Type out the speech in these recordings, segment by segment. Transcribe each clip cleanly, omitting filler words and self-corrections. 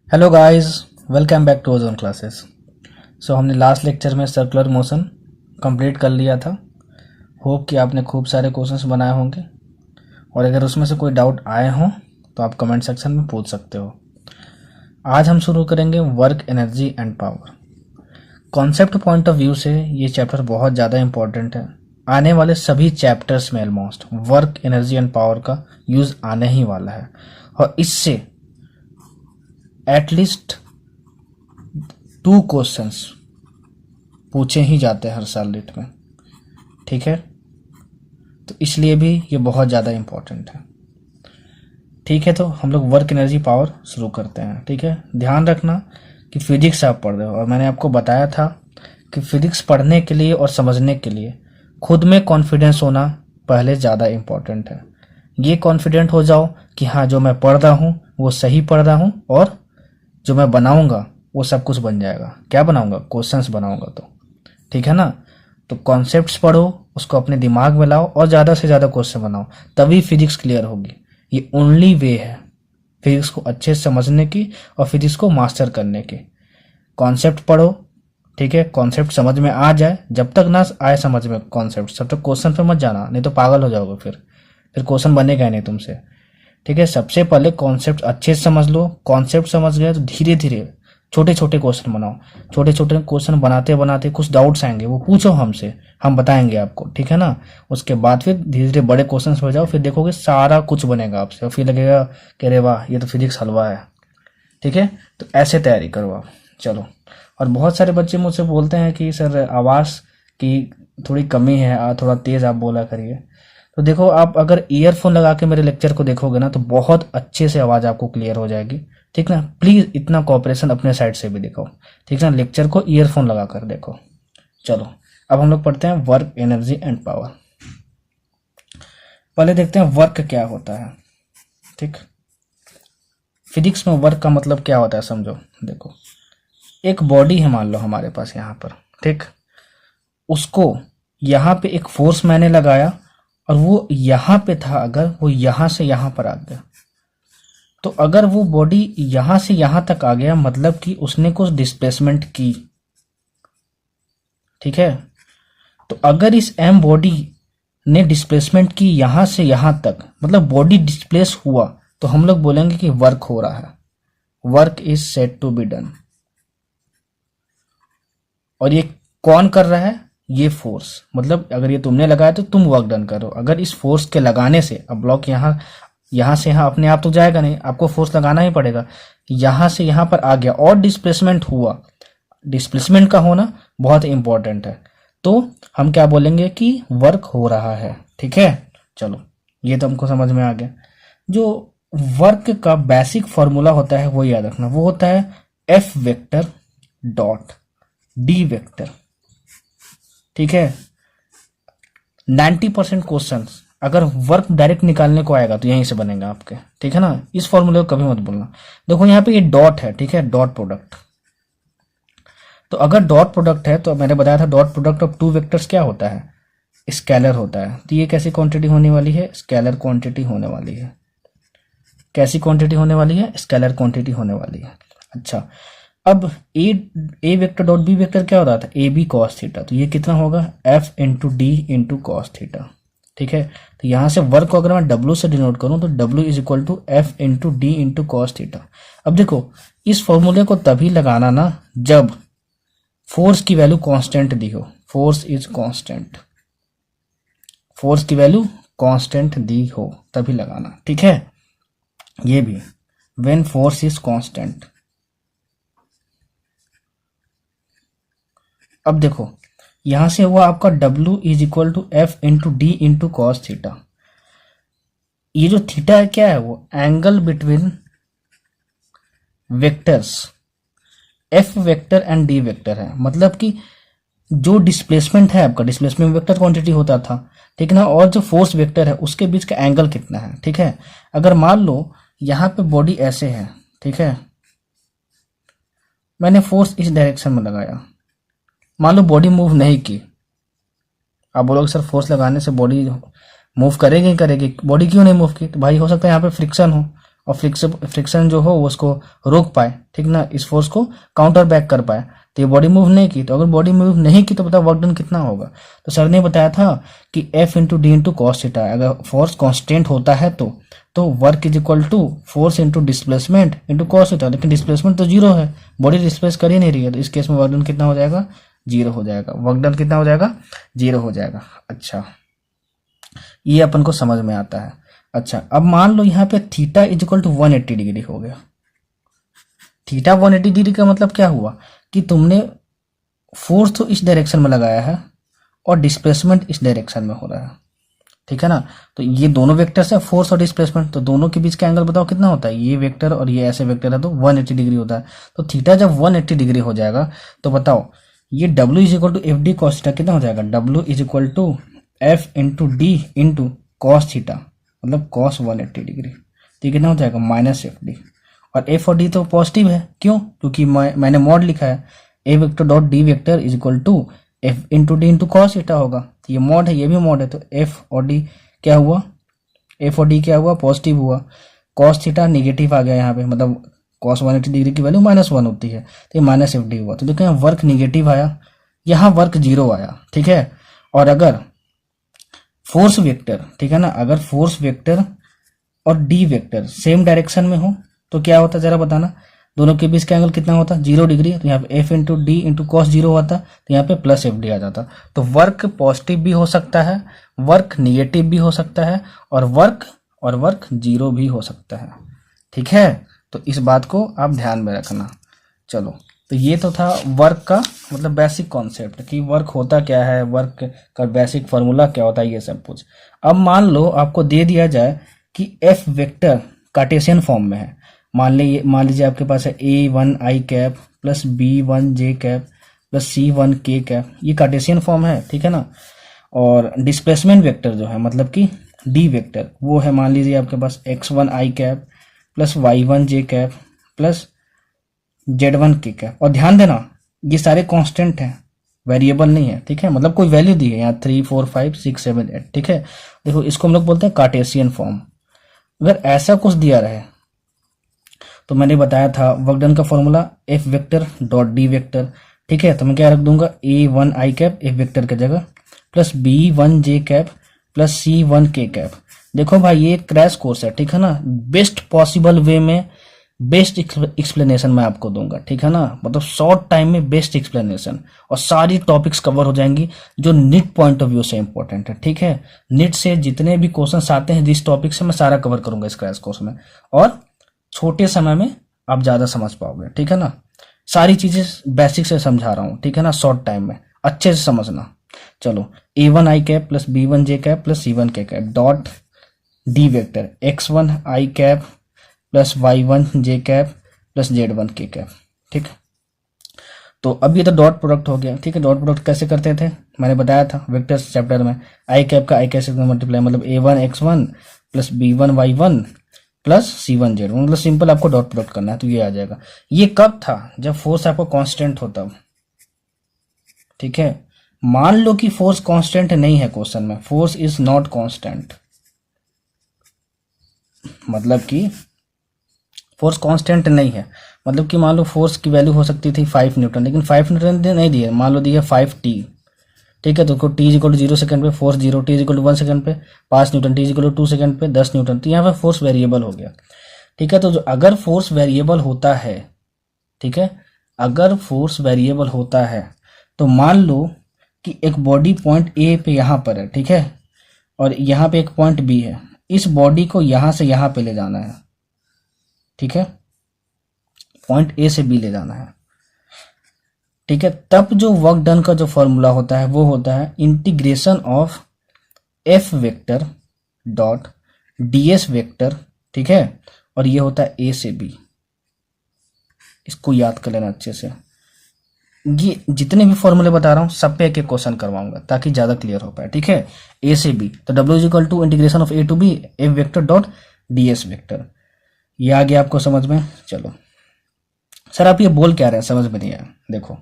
Hello guys, welcome back to Ozone classes. हमने last lecture में circular motion complete कर लिया था। होप कि आपने खूब सारे क्वेश्चंस बनाए होंगे और अगर उसमें से कोई डाउट आए हों तो आप कमेंट सेक्शन में पूछ सकते हो। आज हम शुरू करेंगे work, energy and power. Concept point of view से ये चैप्टर बहुत ज़्यादा इंपॉर्टेंट है। आने वाले सभी चैप्टर्स में almost work, energy and power का यूज़ आने ही वाला है और इससे एटलीस्ट 2 क्वेश्चंस पूछे ही जाते हैं हर साल लीट में। ठीक है, तो इसलिए भी ये बहुत ज़्यादा इम्पोर्टेंट है। ठीक है, तो हम लोग वर्क, एनर्जी, पावर शुरू करते हैं। ठीक है, ध्यान रखना कि फिजिक्स आप पढ़ रहे हो और मैंने आपको बताया था कि फिजिक्स पढ़ने के लिए और समझने के लिए खुद में कॉन्फिडेंस होना पहले ज़्यादा इम्पोर्टेंट है। ये कॉन्फिडेंट हो जाओ कि हाँ, जो मैं पढ़ रहा हूँ वो सही पढ़ रहा हूँ और जो मैं बनाऊंगा वो सब कुछ बन जाएगा। क्या बनाऊंगा? क्वेश्चंस बनाऊंगा। तो ठीक है ना, तो कॉन्सेप्ट्स पढ़ो, उसको अपने दिमाग में लाओ और ज़्यादा से ज़्यादा क्वेश्चन बनाओ, तभी फिजिक्स क्लियर होगी। ये ओनली वे है फिजिक्स को अच्छे से समझने की और फिजिक्स को मास्टर करने की। कॉन्सेप्ट पढ़ो, ठीक है, कॉन्सेप्ट समझ में आ जाए। जब तक ना आए समझ में कॉन्सेप्ट तब तक क्वेश्चन पे मत जाना, नहीं तो पागल हो जाओगे। फिर क्वेश्चन बनेगा नहीं तुमसे। ठीक है, सबसे पहले कॉन्सेप्ट अच्छे से समझ लो। कॉन्सेप्ट समझ गए तो धीरे धीरे छोटे छोटे क्वेश्चन बनाओ। छोटे छोटे क्वेश्चन बनाते बनाते कुछ डाउट्स आएंगे, वो पूछो हमसे, हम बताएंगे आपको। ठीक है ना, उसके बाद फिर धीरे धीरे बड़े क्वेश्चन पर जाओ, फिर देखोगे सारा कुछ बनेगा आपसे और फिर लगेगा कि अरे वाह, ये तो फिजिक्स हलवा है। ठीक है, तो ऐसे तैयारी करो आप। चलो, और बहुत सारे बच्चे मुझसे बोलते हैं कि सर आवाज़ की थोड़ी कमी है, थोड़ा तेज़ आप बोला करिए। तो देखो, आप अगर ईयरफोन लगा के मेरे लेक्चर को देखोगे ना तो बहुत अच्छे से आवाज़ आपको क्लियर हो जाएगी। ठीक ना, प्लीज़ इतना कॉपरेशन अपने साइड से भी दिखाओ। ठीक ना, लेक्चर को ईयरफोन लगा कर देखो। चलो, अब हम लोग पढ़ते हैं वर्क, एनर्जी एंड पावर। पहले देखते हैं वर्क क्या होता है। ठीक, फिजिक्स में वर्क का मतलब क्या होता है समझो। देखो, एक बॉडी है मान लो हमारे पास यहाँ पर। ठीक, उसको यहाँ पे एक फोर्स मैंने लगाया और वो यहाँ पे था, अगर वो यहाँ से यहाँ पर आ गया, तो अगर वो बॉडी यहाँ से यहाँ तक आ गया मतलब कि उसने कुछ डिस्प्लेसमेंट की। ठीक है, तो अगर इस एम बॉडी ने डिस्प्लेसमेंट की यहाँ से यहाँ तक, मतलब बॉडी डिस्प्लेस हुआ, तो हम लोग बोलेंगे कि वर्क हो रहा है। Work is said to be done. और ये कौन कर रहा है? ये फोर्स। मतलब अगर ये तुमने लगाया तो तुम वर्क डन करो। अगर इस फोर्स के लगाने से, अब ब्लॉक यहाँ से यहाँ अपने आप तो जाएगा नहीं, आपको फोर्स लगाना ही पड़ेगा। यहाँ से यहाँ पर आ गया और डिस्प्लेसमेंट हुआ। डिस्प्लेसमेंट का होना बहुत इंपॉर्टेंट है। तो हम क्या बोलेंगे कि वर्क हो रहा है। ठीक है, चलो, ये तो हमको समझ में आ गया। जो वर्क का बेसिक फॉर्मूला होता है वो याद रखना, वो होता है F vector dot D vector. ठीक है, 90% क्वेश्चन अगर वर्क डायरेक्ट निकालने को आएगा तो यहीं से बनेगा आपके। ठीक है ना, इस फॉर्मूले को कभी मत भूलना। देखो यहाँ पे ये डॉट है, ठीक है, डॉट प्रोडक्ट। तो अगर डॉट प्रोडक्ट है तो मैंने बताया था डॉट प्रोडक्ट ऑफ 2 वेक्टर्स क्या होता है? स्केलर होता है। तो ये कैसी क्वांटिटी होने वाली है? स्केलर क्वांटिटी होने वाली है। कैसी क्वांटिटी होने वाली है? स्केलर क्वांटिटी होने वाली है। अच्छा, अब A vector dot B vector क्या हो रहा था? A B cos theta. तो ये कितना होगा? F into D into cos theta. ठीक है, तो यहां से वर्क को अगर मैं डब्ल्यू से डिनोट करूं तो W is equal to F into D into cos theta. अब देखो, इस फॉर्मूले को तभी लगाना ना जब फोर्स की वैल्यू कांस्टेंट दी हो। फोर्स इज कांस्टेंट, फोर्स की वैल्यू कांस्टेंट दी हो तभी लगाना। ठीक है, ये भी व्हेन फोर्स इज कांस्टेंट। अब देखो, यहां से हुआ आपका W is equal to F into D into cos theta. ये जो थीटा है क्या है? वो angle between vectors F vector and D vector है। मतलब कि जो डिस्प्लेसमेंट है आपका, डिस्प्लेसमेंट वेक्टर क्वांटिटी होता था, ठीक है ना, और जो फोर्स वेक्टर है उसके बीच का एंगल कितना है। ठीक है, अगर मान लो यहां पे बॉडी ऐसे है, ठीक है, मैंने फोर्स इस डायरेक्शन में लगाया, मान लो बॉडी मूव नहीं की। आप बोलोगे सर फोर्स लगाने से बॉडी मूव करेगी ही करेगी, बॉडी क्यों नहीं मूव की? तो भाई हो सकता है यहाँ पे फ्रिक्शन हो और फ्रिक्शन जो हो वो उसको रोक पाए, ठीक ना, इस फोर्स को काउंटर बैक कर पाए। तो ये बॉडी मूव नहीं की, तो अगर बॉडी मूव नहीं की तो बताओ वर्क डन कितना होगा। तो सर ने बताया था कि F into D into cos theta, अगर फोर्स कांस्टेंट होता है तो work is equal to force into displacement into cos theta, लेकिन डिस्प्लेसमेंट तो जीरो है, बॉडी डिस्प्लेस कर ही नहीं रही है, तो इस केस में वर्क डन कितना हो जाएगा, जीरो हो जाएगा। वर्क डन कितना हो जाएगा, जीरो हो जाएगा। अच्छा, ये अपन को समझ में आता है। अच्छा, अब मान लो यहाँ पे theta is equal to 180 degree हो गया। थीटा 180 डिग्री का मतलब क्या हुआ कि तुमने फोर्स तो इस डायरेक्शन में लगाया है और डिस्प्लेसमेंट इस डायरेक्शन में हो रहा है, ठीक है ना। तो ये दोनों वेक्टर्स है, फोर्स और डिस्प्लेसमेंट, तो दोनों के बीच का एंगल बताओ कितना होता है, ये वेक्टर और ये ऐसे वेक्टर है तो 180 डिग्री होता है। तो थीटा जब 180 डिग्री हो जाएगा तो बताओ ये W is equal to F D cos theta कितना हो जाएगा, W is equal to F into D into cos theta, मतलब कॉस 180 डिग्री, तो कितना हो जाएगा माइनस एफ डी। और एफ और डी तो पॉजिटिव है, क्यों, क्योंकि मैंने मॉड लिखा है, A vector dot D vector is equal to F into D into cos theta होगा। तो ये मॉड है, ये भी मॉड है, तो एफ और डी क्या हुआ, एफ और डी क्या हुआ, पॉजिटिव हुआ। कॉस थीटा निगेटिव आ गया यहाँ पे, मतलब कॉस 180 डिग्री की वैल्यू -1 होती है, तो ये माइनस एफ डी हुआ। तो देखो यहाँ वर्क निगेटिव आया, यहाँ वर्क जीरो आया, ठीक है। और अगर फोर्स वेक्टर, ठीक है ना, अगर फोर्स वेक्टर और डी वेक्टर सेम डायरेक्शन में हो तो क्या होता, जरा बताना, दोनों के बीच का एंगल कितना होता, 0 डिग्री। तो यहाँ पे F into D into cos zero होता, तो यहाँ पे प्लस एफ डी आ जाता। तो वर्क पॉजिटिव भी हो सकता है, वर्क निगेटिव भी हो सकता है, और वर्क जीरो भी हो सकता है, ठीक है। तो इस बात को आप ध्यान में रखना। चलो, तो ये तो था वर्क का मतलब बेसिक कॉन्सेप्ट कि वर्क होता क्या है, वर्क का बेसिक फार्मूला क्या होता है, ये सब कुछ। अब मान लो आपको दे दिया जाए कि एफ वेक्टर कार्टेशियन फॉर्म में है, मान लीजिए आपके पास है A1 i cap plus B1 j cap plus C1 k cap, ये कार्टेशियन फॉर्म है, ठीक है ना। और डिस्प्लेसमेंट वेक्टर जो है मतलब कि डी वेक्टर, वो है मान लीजिए आपके पास x1 i cap plus y1 j cap plus z1 k cap. और ध्यान देना ये सारे कांस्टेंट हैं, वेरिएबल नहीं है, ठीक है, मतलब कोई वैल्यू दी है यहाँ 3 4 5 6 7 8, ठीक है। देखो इसको हम लोग बोलते हैं कार्टेशियन फॉर्म। अगर ऐसा कुछ दिया रहे तो मैंने बताया था वर्क डन का formula F vector dot D vector, ठीक है। तो मैं क्या रख दूंगा, A1 i cap F vector की जगह plus B1 j cap plus C1 k cap. देखो भाई ये क्रैश कोर्स है, ठीक है ना, बेस्ट पॉसिबल वे में बेस्ट एक्सप्लेनेशन मैं आपको दूंगा, ठीक है ना, मतलब शॉर्ट टाइम में बेस्ट एक्सप्लेनेशन, और सारी टॉपिक्स कवर हो जाएंगी जो नीट पॉइंट ऑफ व्यू से इंपॉर्टेंट है, ठीक है। नीट से जितने भी क्वेश्चन आते हैं जिस टॉपिक से, मैं सारा कवर करूंगा इस क्रैश कोर्स में, और छोटे समय में आप ज्यादा समझ पाओगे, ठीक है ना। सारी चीजें बेसिक से समझा रहा हूँ, ठीक है ना, शॉर्ट टाइम में अच्छे से समझना। चलो, A1 i cap plus B1 j cap plus C1 k cap dot D vector x1 i cap plus y1 j cap plus z1 k cap, ठीक। तो अब ये तो डॉट प्रोडक्ट हो गया, ठीक है। डॉट प्रोडक्ट कैसे करते थे मैंने बताया था वेक्टर्स चैप्टर में, आई कैप का आई कैसे मल्टीप्लाई, मतलब A1 x1 plus B1 y1 plus C1 z1, मतलब सिंपल आपको डॉट प्रोडक्ट करना है तो ये आ जाएगा। ये कब था, जब फोर्स आपको कांस्टेंट हो तब, ठीक है। मान लो कि फोर्स कांस्टेंट नहीं है, क्वेश्चन में फोर्स इज नॉट कांस्टेंट, मतलब कि फोर्स कांस्टेंट नहीं है, मतलब कि मान लो फोर्स की वैल्यू हो सकती थी 5 न्यूटन, लेकिन 5 न्यूटन नहीं दिए, मान लो दिया 5t, ठीक है। तो t इक्वल टू 0 सेकंड पे force 0, t equal to 1 second पे 5 newton, t equal to 2 second पे 10 न्यूटन, तो यहाँ पे फोर्स वेरिएबल हो गया, ठीक है। तो अगर फोर्स वेरिएबल होता है, ठीक है, अगर फोर्स वेरिएबल होता है तो मान लो कि एक बॉडी पॉइंट ए पे यहाँ पर है, ठीक है, और यहाँ पे एक पॉइंट बी है, इस बॉडी को यहाँ से यहाँ पे ले जाना है, ठीक है, पॉइंट ए से बी ले जाना है, ठीक है। तब जो वर्क डन का जो फॉर्मूला होता है वो होता है integration of F vector dot DS vector, ठीक है, और ये होता है ए से बी। इसको याद कर लेना अच्छे से, ये जितने भी फॉर्मूले बता रहा हूँ सब पे एक एक क्वेश्चन करवाऊंगा ताकि ज्यादा क्लियर हो पाए, ठीक है। ए से बी, तो W is equal to integration of A to B F vector dot DS vector, ये आ गया आपको समझ में। चलो सर आप ये बोल क्या रहे हैं, समझ में नहीं आया। देखो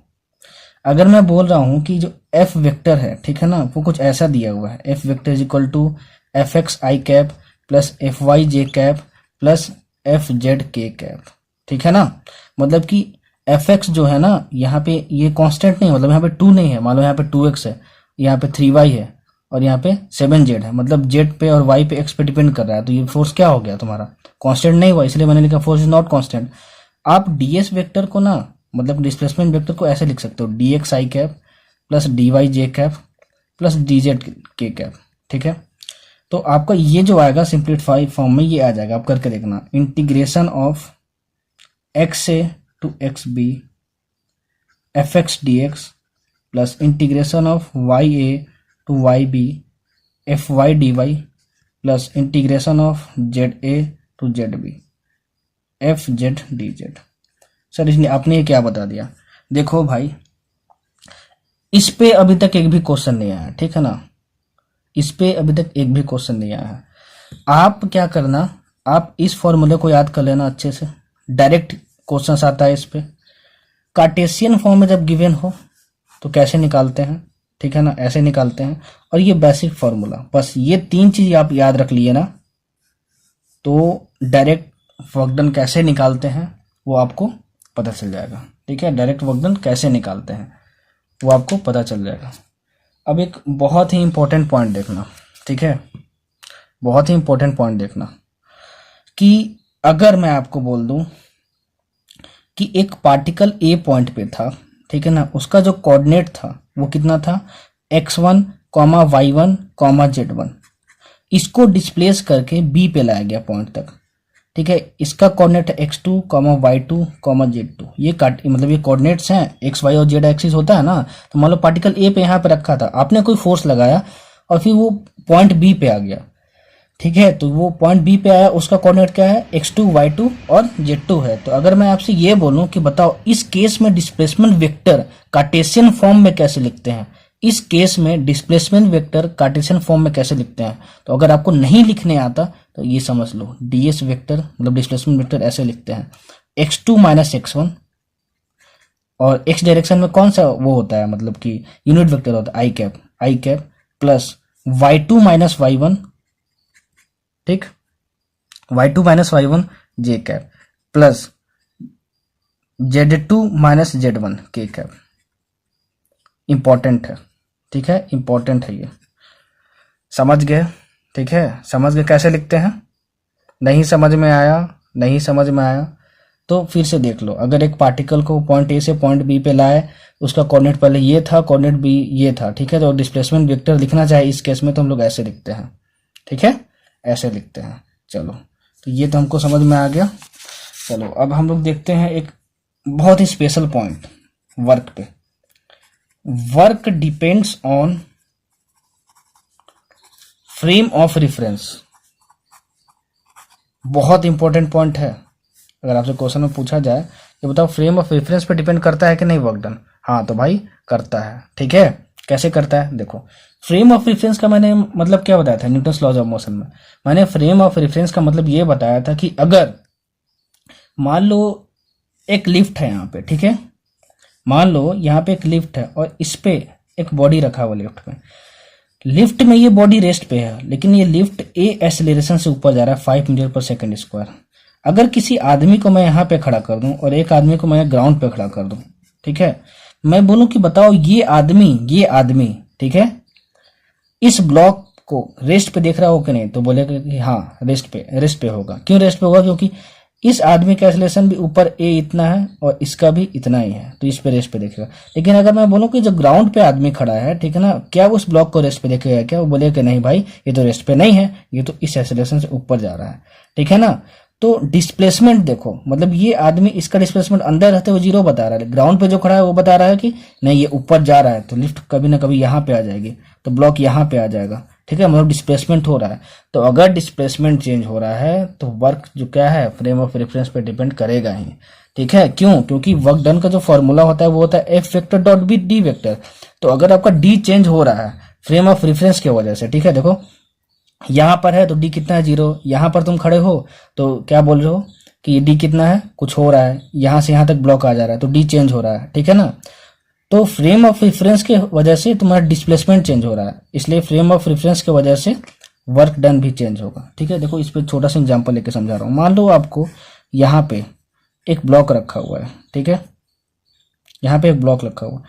अगर मैं बोल रहा हूं कि जो एफ वेक्टर है, ठीक है ना, वो कुछ ऐसा दिया हुआ है, F vector is equal to F X I cap plus F Y J cap plus F Z K cap, ठीक है ना। मतलब कि एफ एक्स जो है ना यहाँ पे ये कांस्टेंट नहीं, मतलब यहाँ पे 2 नहीं है, मान लो यहाँ पे 2x है, यहाँ पे 3y है और यहाँ पे 7z है, मतलब z पे और y पे x पे डिपेंड कर रहा है, तो ये फोर्स क्या हो गया तुम्हारा, कांस्टेंट नहीं हुआ, इसलिए मैंने लिखा फोर्स इज नॉट कांस्टेंट। आप ds वेक्टर को ना, मतलब डिस्प्लेसमेंट वेक्टर को ऐसे लिख सकते हो, dx i cap plus dy j cap plus dz k cap, ठीक है। तो आपका ये जो आएगा सिंप्लीफाई फॉर्म में ये आ जाएगा, आप करके देखना, integration of X A to X B F X D X plus integration of Y A to Y B F Y D Y plus integration of Z A to Z B F Z D Z. Sir इसने आपने ये क्या बता दिया, देखो भाई इस पे अभी तक एक भी क्वेश्चन नहीं आया, ठीक है ना, इस पे अभी तक एक भी क्वेश्चन नहीं आया है। आप क्या करना, आप इस फॉर्मूले को याद कर लेना अच्छे से, डायरेक्ट क्वेश्चंस आता है इस पे। कार्टेशियन फॉर्म में जब गिवन हो तो कैसे निकालते हैं, ठीक है ना, ऐसे निकालते हैं। और ये बेसिक फॉर्मूला, बस ये 3 चीज आप याद रख लिए ना, तो डायरेक्ट वर्क डन कैसे निकालते हैं वो आपको पता चल जाएगा, ठीक है। डायरेक्ट वर्क डन कैसे निकालते हैं वो आपको पता चल जाएगा। अब एक बहुत ही इंपॉर्टेंट पॉइंट देखना, ठीक है, बहुत ही इंपॉर्टेंट पॉइंट देखना कि अगर मैं आपको बोल दूं कि एक पार्टिकल ए पॉइंट पे था, ठीक है ना, उसका जो कोऑर्डिनेट था वो कितना था, x1, y1, z1, इसको डिस्प्लेस करके बी पे लाया गया पॉइंट तक, ठीक है। इसका कोऑर्डिनेट है x2, y2, z2, ये मतलब ये कोऑर्डिनेट्स हैं, x y और z एक्सिस होता है ना। तो मान लो पार्टिकल ए पे यहाँ पे रखा था, आपने कोई फोर्स लगाया और फिर वो पॉइंट बी पे आ गया, ठीक है। तो वो पॉइंट बी पे आया, उसका कोऑर्डिनेट क्या है, x2, y2 और z2 है। तो अगर मैं आपसे ये बोलूं कि बताओ इस केस में डिस्प्लेसमेंट वेक्टर कार्टेशियन फॉर्म में कैसे लिखते हैं, इस केस में डिस्प्लेसमेंट वेक्टर कार्टेशियन फॉर्म में कैसे लिखते हैं, तो अगर आपको नहीं लिखने आता तो ये समझ लो, ds वेक्टर मतलब डिस्प्लेसमेंट वेक्टर ऐसे लिखते हैं, x2 माइनस x1, और x डायरेक्शन में कौन सा वो होता है, मतलब कि यूनिट वेक्टर होता है i cap plus y2 minus y1, ठीक, y2 minus y1 j cap plus z2 minus z1 k cap. Important है, ठीक है, इंपॉर्टेंट है ये, समझ गए, ठीक है, समझ गए कैसे लिखते हैं। नहीं समझ में आया तो फिर से देख लो। अगर एक पार्टिकल को पॉइंट ए से पॉइंट बी पे लाए, उसका कोऑर्डिनेट पहले ये था, कोऑर्डिनेट बी ये था, ठीक है। तो डिस्प्लेसमेंट वेक्टर लिखना चाहे इस केस में तो हम लोग ऐसे लिखते हैं, ठीक है, ऐसे लिखते हैं। चलो तो ये तो हमको समझ में आ गया। चलो अब हम लोग देखते हैं एक बहुत ही स्पेशल पॉइंट वर्क पे। Work depends on frame of reference, बहुत इंपॉर्टेंट पॉइंट है। अगर आपसे क्वेश्चन में पूछा जाए कि बताओ फ्रेम ऑफ रेफरेंस पे डिपेंड करता है कि नहीं वर्क डन, हाँ तो भाई करता है, ठीक है। कैसे करता है देखो, फ्रेम ऑफ रेफरेंस का मैंने मतलब क्या बताया था न्यूटन्स लॉज ऑफ मोशन में, मैंने फ्रेम ऑफ रेफरेंस का मतलब ये बताया था कि अगर मान लो एक लिफ्ट है यहाँ पे, ठीक है, मान लो यहाँ पे एक लिफ्ट है और इस पे एक बॉडी रखा हुआ लिफ्ट में ये बॉडी रेस्ट पे है, लेकिन ये लिफ्ट ए एक्सेलरेशन से ऊपर जा रहा है 5 मीटर पर सेकंड स्क्वायर। अगर किसी आदमी को मैं यहाँ पे खड़ा कर दूं और एक आदमी को मैं ग्राउंड पे खड़ा कर दूं, ठीक है, मैं बोलूं कि बताओ ये आदमी ठीक है, इस ब्लॉक को रेस्ट पे देख रहा हो कि नहीं, तो बोलेगा कि हाँ रेस्ट पे होगा। क्यों रेस्ट पे होगा, क्योंकि इस आदमी का एक्सेलरेशन भी ऊपर ए इतना है और इसका भी इतना ही है, तो इस पे रेस्ट पे देखेगा। लेकिन अगर मैं बोलूं कि जो ग्राउंड पे आदमी खड़ा है, ठीक है ना, क्या उस ब्लॉक को रेस्ट पे देखेगा क्या, वो बोलेगा कि नहीं भाई ये तो रेस्ट पे नहीं है, ये तो इस एक्सेलरेशन से ऊपर जा रहा है, ठीक है ना। तो डिस्प्लेसमेंट देखो, मतलब ये आदमी इसका डिस्प्लेसमेंट अंदर रहते हुए 0 बता रहा है, ग्राउंड पे जो खड़ा है वो बता रहा है कि नहीं ये ऊपर जा रहा है, तो लिफ्ट कभी ना कभी यहाँ पे आ जाएगी, तो ब्लॉक यहाँ पे आ जाएगा, ठीक है, मतलब डिस्प्लेसमेंट हो रहा है। तो अगर डिस्प्लेसमेंट चेंज हो रहा है तो वर्क जो क्या है फ्रेम ऑफ रेफरेंस पे डिपेंड करेगा ही, ठीक है। क्यों, क्योंकि वर्क डन का जो फॉर्मूला होता है वो होता है F vector dot B D vector. तो अगर आपका डी चेंज हो रहा है फ्रेम ऑफ रेफरेंस की वजह से, ठीक है, देखो यहाँ पर है तो डी कितना है 0, यहाँ पर तुम खड़े हो तो क्या बोल रहे हो कि ये डी कितना है, कुछ हो रहा है, यहाँ से यहाँ तक ब्लॉक आ जा रहा है, तो डी चेंज हो रहा है, ठीक है ना। तो फ्रेम ऑफ रेफरेंस के वजह से तुम्हारा डिस्प्लेसमेंट चेंज हो रहा है, इसलिए फ्रेम ऑफ रेफरेंस की वजह से वर्क डन भी चेंज होगा। ठीक है, देखो इस पे छोटा सा एग्जांपल लेके समझा रहा हूँ। मान लो आपको यहाँ पे एक ब्लॉक रखा हुआ है, ठीक है, यहाँ पे एक ब्लॉक रखा हुआ है,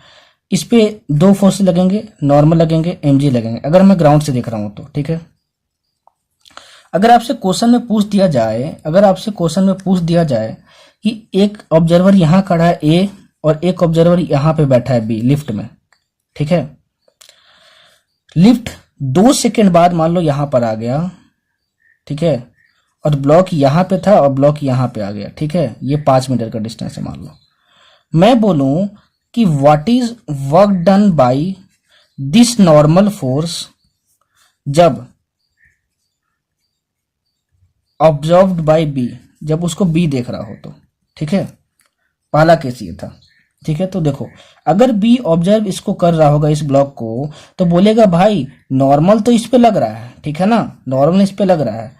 इस पे दो फोर्स लगेंगे, नॉर्मल लगेंगे, mg लगेंगे, अगर मैं ग्राउंड से देख रहा हूँ तो। ठीक है, अगर आपसे क्वेश्चन में पूछ दिया जाए, अगर आपसे क्वेश्चन में पूछ दिया जाए कि एक ऑब्जर्वर यहाँ खड़ा है ए और एक ऑब्जर्वर यहाँ पे बैठा है बी लिफ्ट में, ठीक है, लिफ्ट 2 सेकंड बाद मान लो यहाँ पर आ गया, ठीक है, और ब्लॉक यहाँ पे था और ब्लॉक यहाँ पे आ गया, ठीक है, ये 5 मीटर का डिस्टेंस है मान लो। मैं बोलूं कि what is work done by this normal force जब ऑब्जर्व्ड बाय बी, जब उसको बी देख रहा हो तो। ठीक है, पहला केस ये था। ठीक है, तो देखो अगर बी ऑब्जर्व इसको कर रहा होगा इस ब्लॉक को, तो बोलेगा भाई नॉर्मल तो इस पे लग रहा है, ठीक है ना, नॉर्मल इस पे लग रहा है,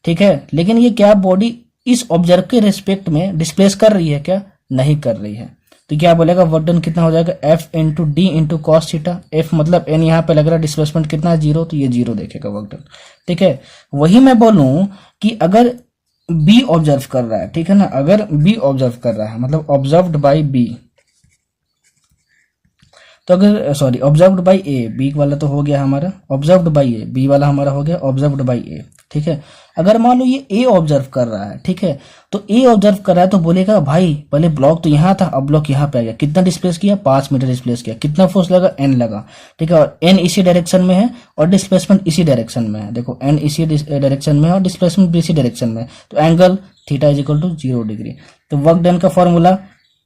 ठीक है, लेकिन ये क्या बॉडी इस ऑब्जर्व के रिस्पेक्ट में डिस्प्लेस कर रही है क्या? नहीं कर रही है। तो क्या बोलेगा वर्क डन कितना हो जाएगा? F into D into cos theta. F मतलब एन यहाँ पे लग रहा है, डिस्प्लेसमेंट कितना है? 0, तो ये 0 देखेगा वर्क डन। ठीक है, वही मैं बोलूं कि अगर बी ऑब्जर्व कर रहा है, ठीक है ना, अगर बी ऑब्जर्व कर रहा है मतलब ऑब्जर्व्ड बाय बी, तो अगर sorry observed by A, B वाला तो हो गया हमारा, ऑब्जर्व्ड बाय ए, बी वाला हमारा हो गया ऑब्जर्व्ड बाय ए। ठीक है, अगर मान लो ये ए ऑब्जर्व कर रहा है, ठीक है, तो ए ऑब्जर्व कर रहा है तो बोलेगा भाई पहले ब्लॉक तो यहाँ था, अब ब्लॉक यहाँ पे आ गया, कितना डिस्प्लेस किया? 5 मीटर डिस्प्लेस किया, कितना फोर्स लगा? एन लगा। ठीक है, और एन इसी डायरेक्शन में है और डिस्प्लेसमेंट इसी डायरेक्शन में है। देखो एन इसी डायरेक्शन में है और डिस्प्लेसमेंट भी इसी डायरेक्शन में है, तो angle theta is equal to 0 degree. तो वर्क डन का formula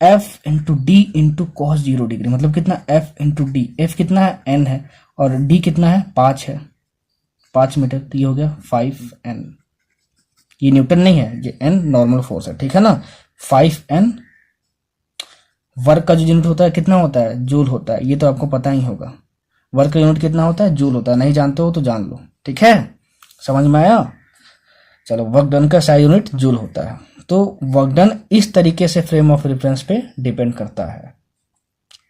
F into D into cos 0 degree, मतलब कितना? F into D. एफ कितना है? एन है, और डी कितना है? 5 है, 5 मीटर, तो ये हो गया 5n। ये न्यूटन नहीं है, ये n नॉर्मल फोर्स है, ठीक है ना। 5n वर्क का जो यूनिट होता है कितना होता है? जूल होता है, ये तो आपको पता ही होगा। वर्क का यूनिट कितना होता है? जूल होता है, नहीं जानते हो तो जान लो। ठीक है, समझ में आया? चलो, वर्क डन का SI यूनिट जूल होता है। तो वर्क डन इस तरीके से फ्रेम ऑफ रेफरेंस पे डिपेंड करता है।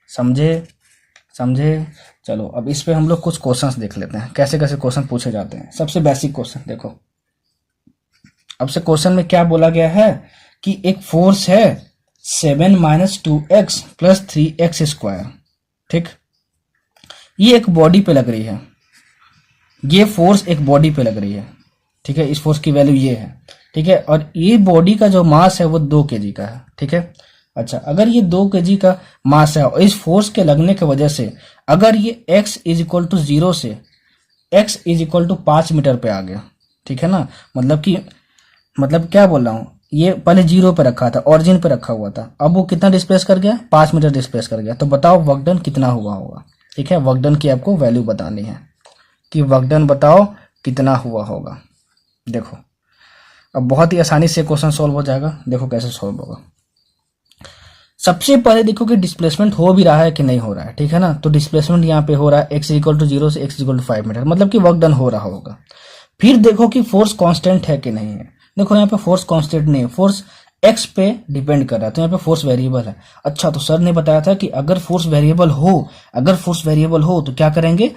समझे? चलो अब इस पे हम लोग कुछ क्वेश्चंस देख लेते हैं, कैसे कैसे क्वेश्चन पूछे जाते हैं। सबसे बेसिक क्वेश्चन देखो, अब से क्वेश्चन में क्या बोला गया है कि एक फोर्स है 7 - 2x + 3x²। ठीक, ये एक बॉडी पे लग रही है, ये फोर्स एक बॉडी पे लग रही है। ठीक है, इस फोर्स की वैल्यू ये है। ठीक है, और ये बॉडी का जो मास है वो 2 kg का है। ठीक है, अच्छा, अगर ये 2 kg का मास है और इस फोर्स के लगने की वजह से अगर ये x = 0 से x = 5 मीटर पे आ गया, ठीक है ना, मतलब क्या बोल रहा हूं, ये पहले 0 पे रखा था, ऑरिजिन पे रखा हुआ था, अब वो कितना डिस्प्लेस कर गया? 5 मीटर डिस्प्लेस कर गया। तो बताओ वर्क डन कितना हुआ होगा? ठीक है, वर्क डन की आपको वैल्यू बतानी है कि वर्क डन बताओ कितना हुआ होगा। देखो अब बहुत ही आसानी से क्वेश्चन सॉल्व हो जाएगा। देखो कैसे सॉल्व होगा। सबसे पहले देखो कि डिस्प्लेसमेंट हो भी रहा है कि नहीं हो रहा है। ठीक है ना, तो डिस्प्लेसमेंट यहाँ पे हो रहा है x = 0 से x = 5 मीटर, मतलब कि वर्क डन हो रहा होगा। फिर देखो कि फोर्स कांस्टेंट है कि नहीं है। देखो यहाँ पे फोर्स कांस्टेंट नहीं है, फोर्स x पे डिपेंड कर रहा है, तो यहाँ पे फोर्स वेरिएबल है। अच्छा, तो सर ने बताया था कि अगर फोर्स वेरिएबल हो तो क्या करेंगे?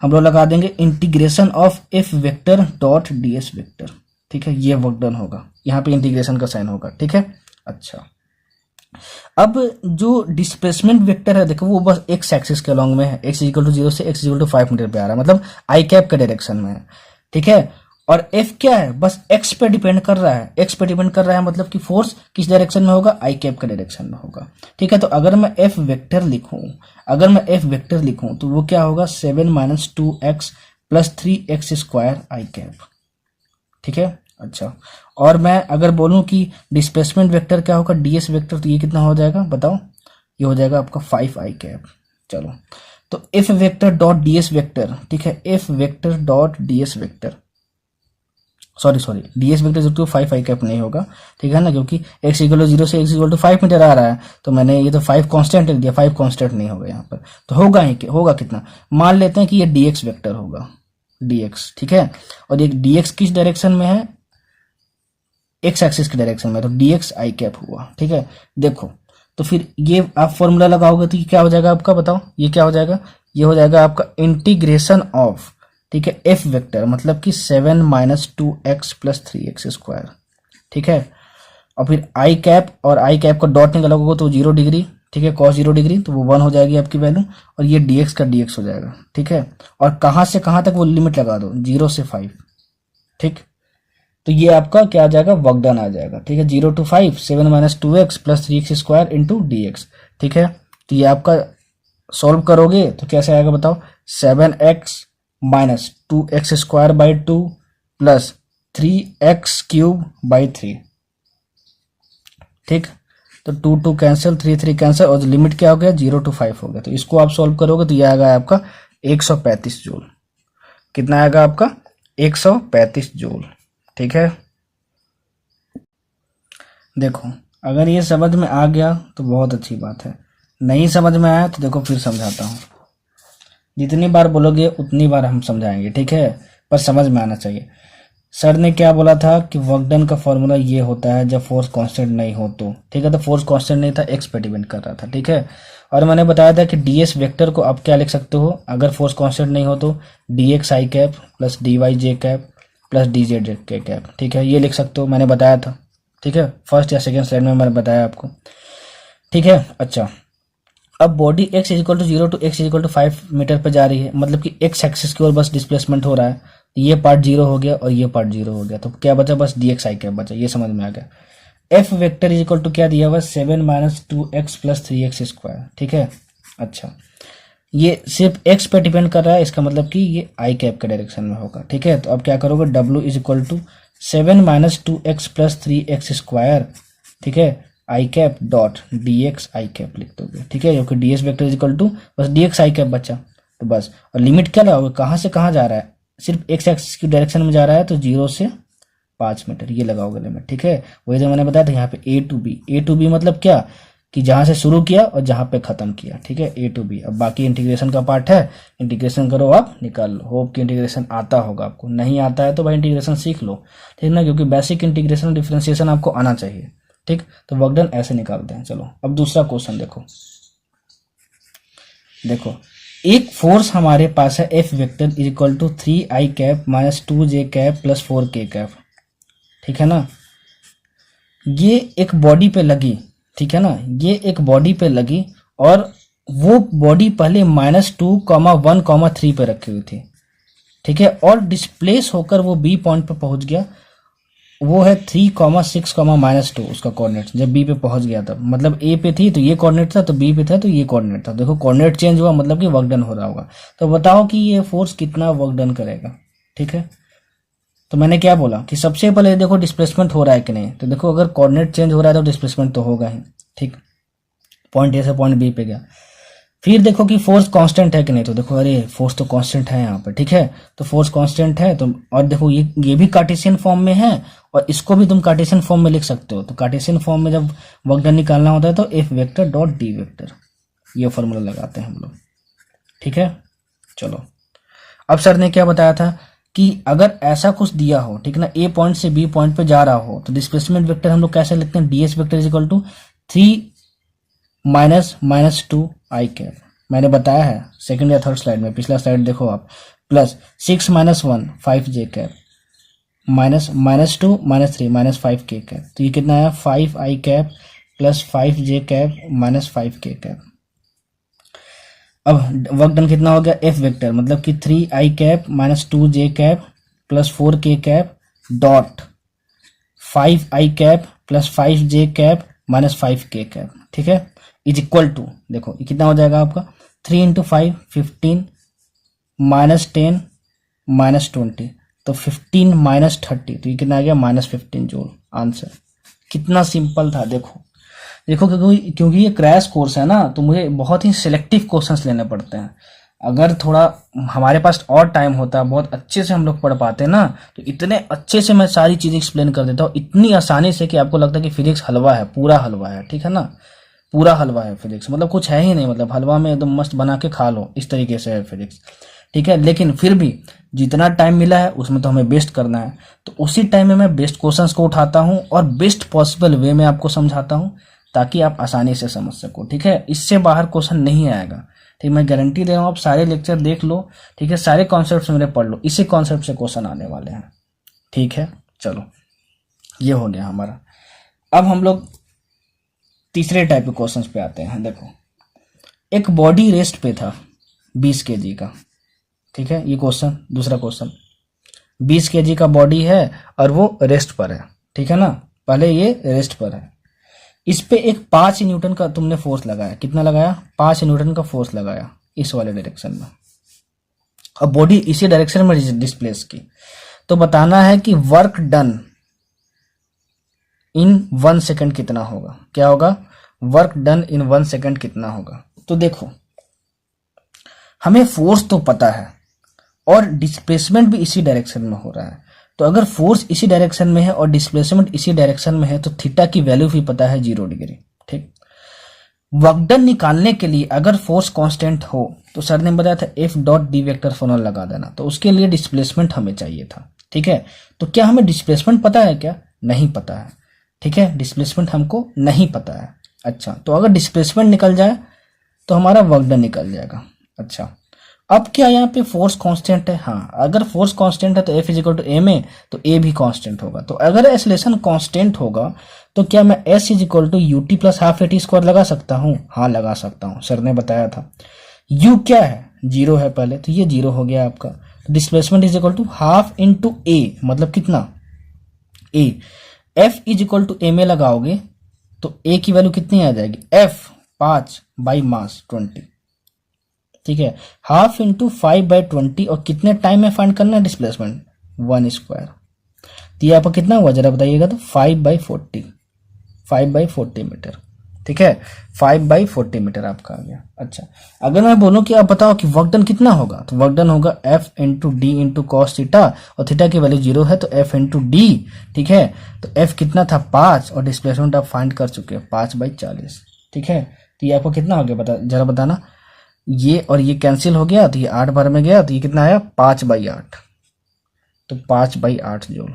हम लोग लगा देंगे integration of f vector dot ds vector. ठीक है, ये वर्क डन होगा, यहाँ पे इंटीग्रेशन का साइन होगा। ठीक है, अच्छा, अब जो डिस्प्लेसमेंट वेक्टर है देखो वो बस x एक्सिस के अलॉन्ग में है, x = 0 से x = 5 मीटर पे आ रहा है, मतलब i कैप के डायरेक्शन में है। ठीक है, और f क्या है? बस x पे डिपेंड कर रहा है, x पे डिपेंड कर रहा है, मतलब कि फोर्स किस डायरेक्शन में होगा? i कैप के डायरेक्शन में होगा। ठीक है, तो अगर मैं f वेक्टर लिखूं तो वो क्या होगा? 7 - 2x + 3x² i कैप। ठीक है, अच्छा, और मैं अगर बोलूं कि डिस्प्लेसमेंट वेक्टर क्या होगा? ds वेक्टर, तो ये कितना हो जाएगा बताओ? ये हो जाएगा आपका 5 i कैप। चलो, तो f vector dot ds vector, ठीक है, f vector dot ds vector, sorry ds vector जो 5 i कैप नहीं होगा, ठीक है ना, क्योंकि x = 0 से x = 5 मीटर आ रहा है, तो मैंने ये तो 5 कांस्टेंट लिख दिया, 5 कांस्टेंट नहीं होगा यहाँ पर, तो होगा कितना? मान लेते हैं कि ये dx वेक्टर होगा, dx। ठीक है, और ये dx किस डायरेक्शन में है? x एक्सिस के डायरेक्शन में, तो dx i कैप हुआ। ठीक है, देखो तो फिर ये आप फॉर्मूला लगाओगे तो ये क्या हो जाएगा आपका? बताओ ये क्या हो जाएगा? ये हो जाएगा आपका इंटीग्रेशन ऑफ ठीक है। एफ वेक्टर मतलब कि 7 minus 2x plus 3x square, ठीक है। और फिर आई कैप, और आई कैप का डॉट निकालोगे तो 0 डिग्री, ठीक है, cos 0 डिग्री, तो वो 1 हो जाएगी आपकी वैल्यू, और ये dx का dx हो जाएगा, ठीक है। और कहाँ से कहाँ तक वो लिमिट लगा दो, 0 से 5, ठीक। तो ये आपका क्या आ जाएगा, वर्क डन आ जाएगा, ठीक है। 0 to 5 7 minus 2x plus 3x square into dx, ठीक है। तो ये आपका सॉल्व करोगे तो कैसे आएगा बताओ, 7x minus 2x square by 2 plus 3x cube by 3, ठीक। तो 2 2 कैंसिल, 3 3 कैंसिल, और लिमिट क्या हो गया, 0 to 5 हो गया। तो इसको आप सॉल्व करोगे तो ये आएगा आपका 135 जूल। कितना आएगा आपका, 135 जूल, ठीक है। देखो अगर ये समझ में आ गया तो बहुत अच्छी बात है, नहीं समझ में आया तो देखो फिर समझाता हूँ। जितनी बार बोलोगे उतनी बार हम समझाएंगे, ठीक है, पर समझ में आना चाहिए। सर ने क्या बोला था कि वर्क डन का फॉर्मूला ये होता है जब फोर्स कांस्टेंट नहीं हो तो, ठीक है। तो फोर्स कांस्टेंट नहीं था, एक्स पे डिपेंड कर रहा था, ठीक है। और मैंने बताया था कि ds वेक्टर को आप क्या लिख सकते हो, अगर फोर्स कांस्टेंट नहीं हो तो dx i cap plus dy J cap plus dz के कैप, ठीक है, ये लिख सकते हो, मैंने बताया था, ठीक है। फर्स्ट या सेकेंड स्लाइड में मैंने बताया आपको, ठीक है। अच्छा, अब body x is equal to 0 to x is equal to 5 metre पे जा रही है, मतलब कि x एक्सिस की ओर बस डिस्प्लेसमेंट हो रहा है। ये पार्ट 0 हो गया और ये पार्ट 0 हो गया, तो क्या बचा, बस dx आई कैप बचा, ये समझ में आ गया। f vector is equal to क्या दिया हुआ, 7 minus 2x plus 3x square, ठीक है। अच्छा, ये सिर्फ x पे डिपेंड कर रहा है, इसका मतलब कि ये आई कैप के डायरेक्शन में होगा, ठीक है। तो अब क्या करोगे, w is equal to 7 minus 2x plus 3x square, ठीक है, i cap dot dx i cap लिख दोगे, ठीक है, क्योंकि ds vector is equal to बस dx आई कैप बचा, तो बस। और लिमिट क्या लगाओगे, कहाँ से कहाँ जा रहा है, सिर्फ x एक्सिस की डायरेक्शन में जा रहा है, तो 0 से 5 मीटर ये लगाओगे लिमिट, ठीक है। वही जो मैंने बताया था यहाँ पे a to b मतलब क्या, कि जहां से शुरू किया और जहां पे खत्म किया, ठीक है, a to b। अब बाकी इंटीग्रेशन का पार्ट है, इंटीग्रेशन करो आप, निकाल लो। होप कि इंटीग्रेशन आता होगा आपको, नहीं आता है तो भाई इंटीग्रेशन सीख लो, ठीक ना, क्योंकि बेसिक इंटीग्रेशन डिफरेंशिएशन आपको आना चाहिए, ठीक। तो वर्क डन ऐसे निकालते हैं। चलो अब दूसरा क्वेश्चन देखो। देखो एक फोर्स हमारे पास है F vector is equal to 3 i cap minus 2 j cap plus 4 k cap, ठीक है ना। ये एक बॉडी पे लगी, ठीक है ना, ये एक बॉडी पे लगी, और वो बॉडी पहले -2,1,3 पे रखी हुई थी, ठीक है, और डिस्प्लेस होकर वो बी पॉइंट पे पहुंच गया। वो है 3,6,-2 उसका कोऑर्डिनेट, जब बी पे पहुंच गया था, मतलब ए पे थी तो ये कोऑर्डिनेट था, तो बी पे था तो ये कोऑर्डिनेट था। देखो कोऑर्डिनेट चेंज हुआ मतलब कि वर्क डन हो रहा होगा। तो बताओ कि ये फोर्स कितना वर्क डन करेगा, ठीक है। तो मैंने क्या बोला कि सबसे पहले देखो डिस्प्लेसमेंट हो रहा है कि नहीं, तो देखो अगर कोऑर्डिनेट चेंज हो रहा है तो डिस्प्लेसमेंट तो होगा ही, ठीक। पॉइंट ए से पॉइंट बी पे गया। फिर देखो कि फोर्स कांस्टेंट है कि नहीं, तो देखो अरे फोर्स तो कांस्टेंट है यहाँ पे, ठीक है। तो फोर्स कांस्टेंट है, तो और देखो ये भी कार्टेशियन फॉर्म में है, और इसको भी तुम कार्टेशियन फॉर्म में लिख सकते हो। तो कार्टेशियन फॉर्म में जब वर्क डन निकालना होता है तो F vector dot D vector, ये फॉर्मूला लगाते हैं हम लोग, ठीक है। चलो अब सर ने क्या बताया था कि अगर ऐसा कुछ दिया हो, ठीक ना, ए पॉइंट से बी पॉइंट पे जा रहा हो, तो डिस्प्लेसमेंट वेक्टर हम लोग कैसे लिखते हैं, ds vector is equal to 3 -2 i cap, मैंने बताया है सेकंड या थर्ड स्लाइड में, पिछला स्लाइड देखो आप, प्लस 6 - 1 5 जे कैप माइनस -2 -3 -5 के कैप। तो ये कितना आया, 5 आई कैप प्लस 5 जे कैप माइनस 5 के कैप। अब वर्क डन कितना हो गया, एफ वेक्टर मतलब कि 3 i cap minus 2 j cap plus 4 k cap dot 5 I cap plus 5 J cap minus 5 के कैप, ठीक है, इज इक्वल टू, देखो ये कितना हो जाएगा आपका, 3 × 5 15 -10 -20, तो 15 -30, तो ये कितना आ गया, -15 जूल। आंसर कितना सिंपल था। देखो देखो क्योंकि ये क्रैश कोर्स है ना, तो मुझे बहुत ही सिलेक्टिव क्वेश्चंस लेने पड़ते हैं। अगर थोड़ा हमारे पास और टाइम होता, बहुत अच्छे से हम लोग पढ़ पाते ना, तो इतने अच्छे से मैं सारी चीजें एक्सप्लेन कर देता हूँ, इतनी आसानी से कि आपको लगता है कि फिजिक्स हलवा है, पूरा हलवा है, ठीक है ना, पूरा हलवा है फिजिक्स, मतलब कुछ है ही नहीं, मतलब हलवा में एकदम मस्त बना के खा लो, इस तरीके से है फिजिक्स, ठीक है। लेकिन फिर भी जितना टाइम मिला है उसमें तो हमें बेस्ट करना है, तो उसी टाइम में मैं बेस्ट क्वेश्चंस को उठाता हूँ और बेस्ट पॉसिबल वे में आपको समझाता हूँ, ताकि आप आसानी से समझ सको। ठीक है, इससे बाहर क्वेश्चन नहीं आएगा। ठीक, मैं गारंटी दे रहा हूँ, आप सारे लेक्चर देख लो। ठीक है, सारे कॉन्सेप्ट्स मेरे पढ़ लो, इसी कॉन्सेप्ट से क्वेश्चन आने वाले हैं। ठीक है, चलो ये हो गया हमारा। अब हम लोग तीसरे टाइप के क्वेश्चंस पे आते हैं। देखो, एक बॉडी रेस्ट पे था 20 kg का। ठीक है, ये क्वेश्चन, दूसरा क्वेश्चन 20 kg का बॉडी है और वो रेस्ट पर है। ठीक है ना, पहले ये रेस्ट पर है, इस पे एक 5 न्यूटन का तुमने फोर्स लगाया। कितना लगाया? 5 न्यूटन का फोर्स लगाया इस वाले डायरेक्शन में, और बॉडी इसी डायरेक्शन में डिस्प्लेस की। तो बताना है कि वर्क डन इन 1 सेकेंड कितना होगा। क्या होगा? वर्क डन इन 1 सेकेंड कितना होगा। तो देखो, हमें फोर्स तो पता है और डिस्प्लेसमेंट भी इसी डायरेक्शन में हो रहा है। तो अगर फोर्स इसी डायरेक्शन में है और डिस्प्लेसमेंट इसी डायरेक्शन में है तो थीटा की वैल्यू भी पता है 0 डिग्री। ठीक, वर्क डन निकालने के लिए अगर फोर्स कांस्टेंट हो तो सर ने बताया था F dot D vector formula लगा देना, तो उसके लिए डिस्प्लेसमेंट हमें चाहिए था। ठीक है, तो क्या हमें डिस्प्लेसमेंट पता है? क्या नहीं पता है। ठीक है, डिस्प्लेसमेंट हमको नहीं पता है। अच्छा, तो अगर डिस्प्लेसमेंट निकल जाए तो हमारा वर्क डन निकल जाएगा। अच्छा, अब क्या यहाँ पे फोर्स कांस्टेंट है? हाँ, अगर फोर्स कांस्टेंट है तो F is equal to M a, तो ए भी कांस्टेंट होगा। तो अगर एक्सेलरेशन कांस्टेंट होगा तो क्या मैं S is equal to u t plus half a t square लगा सकता हूँ? हाँ, लगा सकता हूँ, सर ने बताया था। U क्या है? 0 है पहले, तो ये 0 हो गया आपका। Displacement is equal to half into A, मतलब कितना? A. F is equal to M A लगाओगे तो ए की वैल्यू कितनी आ जाएगी? F 5 by mass 20। ठीक है, हाफ इंटू 5/20, और कितने टाइम में फाइंड करना है डिस्प्लेसमेंट? 1 स्क्वायर। तो ये आपका कितना हुआ जरा बताइएगा? तो 5/40, 5/40 मीटर। ठीक है, 5/40 मीटर आपका आ गया। अच्छा, अगर मैं बोलूं कि आप बताओ कि वर्क डन कितना होगा, तो वर्क डन होगा F into D into cos theta, और थीटा की वैल्यू 0 है तो F इंटू डी। ठीक है, तो F कितना था? 5, और डिस्प्लेसमेंट आप फाइंड कर चुके हैं 5/40। ठीक है, तो ये आपको कितना हो गया जरा बताना। ये और ये कैंसिल हो गया तो ये 8 बार में गया, तो ये कितना आया? 5/8। तो 5/8 जूल,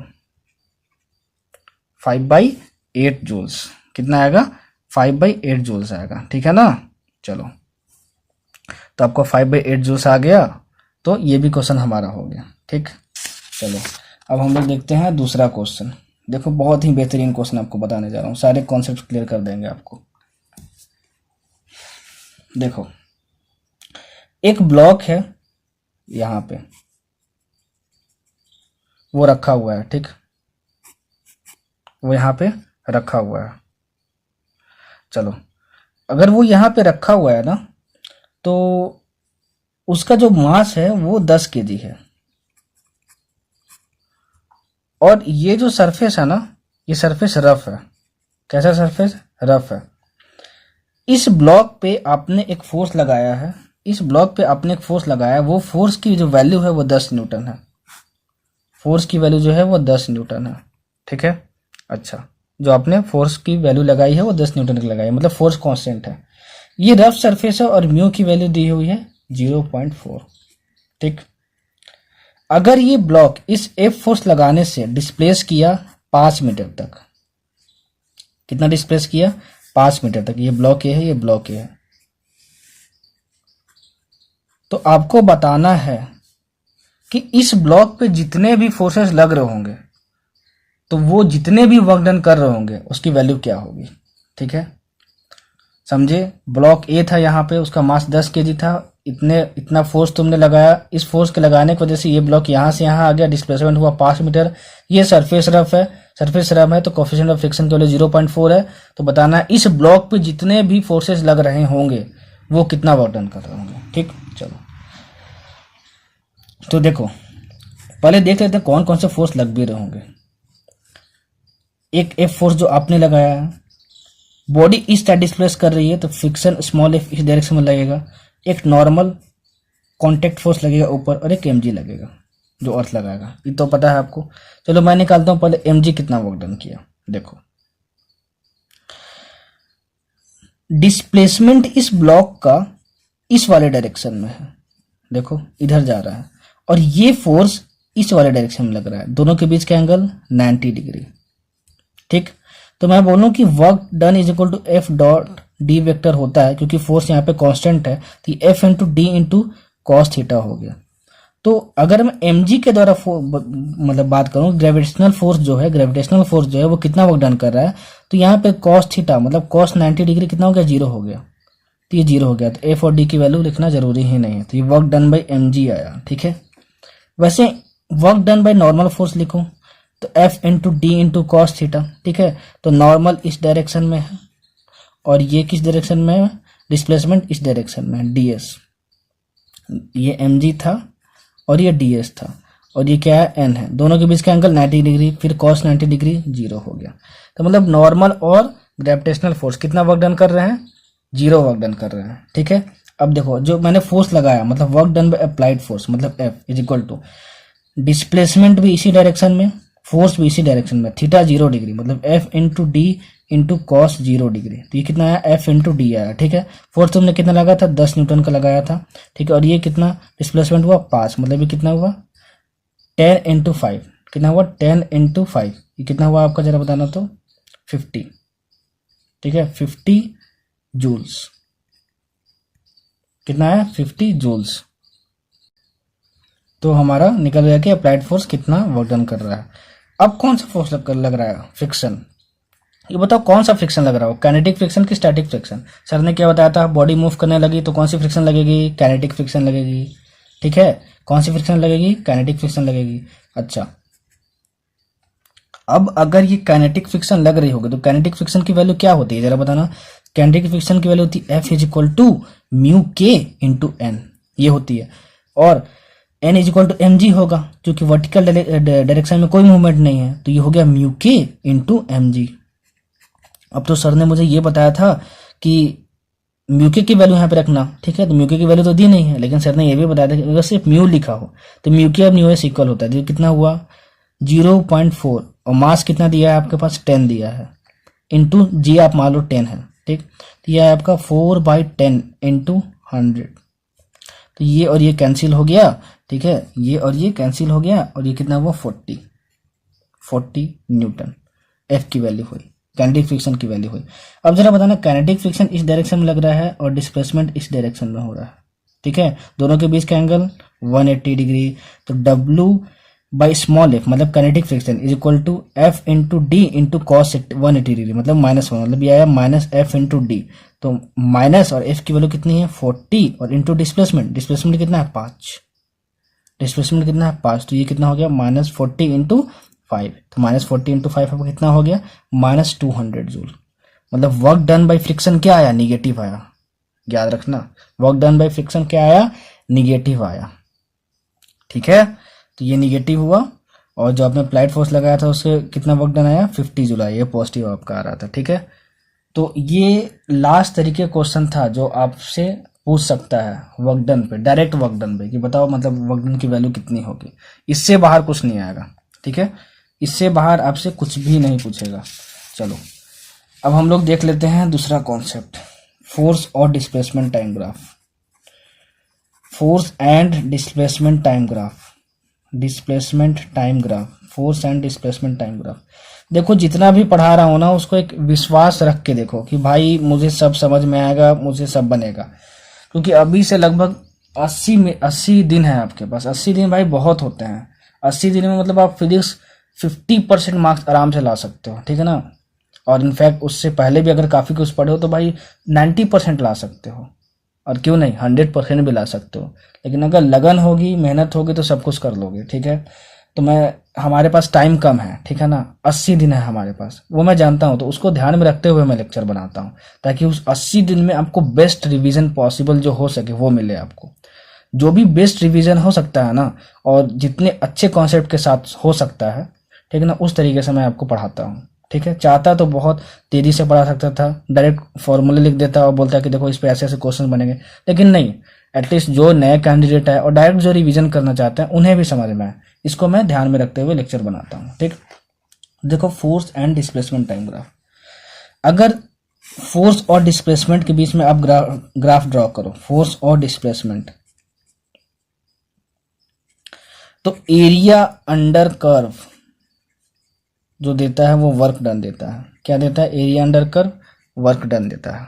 5/8 जूल्स। कितना आएगा? 5/8 जूल्स आएगा। ठीक है ना, चलो, तो आपको 5/8 जूल्स आ गया, तो ये भी क्वेश्चन हमारा हो गया। ठीक, चलो अब हम लोग देखते हैं दूसरा क्वेश्चन। देखो, बहुत ही बेहतरीन क्वेश्चन आपको बताने जा रहा हूँ, सारे कॉन्सेप्ट क्लियर कर देंगे आपको। देखो, एक ब्लॉक है यहां पे, वो रखा हुआ है। ठीक, वो यहां पे रखा हुआ है। चलो, अगर वो यहां पे रखा हुआ है ना, तो उसका जो मास है वो 10 kg है, और ये जो सरफेस है ना, ये सरफेस रफ है। कैसा सरफेस? रफ है। इस ब्लॉक पे आपने एक फोर्स लगाया है, इस ब्लॉक पे आपने एक फोर्स लगाया, वो फोर्स की जो वैल्यू है वो 10 न्यूटन है। फोर्स की वैल्यू जो है वो 10 न्यूटन है। ठीक है, अच्छा, जो आपने फोर्स की वैल्यू लगाई है वो 10 न्यूटन की लगाई है, मतलब फोर्स कांस्टेंट है। ये रफ सरफेस है और म्यू की वैल्यू दी हुई है 0.4। ठीक, अगर ये ब्लॉक इस एफ फोर्स लगाने से डिस्प्लेस किया 5 मीटर तक, कितना डिस्प्लेस किया? 5 मीटर तक। ये ब्लॉक ए है, ये ब्लॉक ए है। तो आपको बताना है कि इस ब्लॉक पे जितने भी फोर्सेस लग रहे होंगे, तो वो जितने भी वर्क डन कर रहे होंगे उसकी वैल्यू क्या होगी। ठीक है, समझे? ब्लॉक ए था यहाँ पे, उसका मास 10 kg था, इतना फोर्स तुमने लगाया, इस फोर्स के लगाने की वजह से ये ब्लॉक यहाँ से यहाँ आ गया, डिस्प्लेसमेंट हुआ 5 मीटर। ये सरफेस रफ है, सरफेस रफ है तो कोफिशिएंट ऑफ फ्रिक्शन की वैल्यू 0.4 है। तो बताना है इस ब्लॉक पे जितने भी फोर्सेस लग रहे होंगे वो कितना वर्क डन कर रहे होंगे। ठीक, चलो, तो देखो, पहले देख लेते हैं कौन कौन से फोर्स लग भी रहे होंगे। एक एफ फोर्स जो आपने लगाया है, बॉडी इस साइड डिस्प्लेस कर रही है तो फ्रिक्शन स्मॉल एफ इस डायरेक्शन में लगेगा। एक नॉर्मल कांटेक्ट फोर्स लगेगा ऊपर, और एक mg लगेगा जो अर्थ लगाएगा, ये तो पता है आपको। चलो मैं निकालता हूं पहले mg कितना वर्क डन किया। देखो, डिस्प्लेसमेंट इस ब्लॉक का इस वाले डायरेक्शन में है, देखो इधर जा रहा है, और ये फोर्स इस वाले डायरेक्शन में लग रहा है। दोनों के बीच का एंगल 90 डिग्री। ठीक, तो मैं बोलूं कि work done is equal to F dot D vector होता है, क्योंकि फोर्स यहाँ पे कांस्टेंट है, तो F into D into cos theta हो गया। तो अगर मैं mg के द्वारा मतलब बात करूं, ग्रेविटेशनल फोर्स जो है वो कितना वर्क डन कर रहा है, तो यहाँ पे कॉस थीटा मतलब कॉस 90 डिग्री कितना हो गया, 0 हो गया। तो ये 0 हो गया, तो एफ और डी की वैल्यू लिखना जरूरी ही नहीं है, तो ये वर्क डन बाई mg आया। ठीक है, वैसे work done by normal force लिखूं तो F into D into cos theta. ठीक है, तो नॉर्मल इस डायरेक्शन में है और ये किस डायरेक्शन में है, डिस्प्लेसमेंट इस डायरेक्शन में है, ds। ये mg था और ये ds था, और ये क्या है, n है। दोनों के बीच का एंगल 90 डिग्री, फिर cos 90 डिग्री 0 हो गया। तो मतलब नॉर्मल और ग्रेविटेशनल फोर्स कितना वर्क डन कर रहे हैं, 0 वर्क डन कर रहे हैं। ठीक है, अब देखो जो मैंने फोर्स लगाया मतलब work done by applied force, मतलब F is equal to displacement भी इसी डायरेक्शन में, फोर्स भी इसी डायरेक्शन में, थीटा 0 डिग्री मतलब F into D into cos 0 degree. तो ये कितना आया, F इंटू डी आया। ठीक है, फोर्स तुमने कितना लगाया था, 10 न्यूटन का लगाया था। ठीक है, और ये कितना डिस्प्लेसमेंट हुआ, 5, मतलब ये कितना हुआ, 10 इंटू 5, कितना हुआ, 10 इंटू 5, ये कितना हुआ आपका जरा बताना तो, 50। ठीक है, 50 जूल्स, कितना है, 50 जूल्स। तो हमारा निकल गया कि अप्लाइड फोर्स कितना वर्क डन कर रहा है। अब कौन सा फोर्स लग रहा है, फ्रिक्शन। ये बताओ कौन सा फ्रिक्शन लग रहा हो, काइनेटिक फ्रिक्शन की स्टैटिक फ्रिक्शन। सर ने क्या बताया था, बॉडी मूव करने लगी तो कौन सी फ्रिक्शन लगेगी, काइनेटिक फ्रिक्शन लगेगी। ठीक है, कौन सी फ्रिक्शन लगेगी, काइनेटिक फ्रिक्शन लगेगी। अच्छा, अब अगर ये काइनेटिक फ्रिक्शन लग रही होगी तो काइनेटिक फ्रिक्शन की वैल्यू क्या होती है जरा बताना। काइनेटिक फ्रिक्शन की वैल्यू होती है F is equal to mu k into n, ये होती है। और n is equal to mg होगा, क्योंकि वर्टिकल डायरेक्शन में कोई मूवमेंट नहीं है, तो ये हो गया म्यू के इंटू mg। अब तो सर ने मुझे ये बताया था कि म्यू के की वैल्यू यहाँ पे रखना। ठीक है, तो म्यू के की वैल्यू तो दी नहीं है, लेकिन सर ने ये भी बताया था कि अगर सिर्फ म्यू लिखा हो तो म्यू के और म्यू एस इक्वल होता है। तो कितना हुआ 0.4, और मास कितना दिया है आपके पास, 10 दिया है, इंटू जी आप मान लो 10 है। ठीक, तो यह है आपका 4/10 इंटू 100। तो ये और ये कैंसिल हो गया। ठीक है, ये और ये कैंसिल हो गया, और ये कितना हुआ 40 न्यूटन एफ की वैल्यू हुई, काइनेटिक फ्रिक्शन की वैल्यू हुई। अब जरा बताना, काइनेटिक फ्रिक्शन इस डायरेक्शन में लग रहा है और डिस्प्लेसमेंट इस डायरेक्शन में हो रहा है। ठीक है, दोनों के बीच का एंगल 180 डिग्री। तो W बाई स्मॉल f मतलब kinetic friction is equal to F into D into cos 180 degree मतलब -1, मतलब ये आया माइनस एफ इंटू डी। तो माइनस और f की वैल्यू कितनी है 40, और इंटू डिस्प्लेसमेंट कितना है 5, डिस्प्लेसमेंट कितना है 5, तो ये कितना हो गया -40 इंटू 5। तो -40 इंटू 5 आपको कितना हो गया -200 जूल। मतलब वर्क डन बाई फ्रिक्शन क्या आया, निगेटिव आया। याद रखना, वर्क डन बाई फ्रिक्शन क्या आया, निगेटिव आया। ठीक है, तो ये निगेटिव हुआ, और जो आपने अप्लाइड फोर्स लगाया था उससे कितना वर्क डन आया 50 जूल आया, ये पॉजिटिव आपका आ रहा था। ठीक है, तो ये लास्ट तरीके क्वेश्चन था जो आपसे पूछ सकता है वर्क डन पे, डायरेक्ट वर्क डन पे, कि बताओ मतलब वर्क डन की वैल्यू कितनी होगी। इससे बाहर कुछ नहीं आएगा। ठीक है, इससे बाहर आपसे कुछ भी नहीं पूछेगा। चलो अब हम लोग देख लेते हैं दूसरा कॉन्सेप्ट, फोर्स और displacement time graph. Force and displacement time graph, displacement time graph, force and displacement time graph. देखो जितना भी पढ़ा रहा हूं ना, उसको एक विश्वास रख के देखो कि भाई मुझे सब समझ में आएगा, मुझे सब बनेगा। क्योंकि अभी से लगभग 80 दिन है आपके पास। 80 दिन भाई बहुत होते हैं। 80 दिन में मतलब आप फिजिक्स 50% मार्क्स आराम से ला सकते हो। ठीक है ना, और इनफैक्ट उससे पहले भी अगर काफ़ी कुछ पढ़े हो तो भाई 90% ला सकते हो, और क्यों नहीं 100% भी ला सकते हो। लेकिन अगर लगन होगी, मेहनत होगी तो सब कुछ कर लोगे। ठीक है, तो हमारे पास टाइम कम है। ठीक है ना, 80 दिन है हमारे पास, वो मैं जानता हूँ, तो उसको ध्यान में रखते हुए मैं लेक्चर बनाता हूँ, ताकि उस 80 दिन में आपको बेस्ट रिवीजन पॉसिबल जो हो सके वो मिले आपको। जो भी बेस्ट रिवीजन हो सकता है ना, और जितने अच्छे कॉन्सेप्ट के साथ हो सकता है, ठीक है ना, उस तरीके से मैं आपको पढ़ाता हूँ। ठीक है, चाहता तो बहुत तेजी से पढ़ा सकता था, डायरेक्ट फॉर्मूले लिख देता और बोलता कि देखो इस पे ऐसे ऐसे क्वेश्चन बनेंगे, लेकिन नहीं, एटलीस्ट जो नए कैंडिडेट है और डायरेक्ट जो रिवीजन करना चाहते हैं उन्हें भी समझ में आए, इसको मैं ध्यान में रखते हुए लेक्चर बनाता हूँ। ठीक, देखो force and displacement time graph. अगर फोर्स और डिस्प्लेसमेंट के बीच में आप ग्राफ ड्रॉ करो, फोर्स और डिस्प्लेसमेंट, तो एरिया अंडर कर्व जो देता है वो वर्क डन देता है। क्या देता है, area under curve, work done देता है।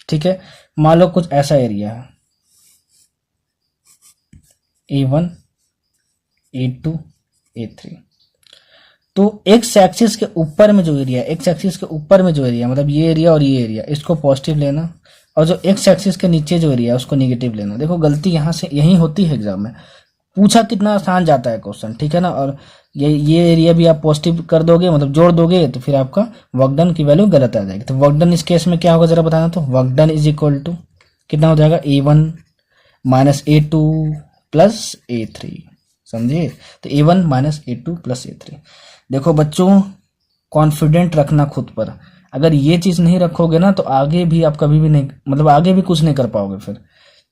ठीक है, मान लो कुछ ऐसा एरिया है, A1, A2, A3, तो एक्स एक्सिस के ऊपर में जो एरिया है, एक्स एक्सिस के ऊपर में जो एरिया मतलब ये एरिया और ये एरिया, इसको पॉजिटिव लेना, और जो एक्स एक्सिस के नीचे जो एरिया है उसको नेगेटिव लेना। देखो गलती यहाँ से यही होती है एग्जाम में, पूछा कितना आसान जाता है क्वेश्चन, ठीक है ना। और ये एरिया भी आप पॉजिटिव कर दोगे, मतलब जोड़ दोगे, तो फिर आपका वर्क डन की वैल्यू गलत आ जाएगी। तो वर्क डन इस केस में क्या होगा जरा बताना, तो work done is equal to कितना हो जाएगा, A1 minus A2 plus A3, समझिए। तो A1 minus A2 plus A3। देखो बच्चों, कॉन्फिडेंट रखना खुद पर, अगर ये चीज नहीं रखोगे ना तो आगे भी आप कभी भी नहीं, मतलब आगे भी कुछ नहीं कर पाओगे फिर,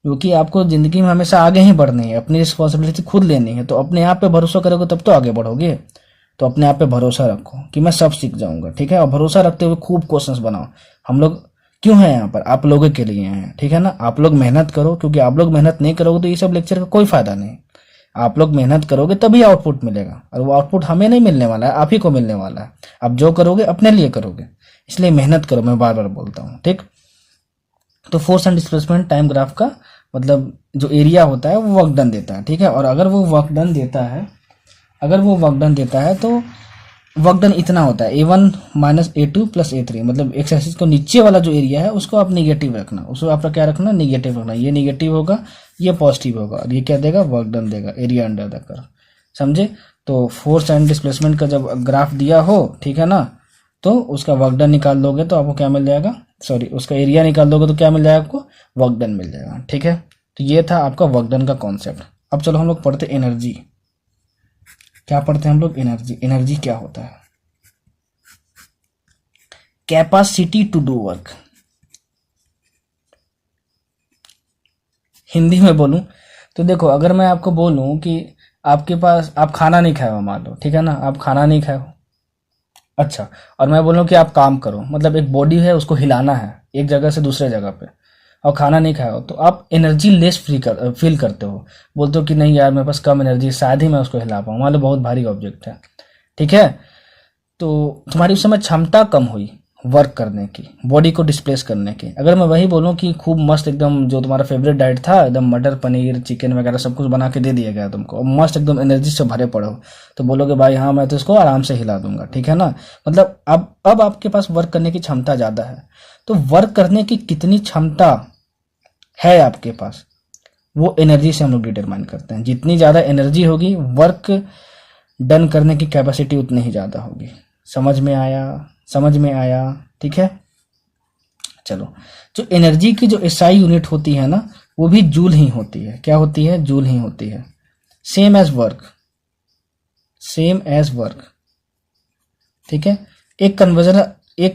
क्योंकि आपको जिंदगी में हमेशा आगे ही बढ़नी है, अपनी रिस्पॉन्सिबिलिटी खुद लेनी है। तो अपने आप पे भरोसा करोगे तब तो आगे बढ़ोगे। तो अपने आप पे भरोसा रखो कि मैं सब सीख जाऊंगा, ठीक है। और भरोसा रखते हुए खूब क्वेश्चंस बनाओ। हम लोग क्यों हैं यहाँ पर, आप लोगों के लिए हैं, ठीक है ना। आप लोग मेहनत करो, क्योंकि आप लोग मेहनत नहीं करोगे तो ये सब लेक्चर का कोई फायदा नहीं। आप लोग मेहनत करोगे तभी आउटपुट मिलेगा, और वो आउटपुट हमें नहीं मिलने वाला है, आप ही को मिलने वाला है। आप जो करोगे अपने लिए करोगे, इसलिए मेहनत करो, मैं बार बार बोलता हूँ, ठीक। तो force and displacement time graph का मतलब जो एरिया होता है वो वर्क डन देता है, ठीक है। और अगर वो वर्क डन देता है, तो वर्क डन इतना होता है, A1 minus A2 plus A3, मतलब एक्स एक्सिस को नीचे वाला जो एरिया है उसको आप निगेटिव रखना, उसको आपका क्या रखना, निगेटिव रखना। ये निगेटिव होगा, ये पॉजिटिव होगा, और ये क्या देगा, वर्क डन देगा, एरिया अंडर द कर्व, समझे। तो फोर्स एंड डिस्प्लेसमेंट का जब ग्राफ दिया हो, ठीक है ना, तो उसका वर्क डन निकाल दोगे तो आपको क्या मिल जाएगा, सॉरी उसका एरिया निकाल दोगे तो क्या मिल जाएगा आपको, वर्क डन मिल जाएगा, ठीक है। तो ये था आपका वर्क डन का कॉन्सेप्ट। अब चलो हम लोग पढ़ते एनर्जी। क्या पढ़ते हैं हम लोग, एनर्जी। एनर्जी क्या होता है, capacity to do work. Hindi में बोलूं तो देखो, अगर मैं आपको बोलूं कि आपके पास, आप खाना नहीं खाए हो मान लो, ठीक है ना, आप खाना नहीं खाए हो, अच्छा, और मैं बोलूं कि आप काम करो, मतलब एक बॉडी है उसको हिलाना है एक जगह से दूसरे जगह पे, और खाना नहीं खाए हो, तो आप एनर्जी लेस फील करते हो, बोलते हो कि नहीं यार मेरे पास कम एनर्जी, शायद ही मैं उसको हिला पाऊँ, मान लो बहुत भारी ऑब्जेक्ट है, ठीक है। तो तुम्हारी उस समय क्षमता कम हुई वर्क करने की, बॉडी को डिस्प्लेस करने की। अगर मैं वही बोलूं कि खूब मस्त एकदम जो तुम्हारा फेवरेट डाइट था, एकदम मटर पनीर चिकन वगैरह सब कुछ बना के दे दिया गया तुमको, और मस्त एकदम एनर्जी से भरे पड़ो, तो बोलोगे भाई हाँ मैं तो इसको आराम से हिला दूंगा, ठीक है ना। मतलब अब आपके पास वर्क करने की क्षमता ज्यादा है। तो वर्क करने की कितनी क्षमता है आपके पास, वो एनर्जी से हम लोग डिटरमाइन करते हैं। जितनी ज्यादा एनर्जी होगी, वर्क डन करने की कैपेसिटी उतनी ही ज्यादा होगी। समझ में आया, ठीक है। चलो, जो एनर्जी की जो एसआई यूनिट होती है ना, वो भी जूल ही होती है। क्या होती है, जूल ही होती है। सेम एज वर्क, ठीक है। एक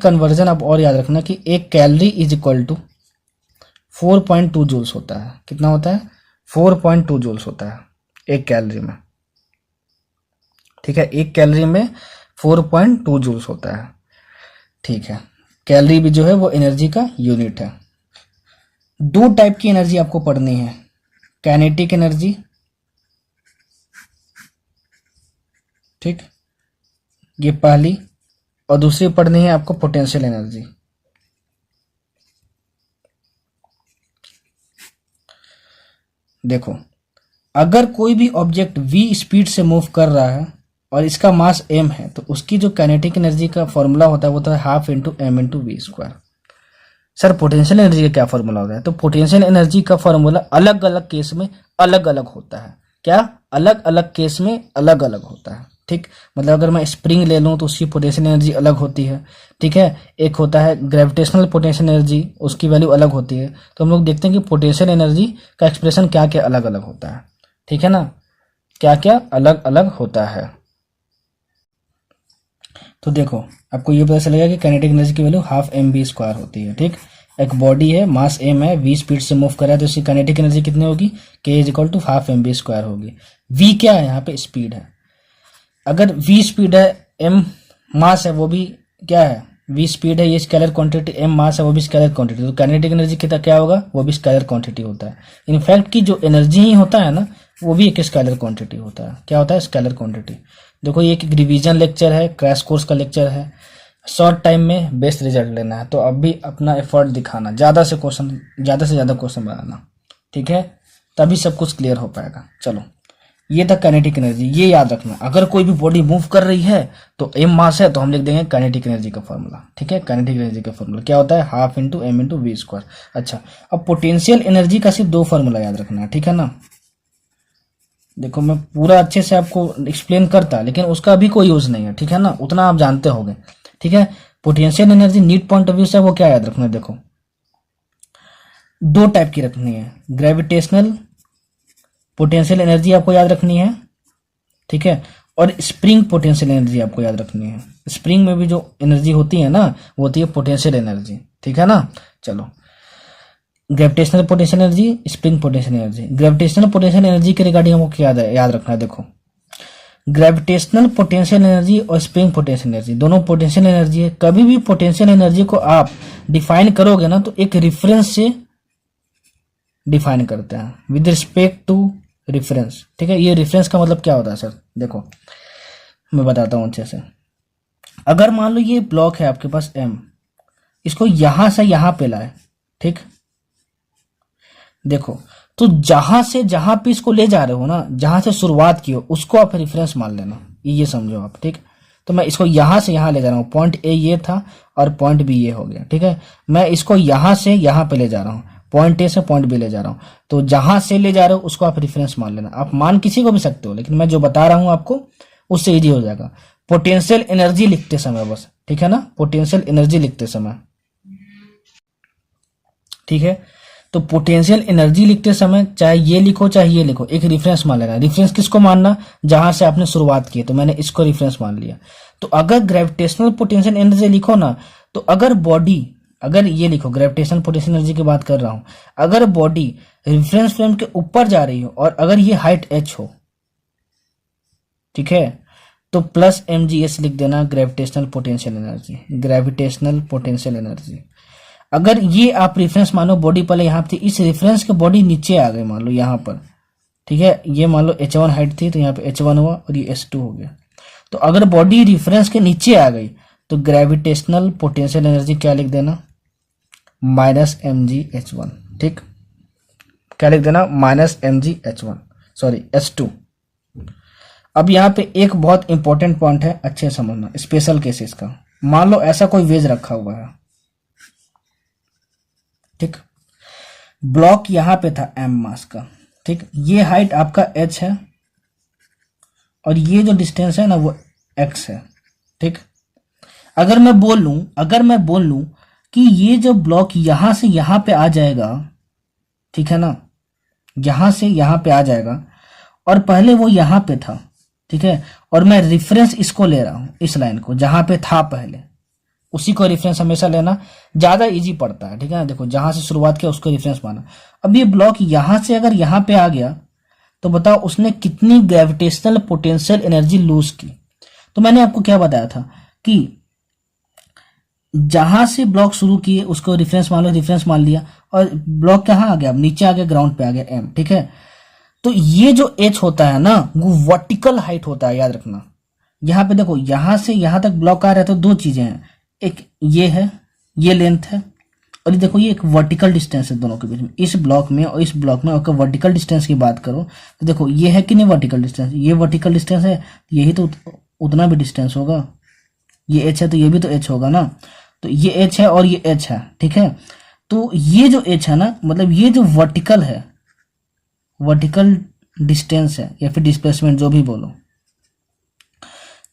कन्वर्जन आप और याद रखना कि एक calorie is equal to 4.2 joules होता है। कितना होता है, 4.2 जूल्स होता है एक कैलोरी में, ठीक है। एक कैलोरी में 4.2 जूल्स होता है, ठीक है। कैलोरी भी जो है वो एनर्जी का यूनिट है। दो टाइप की एनर्जी आपको पढ़नी है, काइनेटिक एनर्जी, ठीक, ये पहली, और दूसरी पढ़नी है आपको पोटेंशियल एनर्जी। देखो, अगर कोई भी ऑब्जेक्ट v स्पीड से मूव कर रहा है और इसका मास m है, तो उसकी जो काइनेटिक एनर्जी का फॉर्मूला होता है वो होता है half into M into we square. Sir potential energy का क्या फॉर्मूला होता है, तो पोटेंशियल एनर्जी का फॉर्मूला अलग अलग केस में अलग अलग होता है। क्या, अलग अलग केस में अलग अलग होता है, ठीक। मतलब अगर मैं स्प्रिंग ले लूं तो उसकी पोटेंशियल एनर्जी अलग होती है, ठीक है। एक होता है ग्रेविटेशनल पोटेंशियल एनर्जी, उसकी वैल्यू अलग होती है। तो हम लोग देखते हैं कि पोटेंशियल एनर्जी का एक्सप्रेशन क्या क्या अलग अलग होता है, ठीक है ना, क्या क्या अलग अलग होता है। तो देखो, आपको ये पता चलेगा कि काइनेटिक एनर्जी की value half m v square होती है, ठीक। एक बॉडी है, मास m है, v स्पीड से मूव कर रहा है, तो इसकी काइनेटिक एनर्जी कितनी होगी, k is equal to half m v square होगी। v क्या है, यहाँ पे स्पीड है। अगर v स्पीड है, m मास है, वो भी क्या है, v स्पीड है, ये स्केलर क्वांटिटी, m मास है, वो भी स्केलर क्वांटिटी, तो काइनेटिक एनर्जी कितना क्या होगा, वो भी स्केलर क्वांटिटी होता है। इनफैक्ट की जो एनर्जी ही होता है ना, वो भी एक स्केलर क्वांटिटी होता है। क्या होता है, स्केलर क्वांटिटी। देखो, ये एक रिवीजन लेक्चर है, क्रैश कोर्स का लेक्चर है, शॉर्ट टाइम में बेस्ट रिजल्ट लेना है, तो अब भी अपना एफर्ट दिखाना, ज़्यादा से ज़्यादा क्वेश्चन बनाना, ठीक है, तभी सब कुछ क्लियर हो पाएगा। चलो, ये था काइनेटिक एनर्जी, ये याद रखना। अगर कोई भी बॉडी मूव कर रही है तो एम मास है, तो हम लिख देंगे काइनेटिक एनर्जी का फॉर्मूला, ठीक है। काइनेटिक एनर्जी का फॉर्मूला क्या होता है? Half into M into we square. अच्छा, अब पोटेंशियल एनर्जी का सिर्फ 2 फॉर्मूला याद रखना है, ठीक है ना। देखो, मैं पूरा अच्छे से आपको एक्सप्लेन करता, लेकिन उसका भी कोई यूज नहीं है, ठीक है ना, उतना आप जानते होंगे, ठीक है। Potential energy NEET point of view से वो क्या याद रखना है? देखो, 2 टाइप की रखनी है। ग्रेविटेशनल पोटेंशियल एनर्जी आपको याद रखनी है, ठीक है, और स्प्रिंग पोटेंशियल एनर्जी आपको याद रखनी है। स्प्रिंग में भी जो एनर्जी होती है ना, वो होती है पोटेंशियल एनर्जी, ठीक है ना। चलो, gravitational potential energy, spring potential energy. Gravitational potential energy के रिगार्डिंग हमको क्या याद रखना है? देखो, ग्रेविटेशनल पोटेंशियल एनर्जी और स्प्रिंग पोटेंशियल एनर्जी दोनों पोटेंशियल एनर्जी है। कभी भी पोटेंशियल एनर्जी को आप डिफाइन करोगे ना, तो एक रेफरेंस से डिफाइन करते हैं, विद रिस्पेक्ट टू रेफरेंस, ठीक है। ये रेफरेंस का मतलब क्या होता है सर? देखो, मैं बताता हूं अच्छे से। अगर मान लो ये ब्लॉक है आपके पास एम, इसको यहां से यहां पे लाए, ठीक, देखो, तो जहां से जहां पे इसको ले जा रहे हो ना, जहां से शुरुआत की हो, उसको आप रेफरेंस मान लेना, ये समझो आप, ठीक। तो मैं इसको यहां से यहां ले जा रहा हूं, पॉइंट ए ये था और पॉइंट बी ये हो गया, ठीक है। मैं इसको यहां से यहां पे ले जा रहा हूं, पॉइंट ए से पॉइंट बी ले जा रहा हूं, तो जहां से ले जा रहे हो उसको आप रेफरेंस मान लेना। आप मान किसी को भी सकते हो, लेकिन मैं जो बता रहा हूं आपको उससे इजी हो जाएगा। पोटेंशियल एनर्जी लिखते समय बस, ठीक है ना, पोटेंशियल एनर्जी लिखते समय, ठीक है। तो पोटेंशियल एनर्जी लिखते समय चाहे ये लिखो चाहे ये लिखो, एक रेफरेंस मान लेना। रेफरेंस किसको मानना? जहां से आपने शुरुआत की, तो मैंने इसको रेफरेंस मान लिया। तो अगर ग्रेविटेशनल पोटेंशियल एनर्जी लिखो ना, तो अगर बॉडी, अगर ये लिखो, ग्रेविटेशनल पोटेंशियल एनर्जी की बात कर रहा हूं, अगर बॉडी रेफरेंस फ्रेम के ऊपर जा रही हो और अगर ये हाइट h हो, ठीक है, तो प्लस mgs लिख देना, gravitational potential energy, gravitational potential energy. अगर ये आप रेफरेंस मानो, बॉडी पहले यहाँ थी, इस रेफरेंस के बॉडी नीचे आ गई, मान लो यहाँ पर, ठीक है, ये मान लो h1 हाइट थी, तो यहाँ पे h1 हुआ और ये h2 हो गया। तो अगर बॉडी रेफरेंस के नीचे आ गई, तो ग्रेविटेशनल पोटेंशियल एनर्जी क्या लिख देना? माइनस mgh1, ठीक, क्या लिख देना? Minus mgh1, sorry h2। अब यहाँ पे एक बहुत इंपॉर्टेंट पॉइंट है, अच्छे समझना, स्पेशल केसेस का। मान लो ऐसा कोई वेज रखा हुआ है, ठीक, ब्लॉक यहां पे था m मास का, ठीक, ये हाइट आपका h है और ये जो डिस्टेंस है ना वो x है, ठीक। अगर मैं बोल लूं कि ये जो ब्लॉक यहां से यहां पे आ जाएगा, ठीक है ना, यहां से यहां पे आ जाएगा और पहले वो यहां पे था, ठीक है, और मैं रेफरेंस इसको ले रहा हूं, इस लाइन को जहां पे था पहले, उसी को रेफरेंस हमेशा लेना, ज्यादा इजी पड़ता है, ठीक है ना। देखो, जहां से शुरुआत किया उसको रेफरेंस माना। अब ये ब्लॉक यहां से अगर यहां पे आ गया, तो बताओ उसने कितनी ग्रेविटेशनल पोटेंशियल एनर्जी लूज की। तो मैंने आपको क्या बताया था कि जहां से ब्लॉक शुरू किए उसको रेफरेंस मान लो, रेफरेंस मान लिया, और ब्लॉक कहां आ गया? अब नीचे आ गया, ग्राउंड पे आ गया एम, ठीक है। तो ये जो एच होता है ना, वो वर्टिकल हाइट होता है, याद रखना। यहां पे देखो, यहां से यहां तक ब्लॉक आ रहा है, तो 2 चीजें हैं, एक ये है, ये लेंथ है, और ये देखो ये एक वर्टिकल डिस्टेंस है दोनों के बीच में, इस ब्लॉक में और इस ब्लॉक में। अगर वर्टिकल डिस्टेंस की बात करो तो देखो ये है कि नहीं वर्टिकल डिस्टेंस, ये वर्टिकल डिस्टेंस है, यही तो उतना भी डिस्टेंस होगा। ये एच है तो ये भी तो एच होगा ना, तो ये एच है और ये एच है, ठीक है। तो ये जो एच है ना, मतलब ये जो वर्टिकल है, वर्टिकल डिस्टेंस है या फिर डिस्प्लेसमेंट जो भी बोलो,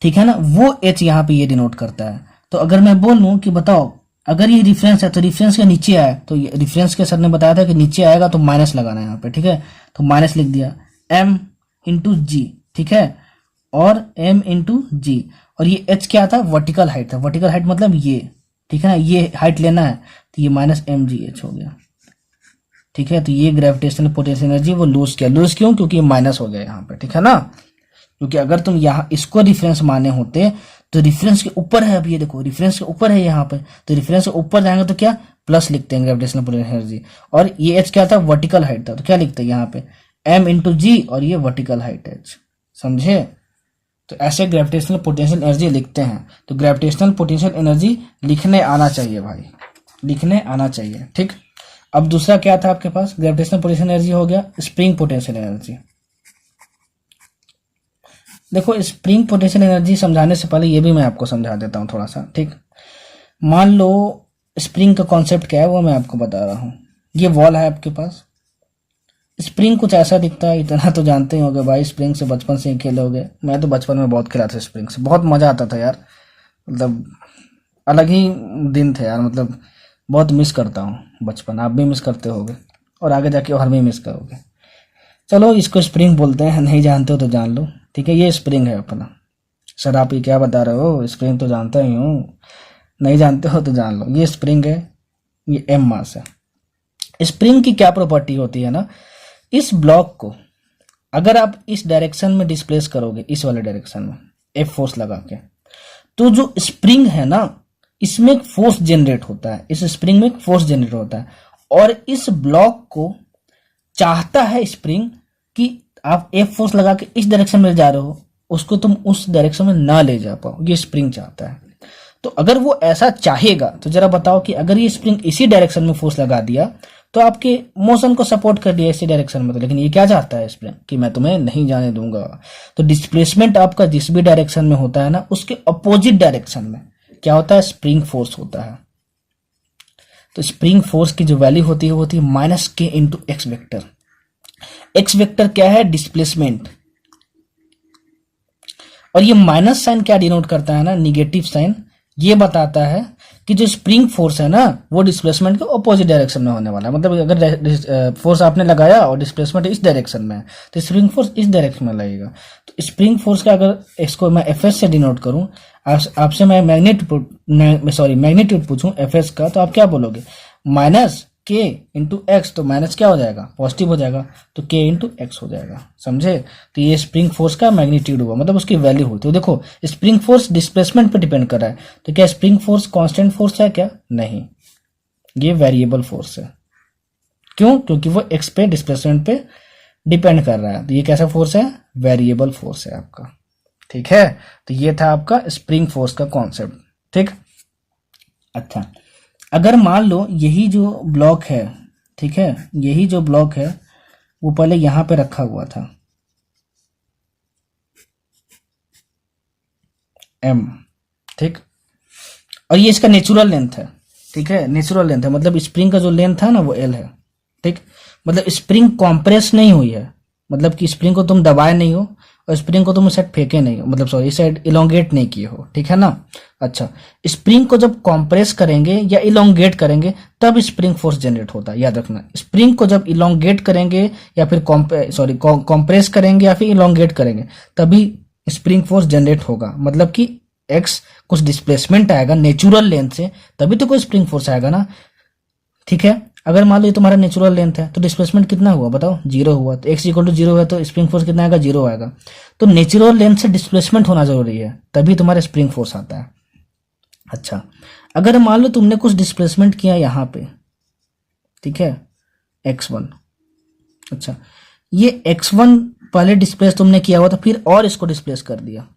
ठीक है ना, वो एच यहाँ पे ये डिनोट करता है। तो अगर मैं बोलूं कि बताओ अगर ये रेफरेंस है तो रेफरेंस के नीचे आए, तो रेफरेंस के सर ने बताया था कि नीचे आएगा तो माइनस लगाना है यहाँ पे, ठीक है, तो माइनस लिख दिया, m इंटू जी, ठीक है, और m इंटू जी, और ये h क्या था? वर्टिकल हाइट था। वर्टिकल हाइट मतलब ये, ठीक है ना, ये हाइट लेना है, तो ये माइनस mgh हो गया, ठीक है। तो ये ग्रेविटेशनल पोटेंशियल एनर्जी वो लूज किया। लूज क्यों? क्योंकि ये माइनस हो गया यहाँ पे, ठीक है ना, क्योंकि अगर तुम यहाँ इसको रेफरेंस माने होते तो रेफरेंस के ऊपर है, अब ये देखो रेफरेंस के ऊपर है यहाँ पे, तो रेफरेंस के ऊपर जाएंगे तो क्या प्लस लिखते हैं ग्रेविटेशनल पोटेंशियल एनर्जी, और ये h क्या था? वर्टिकल हाइट था, तो क्या लिखते हैं यहाँ पे m इंटू जी, और ये वर्टिकल हाइट h, समझे? तो ऐसे ग्रेविटेशनल पोटेंशियल एनर्जी लिखते हैं। तो ग्रेविटेशनल पोटेंशियल एनर्जी लिखने आना चाहिए भाई, लिखने आना चाहिए। ठीक, अब दूसरा क्या था आपके पास, ग्रेविटेशनल पोटेंशियल एनर्जी हो गया स्प्रिंग पोटेंशियल एनर्जी। देखो स्प्रिंग पोटेंशियल एनर्जी समझाने से पहले ये भी मैं आपको समझा देता हूँ थोड़ा सा। ठीक, मान लो स्प्रिंग का कॉन्सेप्ट क्या है वो मैं आपको बता रहा हूँ। ये वॉल है आपके पास, स्प्रिंग कुछ ऐसा दिखता है, इतना तो जानते ही होगे भाई, स्प्रिंग से बचपन से ही खेले होगे। मैं तो बचपन में बहुत खेला था स्प्रिंग से, बहुत मजा आता था यार, मतलब अलग ही दिन थे यार, मतलब बहुत मिस करता हूँ बचपन। आप भी मिस करते होगे और आगे जाके और भी मिस करोगे। चलो इसको स्प्रिंग बोलते हैं, नहीं जानते हो तो जान लो। ठीक है, ये स्प्रिंग है अपना। सर आप ये क्या बता रहे हो, स्प्रिंग तो जानता ही हूँ, नहीं जानते हो तो जान लो, ये स्प्रिंग है, ये एम मास है। स्प्रिंग की क्या प्रॉपर्टी होती है ना, इस ब्लॉक को अगर आप इस डायरेक्शन में डिस्प्लेस करोगे, इस वाले डायरेक्शन में एफ फोर्स लगा के, तो जो स्प्रिंग है ना इसमें एक फोर्स जनरेट होता है, इस स्प्रिंग में एक फोर्स जनरेट होता है, और इस ब्लॉक को चाहता है स्प्रिंग कि आप एफ फोर्स लगा के इस डायरेक्शन में जा रहे हो, उसको तुम उस डायरेक्शन में ना ले जा पाओ, ये स्प्रिंग चाहता है। तो अगर वो ऐसा चाहेगा तो जरा बताओ कि अगर ये स्प्रिंग इसी डायरेक्शन में फोर्स लगा दिया तो आपके मोशन को सपोर्ट कर दिया इसी डायरेक्शन में, तो लेकिन ये क्या चाहता है स्प्रिंग कि मैं तुम्हें नहीं जाने दूंगा। तो डिस्प्लेसमेंट आपका जिस भी डायरेक्शन में होता है ना, उसके अपोजिट डायरेक्शन में क्या होता है, स्प्रिंग फोर्स होता है। तो स्प्रिंग फोर्स की जो वैल्यू होती है वो होती है माइनस के into x vector. X vector क्या है, डिस्प्लेसमेंट, और ये माइनस साइन क्या डिनोट करता है ना, निगेटिव साइन। ये बताता है कि जो स्प्रिंग फोर्स है ना वो डिस्प्लेसमेंट के ऑपोजिट डायरेक्शन में होने वाला है। मतलब अगर फोर्स आपने लगाया और डिस्प्लेसमेंट इस डायरेक्शन में है तो स्प्रिंग फोर्स इस डायरेक्शन में लगेगा। तो स्प्रिंग फोर्स का अगर इसको मैं एफएस से डिनोट करूं, आपसे मैं मैग्नीट्यूड पूछूं एफएस का, तो आप क्या बोलोगे, माइनस के इंटू एक्स। तो माइनस क्या हो जाएगा, पॉजिटिव हो जाएगा, तो के इंटू एक्स हो जाएगा, समझे। तो ये स्प्रिंग फोर्स का मैग्नीट्यूड हुआ, मतलब उसकी वैल्यू हुई। तो देखो स्प्रिंग फोर्स डिस्प्लेसमेंट पे डिपेंड कर रहा है, तो क्या स्प्रिंग फोर्स कांस्टेंट फोर्स है क्या, नहीं, ये वेरिएबल फोर्स है। क्यों, क्योंकि वो एक्स पे डिस्प्लेसमेंट पे डिपेंड कर रहा है। तो ये कैसा फोर्स है, वेरिएबल फोर्स है आपका। ठीक है, तो ये था आपका स्प्रिंग फोर्स का कॉन्सेप्ट। ठीक, अच्छा अगर मान लो यही जो ब्लॉक है, ठीक है, यही जो ब्लॉक है वो पहले यहां पे रखा हुआ था एम, ठीक, और ये इसका नेचुरल लेंथ है। ठीक है, नेचुरल लेंथ है, मतलब स्प्रिंग का जो लेंथ था ना वो एल है। ठीक, मतलब स्प्रिंग कॉम्प्रेस नहीं हुई है, मतलब कि स्प्रिंग को तुम दबाए नहीं हो और स्प्रिंग को तुम इस साइड फेंके नहीं हो, मतलब सॉरी इस साइड इलोंगेट नहीं किए हो। ठीक है ना। अच्छा, स्प्रिंग को जब कॉम्प्रेस करेंगे या इलोंगेट करेंगे तब स्प्रिंग फोर्स जनरेट होता है, याद रखना। स्प्रिंग को जब इलोंगेट करेंगे या फिर कॉम्प्रेस करेंगे या फिर इलोंगेट करेंगे तभी स्प्रिंग फोर्स जनरेट होगा, मतलब कि एक्स कुछ डिस्प्लेसमेंट आएगा नेचुरल लेंथ से, तभी तो कोई स्प्रिंग फोर्स आएगा ना। ठीक है, अगर मान लो ये तुम्हारा नेचुरल लेंथ है तो डिस्प्लेसमेंट कितना हुआ बताओ, जीरो हुआ। तो एक्स इक्वल टू जीरो है तो स्प्रिंग फोर्स कितना आएगा, जीरो आएगा। तो नेचुरल लेंथ से डिस्प्लेसमेंट होना जरूरी है, तभी तुम्हारा स्प्रिंग फोर्स आता है। अच्छा, अगर मान लो तुमने कुछ डिस्प्लेसमेंट किया यहां पे, ठीक है, x1। अच्छा, ये x1 पहले डिस्प्लेस तुमने किया हुआ था, फिर और इसको डिस्प्लेस कर दिया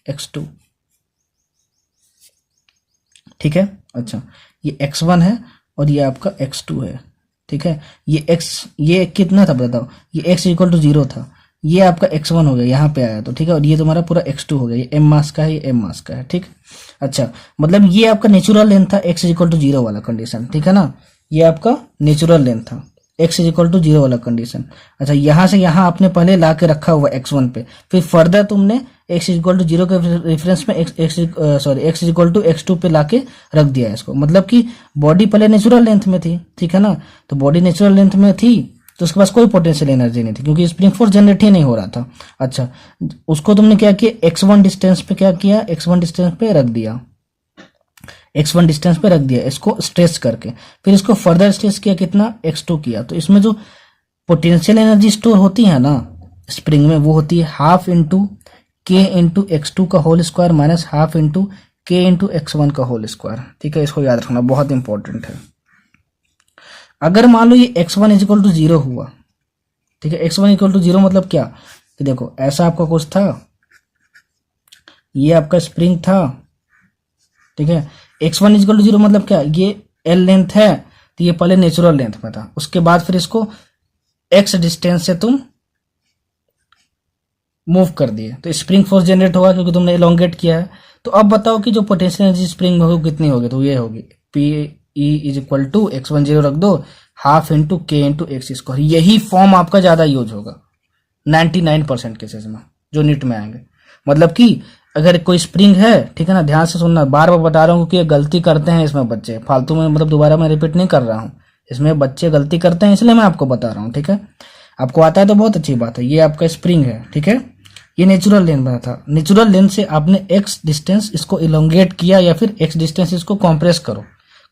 x2। ठीक है, अच्छा ये x1 है और ये आपका x2 है। ठीक है, ये कितना था बताओ, ये x इक्वल टू 0 था, ये आपका x1 हो गया, यहाँ पे आया तो ठीक है, और ये तुम्हारा पूरा x2 हो गया, ये m मास का है, ये m मास का है। ठीक, अच्छा मतलब ये आपका नेचुरल लेंथ था x इक्वल टू 0 वाला कंडीशन। ठीक है ना, ये आपका नेचुरल लेंथ था x इक्वल टू 0 वाला कंडीशन। अच्छा, यहां से यहां आपने पहले ला के रखा हुआ x1 पे, फिर फर्दर तुमने x इक्वल टू 0 के रेफरेंस में x इक्वल टू x2 पे लाके रख दिया इसको, मतलब कि बॉडी पहले नेचुरल लेंथ में थी। ठीक है ना, तो बॉडी नेचुरल लेंथ में थी तो उसके पास कोई पोटेंशियल एनर्जी नहीं थी क्योंकि स्प्रिंग फोर्स जनरेट ही नहीं हो रहा था। अच्छा, उसको तुमने क्या किया, x1 डिस्टेंस पे क्या किया, x1 डिस्टेंस पे रख दिया, x1 डिस्टेंस पे रख दिया इसको स्ट्रेच करके, फिर इसको फर्दर स्ट्रेच किया, कितना, x2 किया। तो इसमें जो पोटेंशियल एनर्जी स्टोर होती है ना स्प्रिंग में, वो होती है हाफ इंटू के इंटू x2 का whole square minus half into के इंटू x1 का होल स्क्वायर। ठीक है, इसको याद रखना, बहुत इंपॉर्टेंट है। अगर मान लो ये x1 इक्वल टू 0 हुआ, ठीक है, x1 इक्वल टू 0 मतलब क्या, कि देखो ऐसा आपका कुछ था, ये आपका स्प्रिंग था, ठीक है। x1 इक्वल टू 0 मतलब क्या, ये l लेंथ है तो ये पहले नेचुरल लेंथ में था, उसके बाद फिर इसको x डिस्टेंस से तुम मूव कर दिए तो स्प्रिंग फोर्स जनरेट होगा क्योंकि तुमने एलोंगेट किया है। तो अब बताओ कि जो पोटेंशियल एनर्जी स्प्रिंग में होगी कितनी होगी, तो ये होगी P E is equal to x1 0 रख दो, हाफ इंटू के इंटू एक्स स्क्वायर। यही फॉर्म आपका ज्यादा यूज होगा 99% केसेस में जो नीट में आएंगे। मतलब कि अगर कोई स्प्रिंग है, ठीक है ना, ध्यान से सुनना, बार बार बता रहा हूँ क्योंकि गलती करते हैं इसमें बच्चे, फालतू में, मतलब दोबारा मैं रिपीट नहीं कर रहा हूँ, इसमें बच्चे गलती करते हैं इसलिए मैं आपको बता रहा हूँ, ठीक है। आपको आता है तो बहुत अच्छी बात है। ये आपका स्प्रिंग है, ठीक है, ये नेचुरल लेंथ बना था, नेचुरल लेंथ से आपने एक्स डिस्टेंस इसको इलोंगेट किया या फिर एक्स डिस्टेंस इसको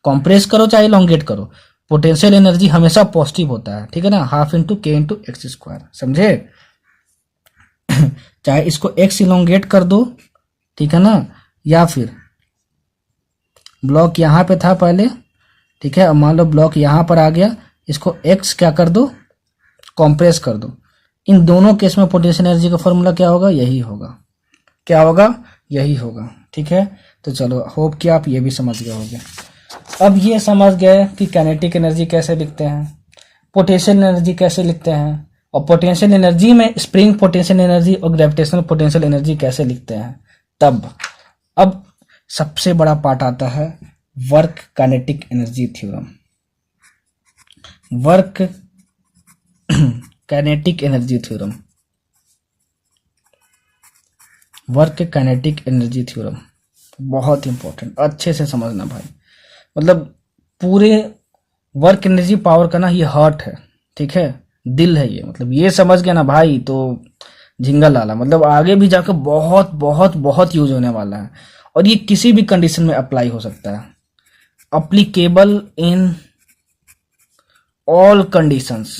कॉम्प्रेस करो चाहे इलोंगेट करो, पोटेंशियल एनर्जी हमेशा पॉजिटिव होता है, ठीक है ना, हाफ इंटू के इंटू एक्स स्क्वायर, समझे। चाहे इसको एक्स इलोंगेट कर दो, ठीक है ना, या फिर ब्लॉक यहां पे था पहले, ठीक है, अब मान लो ब्लॉक यहां पर आ गया, इसको एक्स क्या कर दो, कॉम्प्रेस कर दो। इन दोनों केस में पोटेंशियल एनर्जी का फॉर्मूला क्या होगा, यही होगा, क्या होगा, यही होगा, ठीक है। तो चलो, होप कि आप ये भी समझ गए होंगे। अब ये समझ गए कि काइनेटिक एनर्जी कैसे लिखते हैं, पोटेंशियल एनर्जी कैसे लिखते हैं, और पोटेंशियल एनर्जी में स्प्रिंग पोटेंशियल एनर्जी और ग्रेविटेशनल पोटेंशियल एनर्जी कैसे लिखते हैं। तब अब सबसे बड़ा पार्ट आता है work kinetic energy theorem. Work kinetic energy theorem, work kinetic energy theorem बहुत इंपॉर्टेंट, अच्छे से समझना भाई। मतलब पूरे वर्क एनर्जी पावर का ना ये हार्ट है, ठीक है, दिल है ये। मतलब ये समझ गया ना भाई तो झिंगा लाला, मतलब आगे भी जाकर बहुत बहुत बहुत यूज होने वाला है, और ये किसी भी कंडीशन में अप्लाई हो सकता है, अप्लीकेबल इन ऑल कंडीशंस।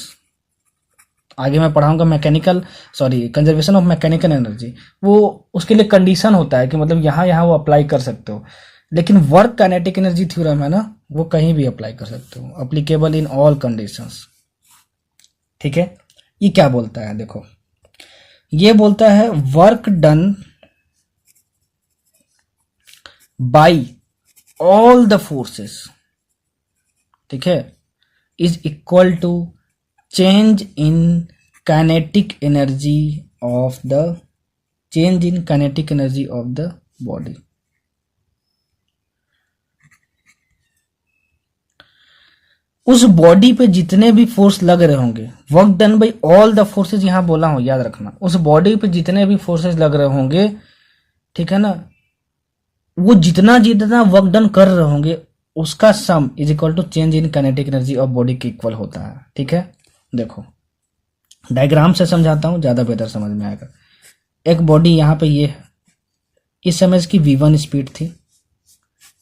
आगे मैं पढ़ाऊंगा कंजर्वेशन ऑफ मैकेनिकल एनर्जी, वो उसके लिए कंडीशन होता है कि मतलब यहाँ वो अप्लाई कर सकते हो, लेकिन वर्क काइनेटिक एनर्जी थ्योरम है ना, वो कहीं भी अप्लाई कर सकते हो, अप्लीकेबल इन ऑल कंडीशंस, ठीक है। ये क्या बोलता है, देखो, ये बोलता है work done by all the forces, ठीक है, is equal to change in kinetic energy of the body. उस बॉडी पे जितने भी फोर्स लग रहे होंगे, work done by all the forces यहां बोला हूं, याद रखना, उस बॉडी पे जितने भी फोर्सेस लग रहे होंगे, ठीक है ना, वो जितना जितना वर्क डन कर रहे होंगे उसका sum is equal to change in kinetic energy of body के इक्वल होता है, ठीक है। देखो डायग्राम से समझाता हूं, ज्यादा बेहतर समझ में आएगा। एक बॉडी यहां पे ये है, इस समय इसकी v1 स्पीड थी,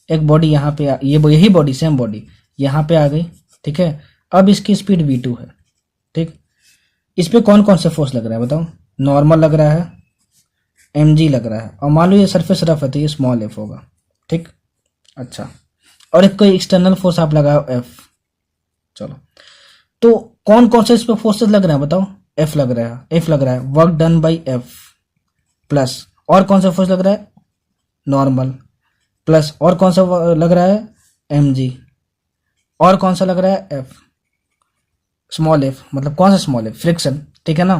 एक बॉडी यहां पे यही बॉडी, सेम बॉडी यहां पे आ गई, ठीक है, अब इसकी स्पीड v2 है, ठीक। इस पे कौन कौन से फोर्स लग रहा है बताओ, नॉर्मल लग रहा है, mg लग रहा है, और मान लो ये सरफेस रफ है तो ये स्मॉल f होगा, ठीक। अच्छा, और एक कोई एक्सटर्नल फोर्स आप लगाओ f, चलो, तो कौन कौन से इस पे फोर्सेस लग रहे हैं बताओ, f लग रहा है, work done by f plus, और कौन सा फोर्स लग रहा है, नॉर्मल, प्लस और कौन सा लग रहा है, mg, और कौन सा लग रहा है, f, स्मॉल f, मतलब कौन सा स्मॉल f, फ्रिक्शन, ठीक है ना।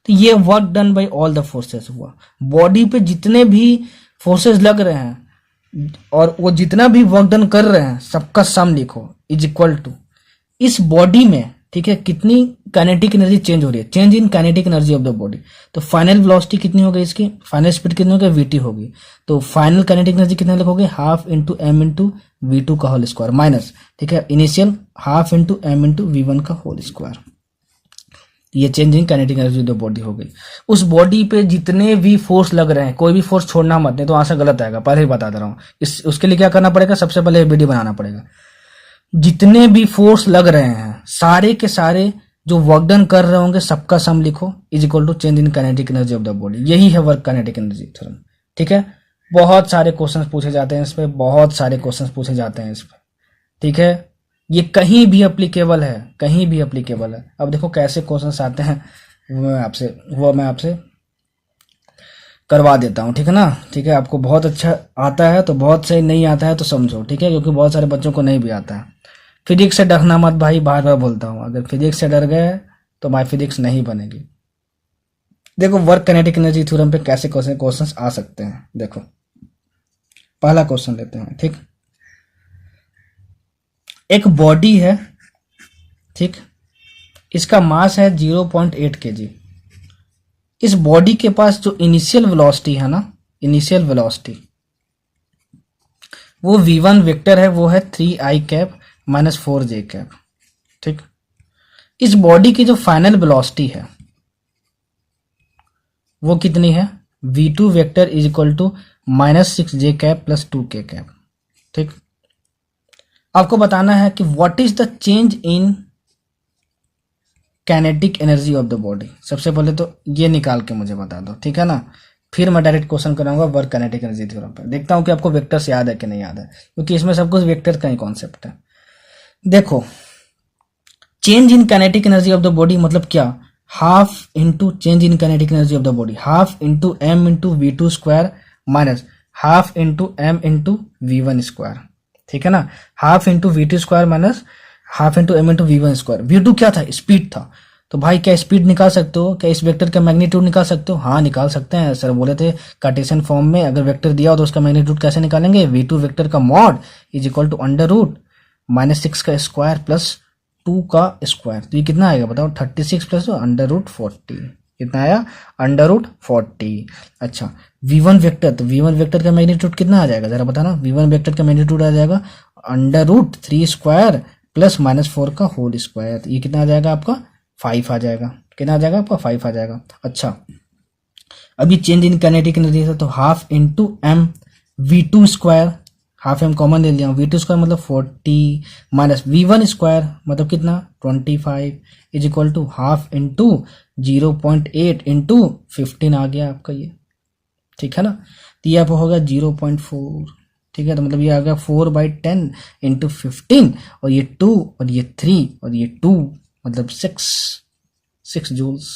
तो ये work done by all the forces हुआ, बॉडी पे जितने भी फोर्सेस लग रहे हैं और वो जितना भी वर्क डन कर रहे हैं सबका सम लिखो इज इक्वल टू इस बॉडी में, ठीक है, कितनी काइनेटिक एनर्जी चेंज हो रही है, change in kinetic energy of the body. तो फाइनल वेलोसिटी कितनी हो गई, इसकी फाइनल स्पीड कितनी हो गई, वीटी होगी, तो फाइनल काइनेटिक एनर्जी कितने लिखोगे, half into M into v two का होल स्क्वायर माइनस, ठीक है, initial half into M into v one का होल स्क्वायर। ये change in kinetic energy of the body हो गई। उस बॉडी पे जितने भी फोर्स लग रहे हैं, कोई भी फोर्स छोड़ना मत, नहीं तो आंसर गलत आएगा, पहले ही बता दे रहा हूँ। उसके लिए क्या करना पड़ेगा, सबसे पहले वीडियो बनाना पड़ेगा। जितने भी फोर्स लग रहे हैं सारे के सारे जो वर्क डन कर रहे होंगे सबका सम लिखो is equal to change in kinetic energy of the body. यही है वर्क काइनेटिक एनर्जी थ्योरम, ठीक है। बहुत सारे क्वेश्चंस पूछे जाते हैं इस पे, बहुत सारे क्वेश्चंस पूछे जाते हैं इस पे, ठीक है। ये कहीं भी एप्लीकेबल है, कहीं भी एप्लीकेबल है। अब देखो कैसे क्वेश्चंस आते हैं वो मैं आपसे करवा देता हूँ, ठीक है ना। ठीक है, आपको बहुत अच्छा आता है तो बहुत सही, नहीं आता है तो समझो, ठीक है, क्योंकि बहुत सारे बच्चों को नहीं भी आता है। फिजिक्स से डरना मत भाई, बार बार बोलता हूँ, अगर फिजिक्स से डर गए तो भाई फिजिक्स नहीं बनेगी। देखो वर्क काइनेटिक एनर्जी थ्योरम पे कैसे क्वेश्चंस आ सकते हैं। देखो पहला क्वेश्चन लेते हैं, ठीक। एक बॉडी है, ठीक, इसका मास है 0.8 kg। इस बॉडी के पास जो इनिशियल वेलोसिटी है ना, इनिशियल वेलोसिटी, वो v1 वेक्टर है, वो है 3i cap minus 4j cap, ठीक। इस बॉडी की जो फाइनल वेलोसिटी है वो कितनी है, v2 vector is equal to minus 6j cap plus 2k cap, ठीक। आपको बताना है कि what is the change in kinetic energy of the body. सबसे पहले तो ये निकाल के मुझे बता दो, ठीक है ना, फिर मैं डायरेक्ट क्वेश्चन कराऊंगा वर्क काइनेटिक एनर्जी थ्योरम पे। देखता हूं कि आपको वेक्टर्स याद है कि नहीं याद है, क्योंकि इसमें सब कुछ वेक्टर का ही कॉन्सेप्ट है। देखो change in kinetic energy of the body मतलब क्या, half into change in kinetic energy of the body, half into M into v2 square minus half into M into v1 square, ठीक है ना। Half into v2 square minus half into M into v1 square. v2 क्या था, speed था, तो भाई क्या speed निकाल सकते हो, क्या इस वेक्टर का मैग्नीट्यूड निकाल सकते हो? हाँ निकाल सकते हैं, सर बोले थे कार्टेशियन फॉर्म में अगर वेक्टर दिया हो तो उसका मैग्नीट्यूड कैसे निकालेंगे, v2 वेक्टर का mod is equal to under root minus 6 का स्क्वायर प्लस 2 का स्क्वायर। तो ये कितना आएगा बताओ, 36 प्लस अंडर रूट 40, कितना आया, अंडर रूट 40। अच्छा v1 वेक्टर, तो v1 वेक्टर का मैग्नीट्यूड कितना आ जाएगा जरा बताना, v1 वेक्टर का मैग्नीट्यूड आ जाएगा under root 3 square plus minus 4 का होल स्क्वायर। ये कितना आ जाएगा आपका, 5 आ जाएगा, कितना आ जाएगा आपका, 5 आ जाएगा। अच्छा अभी चेंज इन काइनेटिक एनर्जी है तो half into m v2 square, half m common ले लिया, v2 स्क्वायर मतलब 40 माइनस v1 स्क्वायर मतलब कितना 25 is equal to half into 0.8 into 15 आ गया आपका ये, ठीक है ना। तो ये आपको होगा 0.4, ठीक है, तो मतलब ये आ गया 4/10 इंटू 15 और ये 2 और ये 3 और ये 2 मतलब 6 joules.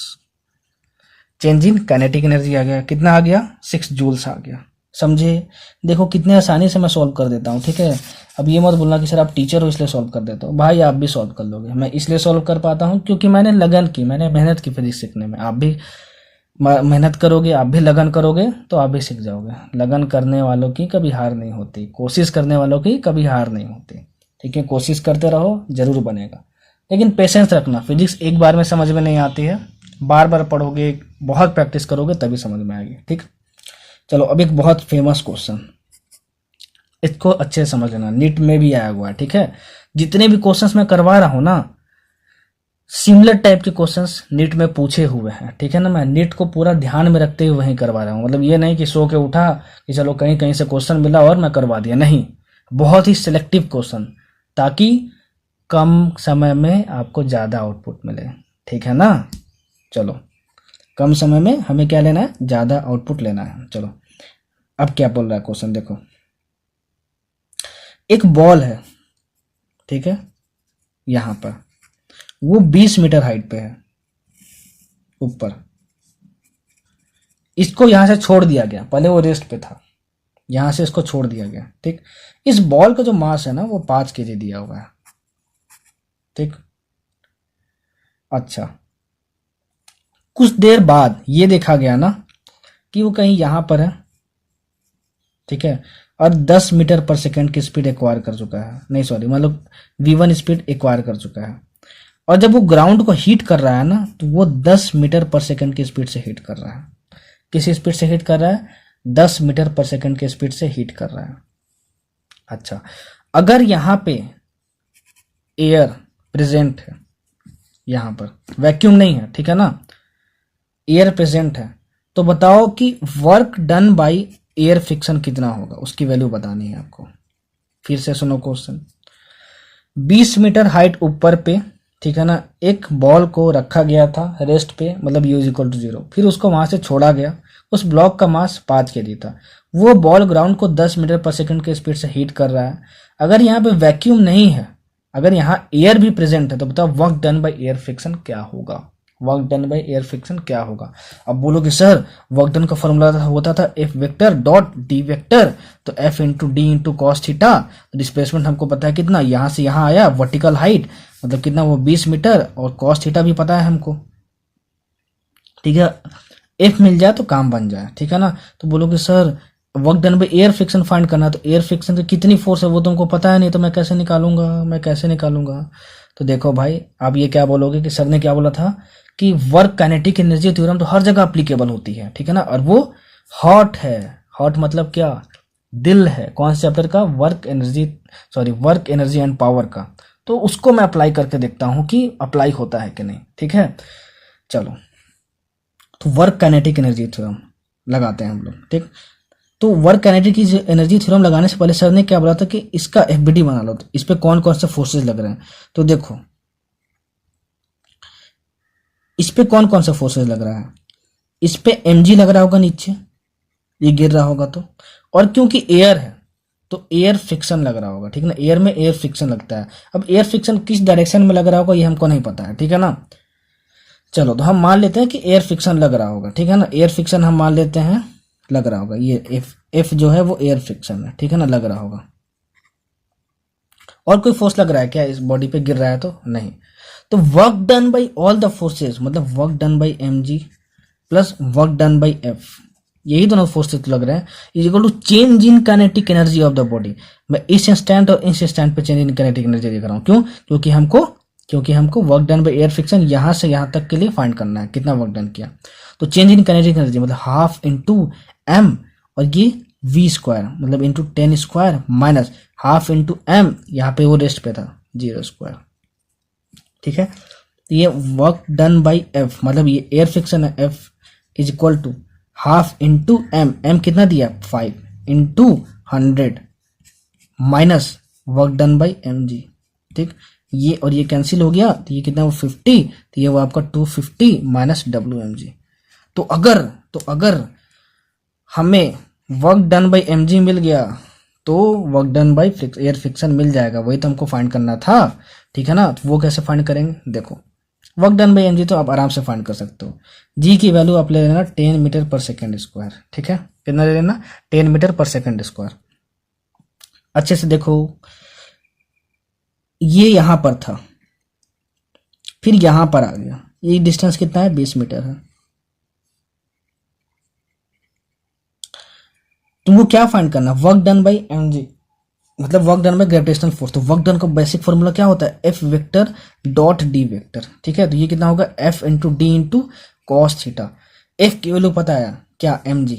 Change in kinetic energy आ गया, कितना आ गया, 6 जूल्स आ गया, समझे। देखो कितने आसानी से मैं सॉल्व कर देता हूँ, ठीक है। अब ये मत बोलना कि सर आप टीचर हो इसलिए सॉल्व कर देते हो, भाई आप भी सॉल्व कर लोगे। मैं इसलिए सॉल्व कर पाता हूँ क्योंकि मैंने लगन की, मैंने मेहनत की फिजिक्स सीखने में। आप भी मेहनत करोगे, आप भी लगन करोगे तो आप भी सीख जाओगे। लगन करने वालों की कभी हार नहीं होती, कोशिश करने वालों की कभी हार नहीं होती, ठीक है। कोशिश करते रहो, जरूर बनेगा, लेकिन पेशेंस रखना। फिजिक्स एक बार में समझ में नहीं आती है, बार बार पढ़ोगे, बहुत प्रैक्टिस करोगे तभी समझ में आएगी, ठीक। चलो अब एक बहुत फेमस क्वेश्चन, इसको अच्छे से समझ लेना, नीट में भी आया हुआ है, ठीक है। जितने भी क्वेश्चंस मैं करवा रहा हूं ना, सिमिलर टाइप के क्वेश्चंस नीट में पूछे हुए हैं, ठीक है ना। मैं नीट को पूरा ध्यान में रखते हुए वहीं करवा रहा हूं, मतलब ये नहीं कि सो के उठा कि चलो कहीं कहीं से क्वेश्चन मिला और मैं करवा दिया, नहीं। बहुत ही सिलेक्टिव क्वेश्चन, ताकि कम समय में आपको ज्यादा आउटपुट मिले, ठीक है ना। चलो कम समय में हमें क्या लेना है, ज्यादा आउटपुट लेना है। चलो अब क्या बोल रहा है क्वेश्चन, देखो एक बॉल है, ठीक है, यहां पर वो 20 मीटर हाइट पे है ऊपर, इसको यहां से छोड़ दिया गया, पहले वो रेस्ट पे था, यहां से इसको छोड़ दिया गया, ठीक। इस बॉल का जो मास है ना वो 5 kg दिया हुआ है, ठीक। अच्छा कुछ देर बाद ये देखा गया ना कि वो कहीं यहां पर है, ठीक है, और 10 मीटर पर सेकंड की स्पीड एक्वायर कर चुका है, नहीं सॉरी मतलब v1 स्पीड एक्वायर कर चुका है। और जब वो ग्राउंड को हीट कर रहा है ना तो वो 10 मीटर पर सेकंड की स्पीड से हीट कर रहा है। किस स्पीड से हीट कर रहा है, 10 मीटर पर सेकंड की स्पीड से हीट कर रहा है। अच्छा अगर यहां पे एयर प्रेजेंट है, यहां पर वैक्यूम नहीं है, ठीक है ना, एयर प्रेजेंट है, तो बताओ कि work done by air friction कितना होगा, उसकी वैल्यू बतानी है आपको। फिर से सुनो क्वेश्चन, 20 मीटर हाइट ऊपर पे, ठीक है ना, एक बॉल को रखा गया था रेस्ट पे, मतलब u = 0, फिर उसको वहां से छोड़ा गया, उस ब्लॉक का मास 5 kg था, वो बॉल ग्राउंड को 10 मीटर पर सेकंड के स्पीड से हीट कर रहा है। अगर यहाँ पे वैक्यूम नहीं है, अगर यहाँ एयर भी प्रेजेंट है, तो बताओ work done by air friction क्या होगा, work done by air friction क्या होगा। अब बोलोगे सर वर्क डन का फॉर्मूला होता था F vector dot D vector, तो F into D into cos theta, displacement हमको पता है कितना, यहां से यहां आया वर्टिकल हाइट मतलब कितना वो 20 मीटर, और कॉस थीटा भी पता है हमको, ठीक है। एफ मिल जाए तो काम बन जाए, ठीक है ना। तो बोलोगे sir work done by air friction find करना, तो एयर फ्रिक्शन से कितनी फोर्स है वो तुमको पता है नहीं, तो मैं कैसे निकालूंगा। तो देखो भाई आप ये क्या बोलोगे कि सर ने क्या बोला था कि वर्क काइनेटिक एनर्जी थ्योरम तो हर जगह अप्लीकेबल होती है, ठीक है ना। और वो हॉट है, हॉट मतलब क्या, दिल है कौन से चैप्टर का, वर्क एनर्जी एंड पावर का। तो उसको मैं अप्लाई करके देखता हूं कि अप्लाई होता है कि नहीं, ठीक है। चलो तो वर्क काइनेटिक एनर्जी थ्योरम लगाते हैं हम लोग, ठीक। तो वर्क काइनेटिक एनर्जी थ्योरम लगाने से पहले सर ने क्या बोला था कि इसका एफबीडी बना लो, तो इस पे कौन कौन से फोर्सेस लग रहे हैं। तो देखो इस पे कौन कौन सा फोर्सेस लग रहा है, इस पे mg लग रहा होगा नीचे, ये गिर रहा होगा तो, और क्योंकि एयर है तो एयर फ्रिक्शन लग रहा होगा, ठीक है ना। एयर में एयर फ्रिक्शन लगता है। अब एयर फ्रिक्शन किस डायरेक्शन में लग रहा होगा ये हमको नहीं पता है, ठीक है ना। चलो तो हम मान लेते हैं कि एयर फ्रिक्शन लग रहा होगा, ठीक है ना। एयर फ्रिक्शन हम मान लेते हैं लग रहा होगा, ये एफ जो है वो एयर फ्रिक्शन है, ठीक है ना, लग रहा होगा। और कोई फोर्स लग रहा है क्या इस बॉडी पे, गिर रहा है तो नहीं। तो work done by all the forces मतलब work done by mg plus work done by f, यही दोनों फोर्सेस लग रहे हैं, is equal to change in kinetic energy of the body. मैं इस इंस्टेंट और इस इंस्टेंट पे चेंज इन काइनेटिक एनर्जी देख रहा हूं, क्यों, क्योंकि हमको work done by air friction यहां से यहां तक के लिए फाइंड करना है कितना वर्क डन किया। तो चेंज इन काइनेटिक एनर्जी मतलब हाफ इंटू एम, और ये v स्क्वायर मतलब into 10 square minus half into m, यहाँ पे वो रेस्ट पे था 0 स्क्वायर, ठीक है। तो ये वर्क डन बाय f मतलब ये एयर फ्रिक्शन है, f is equal to half into m, m कितना दिया 5 into 100 minus work done by mg, ठीक। ये और ये कैंसिल हो गया तो ये कितना वो 50, तो ये वो आपका 250 माइनस wmg। तो अगर हमें वर्क डन बाय mg मिल गया तो work done by air friction मिल जाएगा, वही तो हमको फाइंड करना था, ठीक है ना। तो वो कैसे फाइंड करेंगे, देखो वर्क डन बाय mg तो आप आराम से फाइंड कर सकते हो। g की वैल्यू आप ले लेना 10 मीटर पर सेकेंड स्क्वायर, ठीक है, कितना ले लेना 10 मीटर पर सेकेंड स्क्वायर। अच्छे से देखो ये यहां पर था फिर यहां पर आ गया, ये डिस्टेंस कितना है 20 मीटर है। तुमको क्या फाइंड करना, वर्क डन बाय mg मतलब work done by gravitational force. तो वर्क डन का बेसिक फॉर्मूला क्या होता है, F vector dot D vector, ठीक है। तो ये कितना होगा F into D into cos theta. F की वैल्यू पता है क्या mg,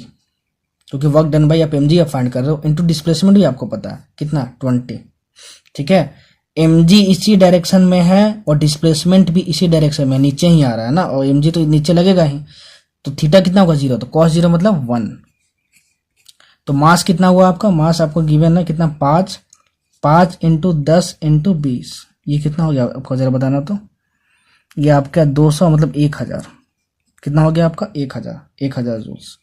क्योंकि वर्क डन बाय आप mg आप फाइंड कर रहे हो, इंटू डिस्प्लेसमेंट भी आपको पता है कितना 20, ठीक है। mg इसी डायरेक्शन में है और डिस्प्लेसमेंट भी इसी डायरेक्शन में, नीचे ही आ रहा है ना, और mg तो नीचे लगेगा ही, तो थीटा कितना होगा 0, तो कॉस 0 मतलब 1। तो मास कितना हुआ आपका, मास आपको गिवन है कितना 5 इंटू 10 इंटू 20, ये कितना हो गया आपको जरा बताना। तो ये आपका 200 मतलब 1000, कितना हो गया आपका 1000 जूल्स।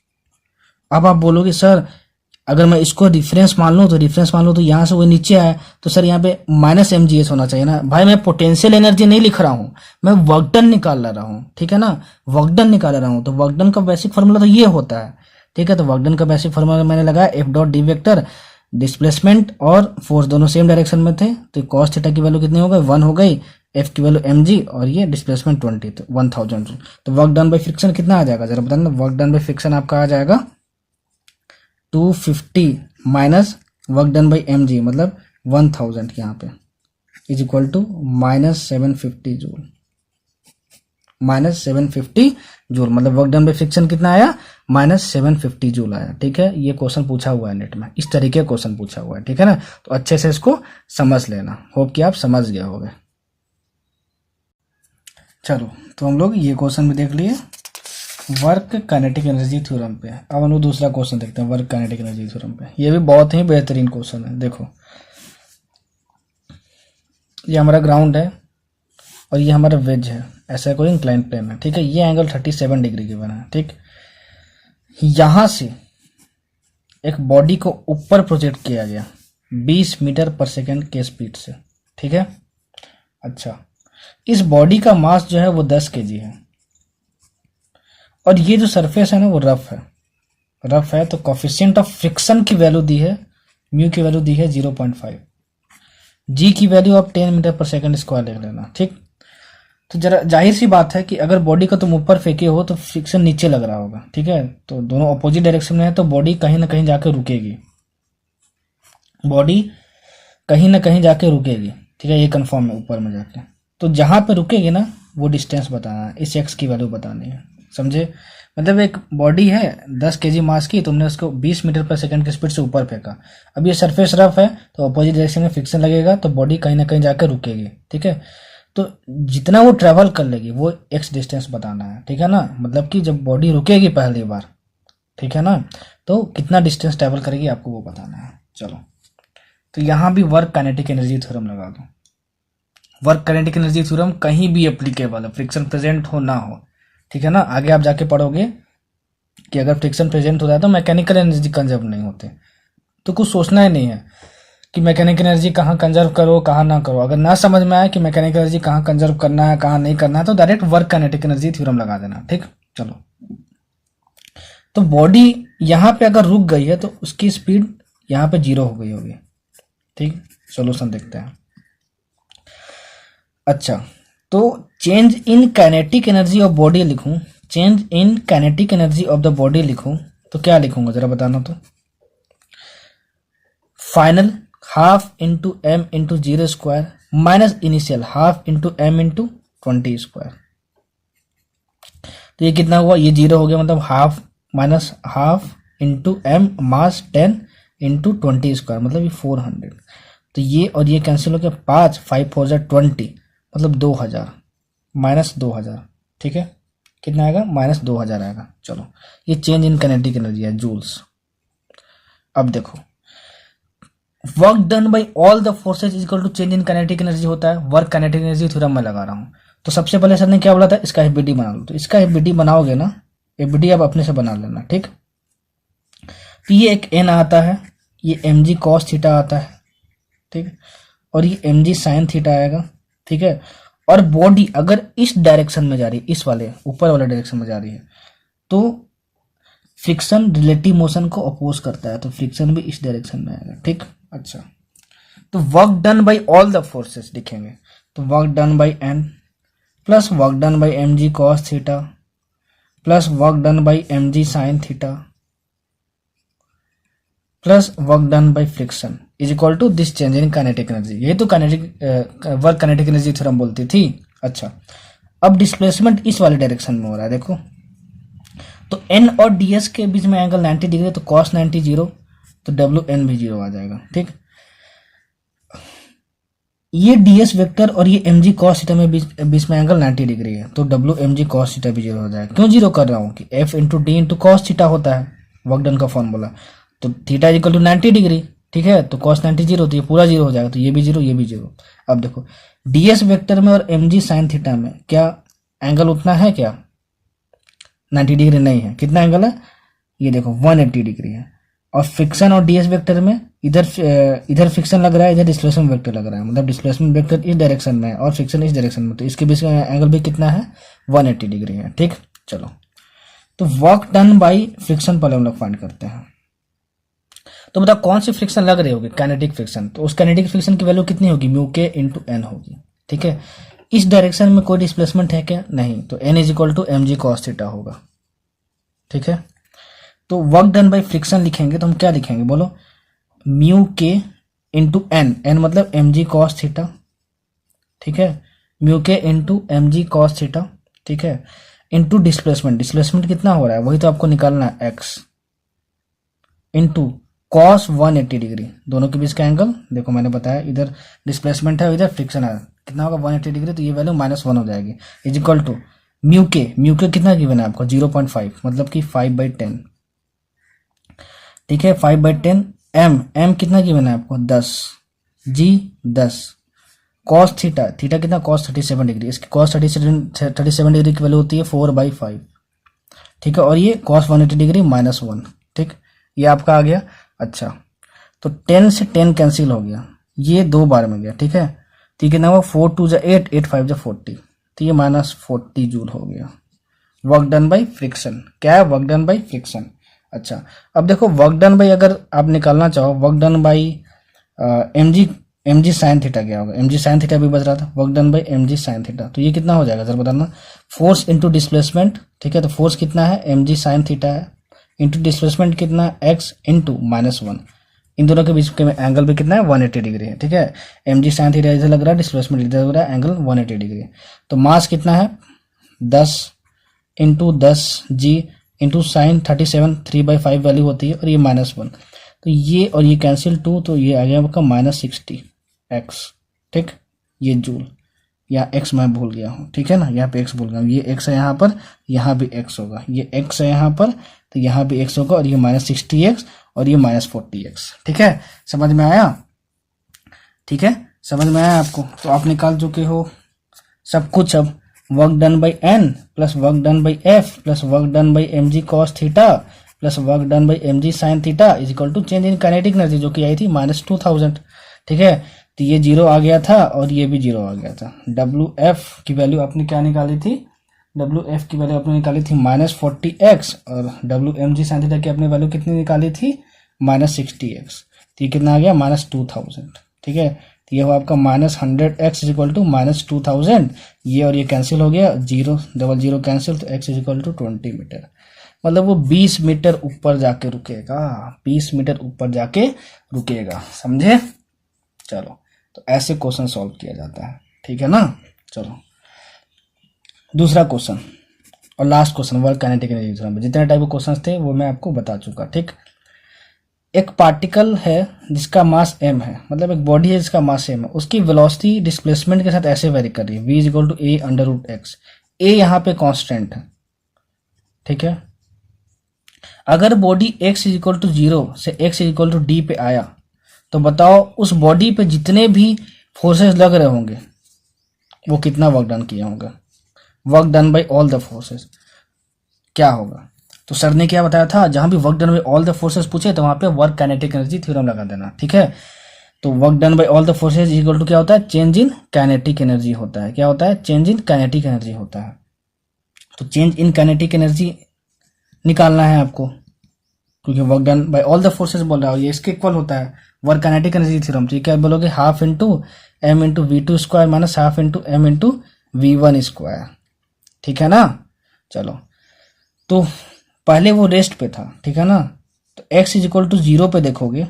अब आप बोलोगे सर अगर मैं इसको रिफरेंस मान लूं तो यहां से वो नीचे आया तो सर यहाँ पे माइनस mgs होना चाहिए ना। भाई मैं पोटेंशियल एनर्जी नहीं लिख रहा हूं, मैं वर्क डन निकाल रहा हूं, ठीक है ना, वर्क डन निकाल रहा हूं। तो वर्क डन का बेसिक फॉर्मूला तो ये होता है, ठीक है। तो वर्क डन का बेसिक फॉर्मूला मैंने लगाया F dot D vector, displacement और फोर्स दोनों सेम डायरेक्शन में थे, तो कॉस थीटा की वैल्यू कितनी हो गई 1 हो गई, एफ की वैल्यू mg और ये डिस्प्लेसमेंट 20, तो 1000। तो वर्क डन बाय फ्रिक्शन कितना आ जाएगा जरा बताना। वर्क डन बाय फ्रिक्शन आपका आ जाएगा 250 minus work done by mg मतलब 1000 यहाँ पे is equal to minus 750 joule मतलब वर्क डन बाय फ्रिक्शन कितना आया माइनस 750 जूल आया, ठीक है। ये क्वेश्चन पूछा हुआ है नेट में, इस तरीके का क्वेश्चन पूछा हुआ है, ठीक है ना। तो अच्छे से इसको समझ लेना, होप कि आप समझ गए होंगे। चलो तो हम लोग ये क्वेश्चन भी देख लिए वर्क काइनेटिक एनर्जी थ्योरम पे। अब हम लोग दूसरा क्वेश्चन देखते हैं वर्क काइनेटिक एनर्जी थ्योरम पे। ये भी बहुत ही बेहतरीन क्वेश्चन है। देखो ये हमारा ग्राउंड है और ये हमारा वेज है, ऐसा कोई इंक्लाइन प्लेन है, ठीक है। ये एंगल 37 डिग्री की बना है, ठीक। यहां से एक बॉडी को ऊपर प्रोजेक्ट किया गया 20 मीटर पर सेकेंड के स्पीड से, ठीक है। अच्छा इस बॉडी का मास जो है वो 10 kg है, और ये जो सरफेस है ना वो रफ है, तो कोफिशिएंट ऑफ फ्रिक्शन की वैल्यू दी है, म्यू की वैल्यू दी है 0.5, जी की वैल्यू आप 10 मीटर पर सेकंड स्क्वायर लिख लेना, ठीक। तो जरा जाहिर सी बात है कि अगर बॉडी का तुम ऊपर फेंके हो तो फ्रिक्शन नीचे लग रहा होगा, ठीक है। तो दोनों अपोजिट डायरेक्शन में है तो बॉडी कहीं ना कहीं जाकर रुकेगी, बॉडी कहीं ना कहीं जाके रुकेगी, ठीक है, ये कंफर्म है ऊपर में जाके। तो जहां पे रुकेगी ना वो डिस्टेंस बताना है, इस एक्स की वैल्यू बतानी है, समझे। मतलब एक बॉडी है 10 kg मास की, तुमने उसको 20 मीटर पर सेकंड की स्पीड से ऊपर फेंका। अब ये सरफेस रफ है तो अपोजिट डायरेक्शन में फ्रिक्शन लगेगा तो बॉडी कहीं ना कहीं जाकर रुकेगी, ठीक है। तो जितना वो ट्रेवल कर लेगी वो एक्स डिस्टेंस बताना है, ठीक है ना। मतलब कि जब बॉडी रुकेगी पहली बार, ठीक है ना, तो कितना डिस्टेंस ट्रेवल करेगी आपको वो बताना है। चलो, तो यहां भी वर्क काइनेटिक एनर्जी थ्योरम लगा दो। वर्क काइनेटिक एनर्जी थ्योरम कहीं भी एप्लीकेबल है, फ्रिक्शन प्रेजेंट हो ना हो, ठीक है ना। आगे आप जाके पढ़ोगे कि अगर फ्रिक्शन प्रेजेंट होता है तो मैकेनिकल एनर्जी कंजर्व नहीं होते। तो कुछ सोचना ही नहीं है कि मैकेनिकल एनर्जी कहाँ कंजर्व करो कहाँ ना करो। अगर ना समझ में आए कि मैकेनिकल एनर्जी कहाँ कंजर्व करना है कहाँ नहीं करना है तो direct work kinetic energy theorem लगा देना, ठीक। चलो, तो बॉडी यहाँ पे अगर रुक गई है तो उसकी स्पीड यहाँ पे 0 हो गई होगी, ठीक। सोल्यूशन देखते हैं। अच्छा, तो change in kinetic energy of body लिखूं, change in kinetic energy of the body लिखूं तो क्या लिखूंगा जरा बताना। तो final half into M into 0 square minus initial half into M into 20 square. तो ये कितना हुआ, ये 0 हो गया, मतलब half minus half into M mass 10 into 20 square, मतलब ये 400। तो ये और ये कैंसिल हो गया, 5 5 4 जा 20, मतलब 2000 माइनस 2000, ठीक है। कितना आएगा, माइनस 2000 आएगा। चलो, ये चेंज इन काइनेटिक एनर्जी है, जूल्स। अब देखो, work done by all the forces is equal to change in kinetic energy होता है। वर्क काइनेटिक एनर्जी थ्योरम में लगा रहा हूं। तो सबसे पहले सर ने क्या बोला था, इसका एफबीडी बना लो। तो इसका एफबीडी बनाओगे ना, एफबीडी आप अपने से बना लेना, ठीक। तो ये एक एन आता है, ये एम जी कॉस थीटा आता है, ठीक, और ये एम जी साइन थीटा आएगा, ठीक है। और बॉडी अगर इस डायरेक्शन में जा रही है, इस वाले ऊपर वाले डायरेक्शन में जा रही है, तो फ्रिक्शन रिलेटिव मोशन को अपोज करता है, तो फ्रिक्शन भी इस डायरेक्शन में आएगा, ठीक। अच्छा, तो work done by all the forces लिखेंगे। तो work done by n plus work done by m g cos theta plus work done by m g sine theta plus work done by friction is equal to this change in kinetic energy. ये तो kinetic work kinetic energy theorem बोलती थी। अच्छा, अब displacement इस वाले direction में हो रहा है, देखो। तो एन और डीएस के बीच में एंगल 90 डिग्री, तो कॉस 90 0, तो डब्ल्यू एन भी 0 आ जाएगा, ठीक। ये डीएस वेक्टर और ये एम जी कॉस थीटा में बीच में एंगल 90 डिग्री है, तो डब्ल्यू एम जी कॉस थीटा भी 0 हो जाएगा। क्यों 0 कर रहा हूँ कि F into D into cos theta होता है वर्क डन का फॉर्मूला। तो theta is equal to 90 degree, ठीक है, तो कॉस 90 0, तो ये पूरा 0 हो जाएगा, तो ये भी 0 ये भी 0। अब देखो, डीएस वेक्टर में और एम जी साइन थीटा में क्या एंगल उतना है क्या, 90 डिग्री नहीं है। कितना एंगल है, ये देखो 180 डिग्री है। और फ्रिक्शन और डीएस वेक्टर में इधर फ्रिक्शन लग रहा है, इधर डिस्प्लेसमेंट वेक्टर लग रहा है, मतलब डिस्प्लेसमेंट वेक्टर इस डायरेक्शन में है और फ्रिक्शन इस डायरेक्शन में, तो इसके बीच में एंगल भी कितना है, 180 डिग्री है, ठीक। चलो, तो वर्क डन बाई फ्रिक्शन पहले हम लोग फाइंड करते हैं। तो बताओ कौन सी फ्रिक्शन लग रही होगी, काइनेटिक फ्रिक्शन। तो उस काइनेटिक फ्रिक्शन की वैल्यू कितनी होगी, म्यू के इंटू एन होगी, ठीक है। इस डायरेक्शन में कोई डिस्प्लेसमेंट है क्या, नहीं, तो n is equal to m g cos theta होगा, ठीक है। तो वर्क डन बाई फ्रिक्शन लिखेंगे तो हम क्या लिखेंगे बोलो, mu k into n, n मतलब एम जी कॉस थीटा, ठीक है, mu k into m g cos theta, ठीक है, इंटू डिस्प्लेसमेंट, डिस्प्लेसमेंट कितना हो रहा है वही तो आपको निकालना है, एक्स इंटू कॉस 180 डिग्री, दोनों के बीच का एंगल देखो मैंने बताया, इधर डिस्प्लेसमेंट है इधर फ्रिक्शन है, कितना होगा 180 डिग्री, तो ये वैल्यू -1 हो जाएगी, इज इक्वल टू म्यू के कितना गिवन है आपको 0.5, मतलब कि 5/10, ठीक है, 5/10। एम कितना गिवन है आपको 10, जी 10, कॉस थीटा कितना कॉस 37 डिग्री, इसकी कॉस 37 डिग्री की वैल्यू होती है 4/5, ठीक है, और ये कॉस 180 डिग्री -1, ठीक, ये आपका आ गया। अच्छा, तो 10 से 10 कैंसिल हो गया, ये 2 बार में गया, ठीक है, तो कितना हुआ 4 2 8 8 5 40, तो ये -40 जूल हो गया, वर्क डन बाई फ्रिक्शन। क्या है? Work done by friction. अच्छा, अब देखो वर्क डन बाई अगर आप निकालना चाहो, work done by m g sine theta क्या होगा? एम जी साइन थीटा भी बच रहा था, work done by m g sine theta, तो ये कितना हो जाएगा जरा बताना। फोर्स इंटू डिस्प्लेसमेंट, ठीक है, तो फोर्स कितना है? एम जी साइन थीटा है, इंटू डिस्प्लेसमेंट कितना है? X into -1। इन दोनों के बीच के एंगल भी कितना है? 180 डिग्री है, ठीक है। एम जी साइन थीटा इधर लग रहा है, डिस्प्लेसमेंट इधर लग रहा है, एंगल 180 डिग्री। तो मास कितना है? 10 इंटू 10 जी इंटू साइन 37, 3/5 वैल्यू होती है, और ये -1, तो ये और ये कैंसिल 2, तो ये आ गया आपका -60 एक्स, ठीक। ये जूल, या एक्स मैं भूल गया हूँ, ठीक है ना, यहाँ पे एक्स भूल गया हूँ, ये एक्स है यहाँ पर, यहाँ भी एक्स होगा, ये एक्स है यहाँ पर, तो यहाँ भी एक्स होगा, और ये -60 एक्स और ये -40 एक्स, ठीक है। समझ में आया? ठीक है, समझ में आया आपको? तो आप निकाल चुके हो सब कुछ। अब work done by n plus work done by f plus work done by m g cos theta plus work done by m g sine theta is equal to change in kinetic energy, जो कि आई थी -2000, ठीक है। तो ये 0 आ गया था और ये भी 0 आ गया था। डब्ल्यू एफ की वैल्यू आपने क्या निकाली थी? डब्ल्यू एफ की वैल्यू आपने निकाली थी -40x, और डब्ल्यू एम जी साइन थीटा की आपने वैल्यू कितनी निकाली थी? -60x। तो ये कितना आ गया? -2000, ठीक है। तो ये हो आपका -100x इज इक्वल टू -2000, ये और ये कैंसिल हो गया, 0 डबल 0 कैंसिल, तो x is equal to 20 metre. मतलब वो 20 मीटर ऊपर जाके रुकेगा, 20 मीटर ऊपर जाके रुकेगा, समझे? चलो, तो ऐसे क्वेश्चन सॉल्व किया जाता है, ठीक है ना। चलो दूसरा क्वेश्चन और last question, work kinetic energy में जितने टाइप के क्वेश्चन थे वो मैं आपको बता चुका, ठीक। एक पार्टिकल है जिसका मास m है, मतलब एक बॉडी है जिसका मास m है, उसकी वेलोसिटी डिस्प्लेसमेंट के साथ ऐसे वेरी कर रही है, v is equal to a under root x. a यहाँ पे कांस्टेंट है, ठीक है। अगर body x is equal to 0 से x is equal to d पे आया, तो बताओ उस बॉडी पे जितने भी फोर्सेस लग रहे होंगे वो कितना वर्क डन किया होगा? Work done by all the forces क्या होगा? तो सर ने क्या बताया था, जहां भी work done by all the forces पूछे तो वहां पे वर्क काइनेटिक एनर्जी थ्योरम लगा देना, ठीक है। तो work done by all the forces equal to क्या होता है? चेंज इन काइनेटिक एनर्जी होता है। क्या होता है? चेंज इन काइनेटिक एनर्जी होता है। तो चेंज इन काइनेटिक एनर्जी निकालना है आपको, क्योंकि work done by all the forces बोल रहा है, ये इसके इक्वल होता है वर्क काइनेटिक एनर्जी थ्योरम। तो ये क्या बोलोगे? Half into M into v two square minus half into M into we one square, ठीक है ना। चलो, तो पहले वो रेस्ट पे था, ठीक है ना। तो x इज इक्वल टू 0 पे देखोगे,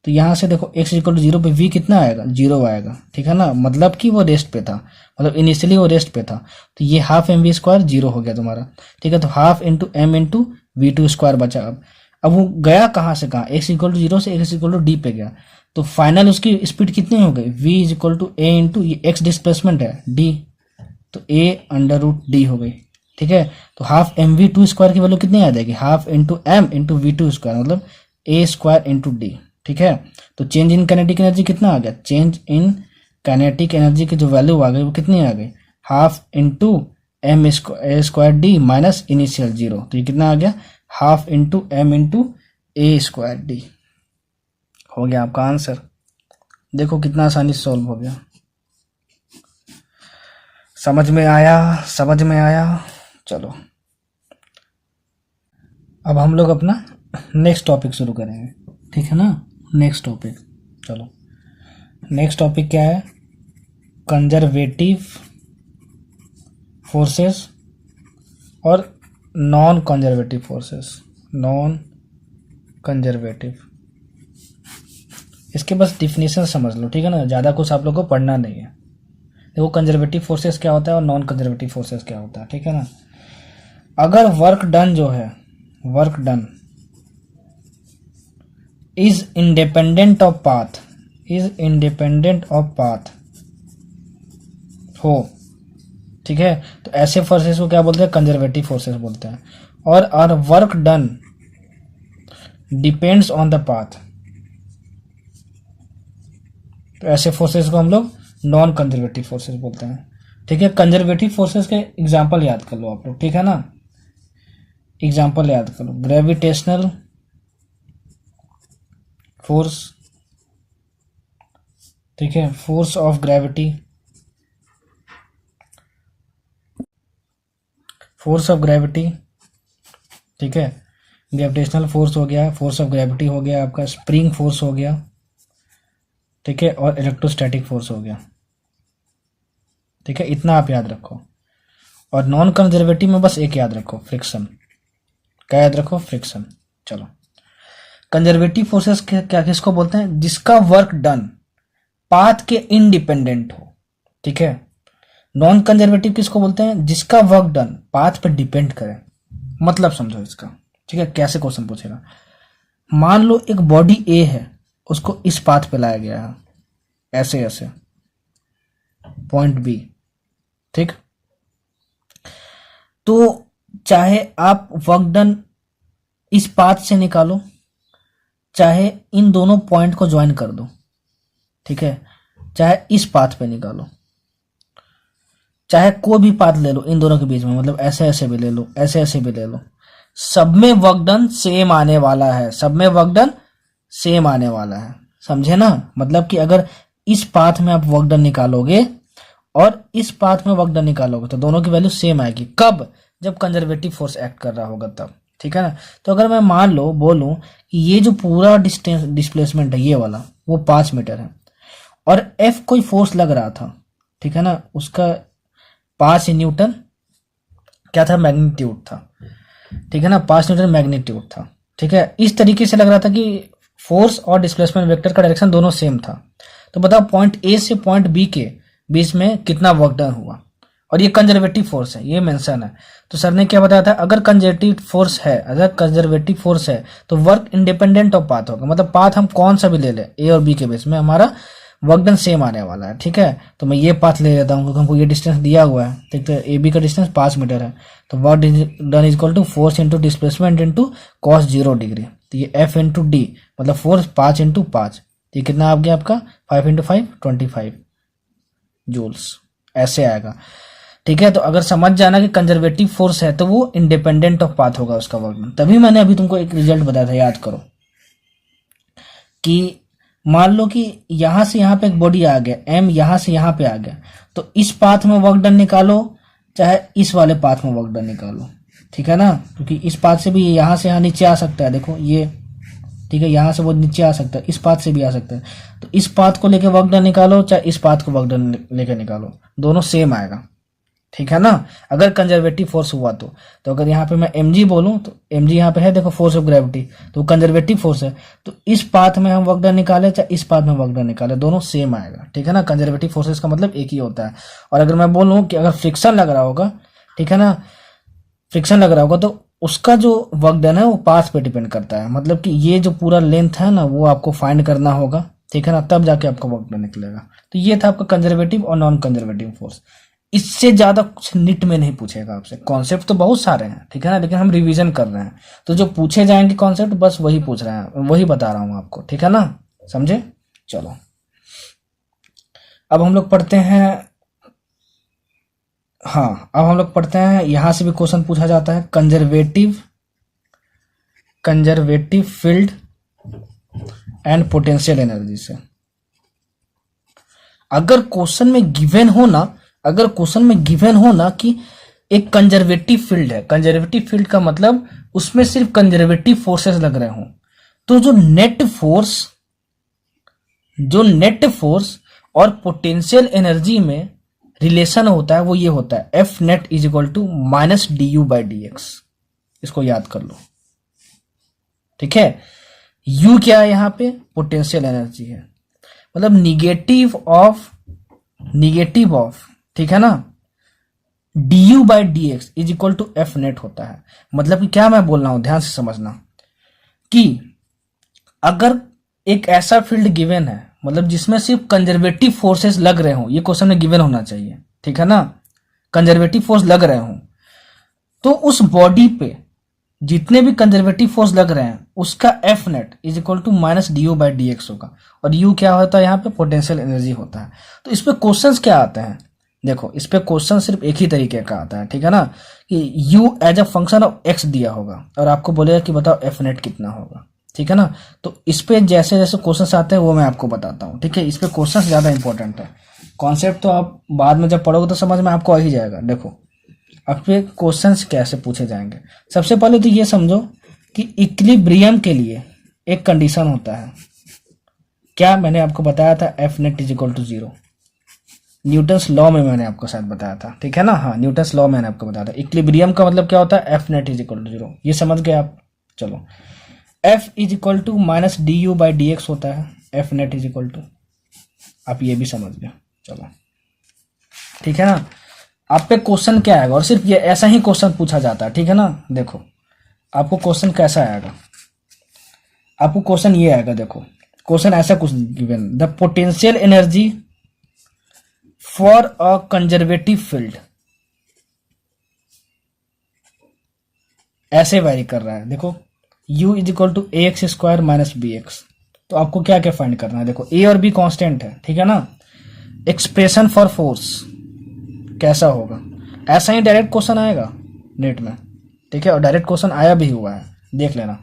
तो यहां से देखो x इज इक्वल टू 0 पे v कितना आएगा? 0 आएगा, ठीक है ना। मतलब कि वो रेस्ट पे था, मतलब इनिशियली वो रेस्ट पे था। तो ये हाफ एम वी स्क्वायर 0 हो गया तुम्हारा, ठीक है। तो half into M into v two square बचा। अब वो गया कहाँ से कहाँ? x इक्वल टू 0 से x इक्वल टू डी पे गया, तो फाइनल उसकी स्पीड कितनी हो गई? v is equal to a into ये x डिस्प्लेसमेंट है d, तो a अंडर रूट डी हो गई, ठीक है। तो half m v two square की वैल्यू कितनी आ जाएगी? Half into M into v two square, मतलब ए स्क्वायर इंटू डी, ठीक है। तो चेंज इन काइनेटिक एनर्जी कितना आ गया? चेंज इन काइनेटिक एनर्जी की जो वैल्यू आ गई वो कितनी आ गई? Half into m square d minus initial 0, तो ये कितना आ गया? Half into M into a square d. हो गया आपका आंसर। देखो कितना आसानी से सॉल्व हो गया। समझ में आया? समझ में आया? चलो, अब हम लोग अपना नेक्स्ट टॉपिक शुरू करेंगे, ठीक है ना। नेक्स्ट टॉपिक, चलो नेक्स्ट टॉपिक क्या है? कंजर्वेटिव फोर्सेस और non conservative forces. Non conservative, इसके बस डिफिनेशन समझ लो, ठीक है ना, ज़्यादा कुछ आप लोग को पढ़ना नहीं है। देखो कंजर्वेटिव फोर्सेस क्या होता है और नॉन कंजर्वेटिव फोर्सेस क्या होता है, ठीक है ना। अगर वर्क डन जो है, work done is independent of path, is independent of path हो, ठीक है, तो ऐसे फोर्सेस को क्या बोलते हैं? कंजर्वेटिव फोर्सेस बोलते हैं। और are work done depends on the path, तो ऐसे फोर्सेस को हम लोग नॉन कंजर्वेटिव फोर्सेस बोलते हैं, ठीक है। कंजर्वेटिव फोर्सेस के एग्जांपल याद कर लो आप लोग, ठीक है ना। एग्जांपल याद कर लो, ग्रेविटेशनल फोर्स, ठीक है, force of gravity, force of gravity, ठीक है, ग्रेविटेशनल फोर्स हो गया, फोर्स ऑफ ग्रेविटी हो गया आपका, स्प्रिंग फोर्स हो गया, ठीक है, और इलेक्ट्रोस्टैटिक फोर्स हो गया, ठीक है, इतना आप याद रखो। और नॉन कंजर्वेटिव में बस एक याद रखो, फ्रिक्शन। क्या याद रखो? फ्रिक्शन। चलो, कंजर्वेटिव फोर्सेस क्या किसको बोलते हैं? जिसका वर्क डन पाथ के इंडिपेंडेंट हो, ठीक है। नॉन कंजर्वेटिव किसको बोलते हैं? जिसका वर्क डन पाथ पे डिपेंड करे। मतलब समझो इसका, ठीक है। कैसे क्वेश्चन पूछेगा? मान लो एक बॉडी ए है, उसको इस पाथ पे लाया गया है, ऐसे ऐसे, पॉइंट बी, ठीक। तो चाहे आप वर्क डन इस पाथ से निकालो, चाहे इन दोनों पॉइंट को ज्वाइन कर दो, ठीक है, चाहे इस पाथ पे निकालो, चाहे कोई भी पाथ ले लो इन दोनों के बीच में, मतलब ऐसे ऐसे भी ले लो, ऐसे ऐसे भी ले लो, सब में वर्क डन सेम आने वाला है, सब में वर्क डन सेम आने वाला है, समझे ना? मतलब कि अगर इस पाथ में आप वर्क डन निकालोगे और इस पाथ में वर्क डन निकालोगे तो दोनों की वैल्यू सेम आएगी। कब? जब कंजर्वेटिव फोर्स एक्ट कर रहा होगा तब, ठीक है ना। तो अगर मैं मान लो बोलूं कि ये जो पूरा डिस्टेंस डिस्प्लेसमेंट है ये वाला, वो 5 मीटर है और एफ कोई फोर्स लग रहा था, ठीक है ना, उसका 5 न्यूटन क्या था? मैग्नीट्यूड था, ठीक है ना, 5 न्यूटन मैग्नीट्यूड था, ठीक है। इस तरीके से लग रहा था कि फोर्स और डिस्प्लेसमेंट वेक्टर का डायरेक्शन दोनों सेम था। तो बताओ पॉइंट ए से पॉइंट बी के बीच में कितना वर्क डन हुआ, और ये कंजर्वेटिव फोर्स है, ये मेंशन है। तो सर ने क्या बताया था? अगर कंजर्वेटिव फोर्स है, अगर कंजर्वेटिव फोर्स है तो वर्क इंडिपेंडेंट ऑफ पाथ होगा, मतलब पाथ हम कौन सा भी ले ले, ए और बी के बीच में हमारा वर्क डन सेम आने वाला है, ठीक है। तो मैं ये पाथ ले लेता हूँ क्योंकि हमको ये डिस्टेंस दिया हुआ है, ठीक है। ए बी का डिस्टेंस 5 मीटर है, तो work done is equal to force into displacement into cos 0 degree. तो ये एफ इंटू डी, मतलब फोर्स 5 इंटू 5, ये कितना आ गया आपका? 5 इंटू 5 25 जूल्स, ऐसे आएगा, ठीक है। तो अगर समझ जाना कि कंजर्वेटिव फोर्स है तो वो इंडिपेंडेंट ऑफ पाथ होगा उसका वर्क डन। तभी मैंने अभी तुमको एक रिजल्ट बताया था, याद करो, कि मान लो कि यहां से यहां पे एक बॉडी आ गया, एम यहां से यहां पे आ गया, तो इस पाथ में वर्क डन निकालो, चाहे इस वाले पाथ में वर्क डन निकालो, ठीक है ना, क्योंकि इस पाथ से भी यहां से यहां नीचे आ सकता है, देखो ये, ठीक है, यहां से वो नीचे आ सकता है, इस पाथ से भी आ सकता है। तो इस पाथ को लेके वर्क डन निकालो, चाहे इस पाथ को वर्क डन लेके निकालो, दोनों सेम आएगा, ठीक है ना, अगर कंजर्वेटिव फोर्स हुआ तो। अगर यहाँ पे मैं mg बोलूं तो mg यहाँ पे है, देखो, फोर्स ऑफ ग्रेविटी, तो कंजर्वेटिव फोर्स है, तो इस पाथ में हम वर्क डन निकाले चाहे इस पाथ में वर्क डन निकाले, दोनों सेम आएगा, ठीक है ना। कंजर्वेटिव फोर्सेस का मतलब एक ही होता है। और अगर मैं बोलूं कि अगर फ्रिक्शन लग रहा होगा, ठीक है ना, फ्रिक्शन लग रहा होगा तो उसका जो वर्क डन है वो पाथ पे डिपेंड करता है, मतलब कि ये जो पूरा लेंथ है ना वो आपको फाइंड करना होगा, ठीक है ना, तब जाके आपका वर्क डन निकलेगा। तो ये था आपका कंजर्वेटिव और नॉन कंजर्वेटिव फोर्स। इससे ज्यादा कुछ निट में नहीं पूछेगा आपसे, कॉन्सेप्ट तो बहुत सारे हैं, ठीक है ना, लेकिन हम रिवीजन कर रहे हैं, तो जो पूछे जाएंगे कॉन्सेप्ट बस वही पूछ रहे हैं, वही बता रहा हूं आपको, ठीक है ना, समझे। चलो अब हम लोग पढ़ते हैं, हाँ अब हम लोग पढ़ते हैं, यहां से भी क्वेश्चन पूछा जाता है, conservative field and potential energy से। अगर क्वेश्चन में गिवन हो ना, अगर क्वेश्चन में गिवन हो ना कि एक कंजर्वेटिव फील्ड है, कंजर्वेटिव फील्ड का मतलब उसमें सिर्फ कंजर्वेटिव फोर्सेस लग रहे हों, तो जो नेट फोर्स और पोटेंशियल एनर्जी में रिलेशन होता है वो ये होता है, F net is equal to minus D U by D X. इसको याद कर लो, ठीक है। यू क्या है? यहाँ पे पोटेंशियल एनर्जी है, मतलब निगेटिव ऑफ, ठीक है ना, D U by D X is equal to F net होता है। मतलब कि क्या मैं बोल रहा हूं, ध्यान से समझना, कि अगर एक ऐसा फील्ड गिवन है, मतलब जिसमें सिर्फ कंजर्वेटिव फोर्सेस लग रहे हो, ये क्वेश्चन में गिवन होना चाहिए, ठीक है ना, कंजर्वेटिव फोर्स लग रहे हो, तो उस बॉडी पे जितने भी कंजर्वेटिव फोर्स लग रहे हैं उसका F net is equal to minus D U by D X होगा। और यू क्या होता है? यहाँ पे पोटेंशियल एनर्जी होता है। तो इस पे क्वेश्चंस क्या आते हैं? देखो, इस पे क्वेश्चन सिर्फ एक ही तरीके का आता है, ठीक है ना, कि U as a function of X दिया होगा और आपको बोलेगा कि बताओ एफ नेट कितना होगा, ठीक है ना। तो इस पे जैसे जैसे क्वेश्चन आते हैं वो मैं आपको बताता हूँ, ठीक है। इस पे क्वेश्चन ज्यादा इंपॉर्टेंट है, कॉन्सेप्ट तो आप बाद में जब पढ़ोगे तो समझ में आपको आ ही जाएगा। देखो अब पे क्वेश्चंस कैसे पूछे जाएंगे, सबसे पहले तो ये समझो कि इक्विलिब्रियम के लिए एक कंडीशन होता है, क्या मैंने आपको बताया था, F net is equal to 0, Newton's law में मैंने आपको शायद बताया था, ठीक है ना, हाँ न्यूटन्स लॉ मैंने आपको बताया था। इक्विलिब्रियम का मतलब क्या होता है, F net is equal to 0, ये समझ गए आप। चलो F is equal to minus D U by D X होता है, F net is equal to, आप ये भी समझ गए। चलो ठीक है ना, आप पे क्वेश्चन क्या आएगा, और सिर्फ ये ऐसा ही क्वेश्चन पूछा जाता है, ठीक है ना। देखो आपको क्वेश्चन कैसा आएगा, आपको क्वेश्चन ये आएगा, देखो क्वेश्चन ऐसा कुछ given, the potential energy for a conservative field, ऐसे वैरी कर रहा है। देखो u is equal to A X square minus B X, तो आपको क्या क्या फाइंड करना है, देखो a और b कांस्टेंट है, ठीक है ना। एक्सप्रेशन फॉर फोर्स कैसा होगा, ऐसा ही डायरेक्ट क्वेश्चन आएगा नेट में, ठीक है, और डायरेक्ट क्वेश्चन आया भी हुआ है, देख लेना।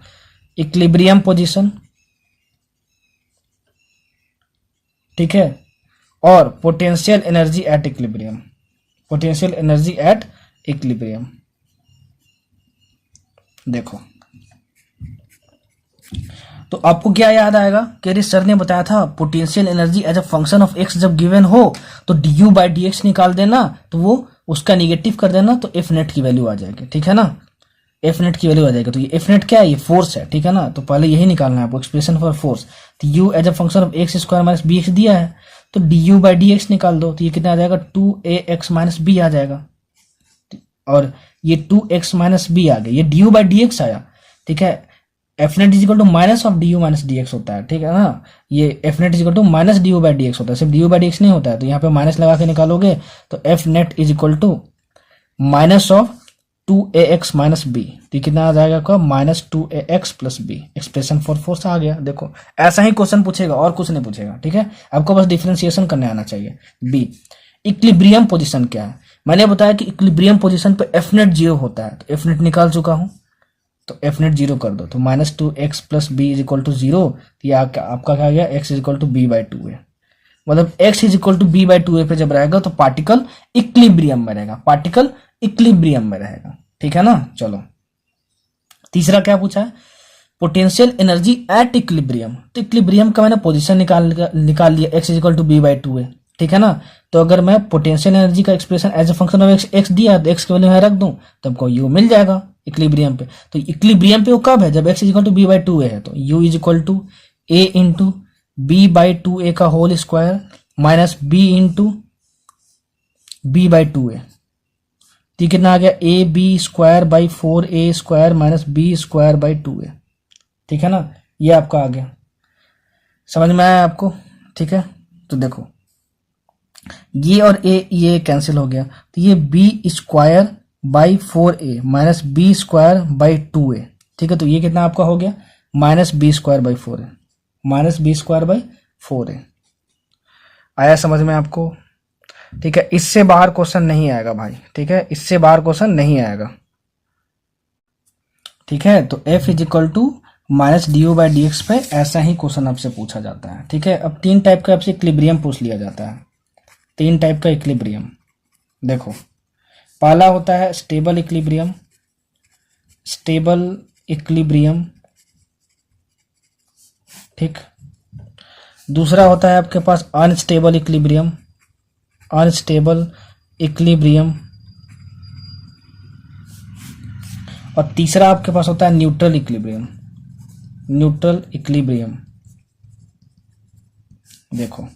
इक्विलिब्रियम पोजीशन, ठीक है, और potential energy at equilibrium, potential energy at equilibrium. देखो तो आपको क्या याद आएगा कि अरे सर ने बताया था potential energy as a function of X जब गिवन हो तो D U by D X निकाल देना, तो वो उसका निगेटिव कर देना, तो एफ नेट की वैल्यू आ जाएगी, ठीक है ना, एफ नेट की वैल्यू आ जाएगी। तो ये एफ नेट क्या है, ये फोर्स है, ठीक है ना, तो पहले यही निकालना है आपको, एक्सप्रेशन फॉर फोर्स। तो U as a function of X square minus B X दिया है, तो D U by D X निकाल दो, तो ये कितना आ जाएगा, 2ax माइनस बी आ जाएगा, और ये 2x माइनस बी आ गया, ये D U by D X आया, ठीक है। F net is equal to minus of D U minus D X होता है, ठीक है ना, ये F net is equal to minus D U by D X होता है, सिर्फ D U by D X नहीं होता है, तो यहाँ पे माइनस लगा के निकालोगे तो F net is equal to minus of 2ax minus B, तो कितना आ जाएगा आपका, minus 2ax plus B, expression for force आ गया। देखो ऐसा ही क्वेश्चन पूछेगा और कुछ नहीं पूछेगा, ठीक है, आपको बस डिफरेंशिएशन करने आना चाहिए। बी, इक्विलिब्रियम पोजीशन क्या है, मैंने बताया कि इक्विलिब्रियम पोजीशन पे एफ नेट 0 होता है, तो एफ नेट निकाल चुका हूं, तो एफ नेट 0 कर दो, तो minus 2x plus B is equal to 0, ये आपका क्या गया, x is equal to B by 2a, मतलब x is equal to B by 2a पे जब रहेगा तो पार्टिकल इक्विलिब्रियम में रहेगा, पार्टिकल इक्विलिब्रियम में रहेगा, ठीक है ना। चलो तीसरा क्या पूछा है, पोटेंशियल एनर्जी एट इक्विलिब्रियम, तो इक्विलिब्रियम का मैंने पोजीशन निकाल लिया, x is equal to B by 2a, ठीक है ना। तो अगर मैं पोटेंशियल एनर्जी का expression as a function of x दिया है, तो x की वैल्यू यहाँ रख दूं, तो हमको u मिल जाएगा इक्विलिब्रियम पे। तो इक्विलिब्रियम पे वो कब है, जब x is equal to B by 2a है, तो u is equal to a into B by 2a का whole square minus b into B by 2a, तो कितना आ गया, A B square by 4a square minus B square by 2a, ठीक है ना, ये आपका आ गया, समझ में आया आपको, ठीक है। तो देखो ये और ये कैंसिल हो गया, तो ये B square by 4a minus B square by 2a, ठीक है, तो ये कितना आपका हो गया, minus B square by 4a, minus B square by 4a। आया समझ में आपको, ठीक है, इससे बाहर क्वेश्चन नहीं आएगा भाई, ठीक है, इससे बाहर क्वेश्चन नहीं आएगा, ठीक है। तो f is equal to minus D U by D X पे ऐसा ही क्वेश्चन आपसे पूछा जाता है, ठीक है। अब 3 टाइप का आपसे इक्विलिब्रियम पूछ लिया जाता है, 3 टाइप का इक्विलिब्रियम। देखो पहला होता है स्टेबल इक्विलिब्रियम, स्टेबल इक्विलिब्रियम, ठीक। दूसरा होता है आपके पास अनस्टेबल इक्विलिब्रियम, अनस्टेबल इक्विलिब्रियम, और तीसरा आपके पास होता है न्यूट्रल इक्विलिब्रियम, न्यूट्रल इक्विलिब्रियम। देखो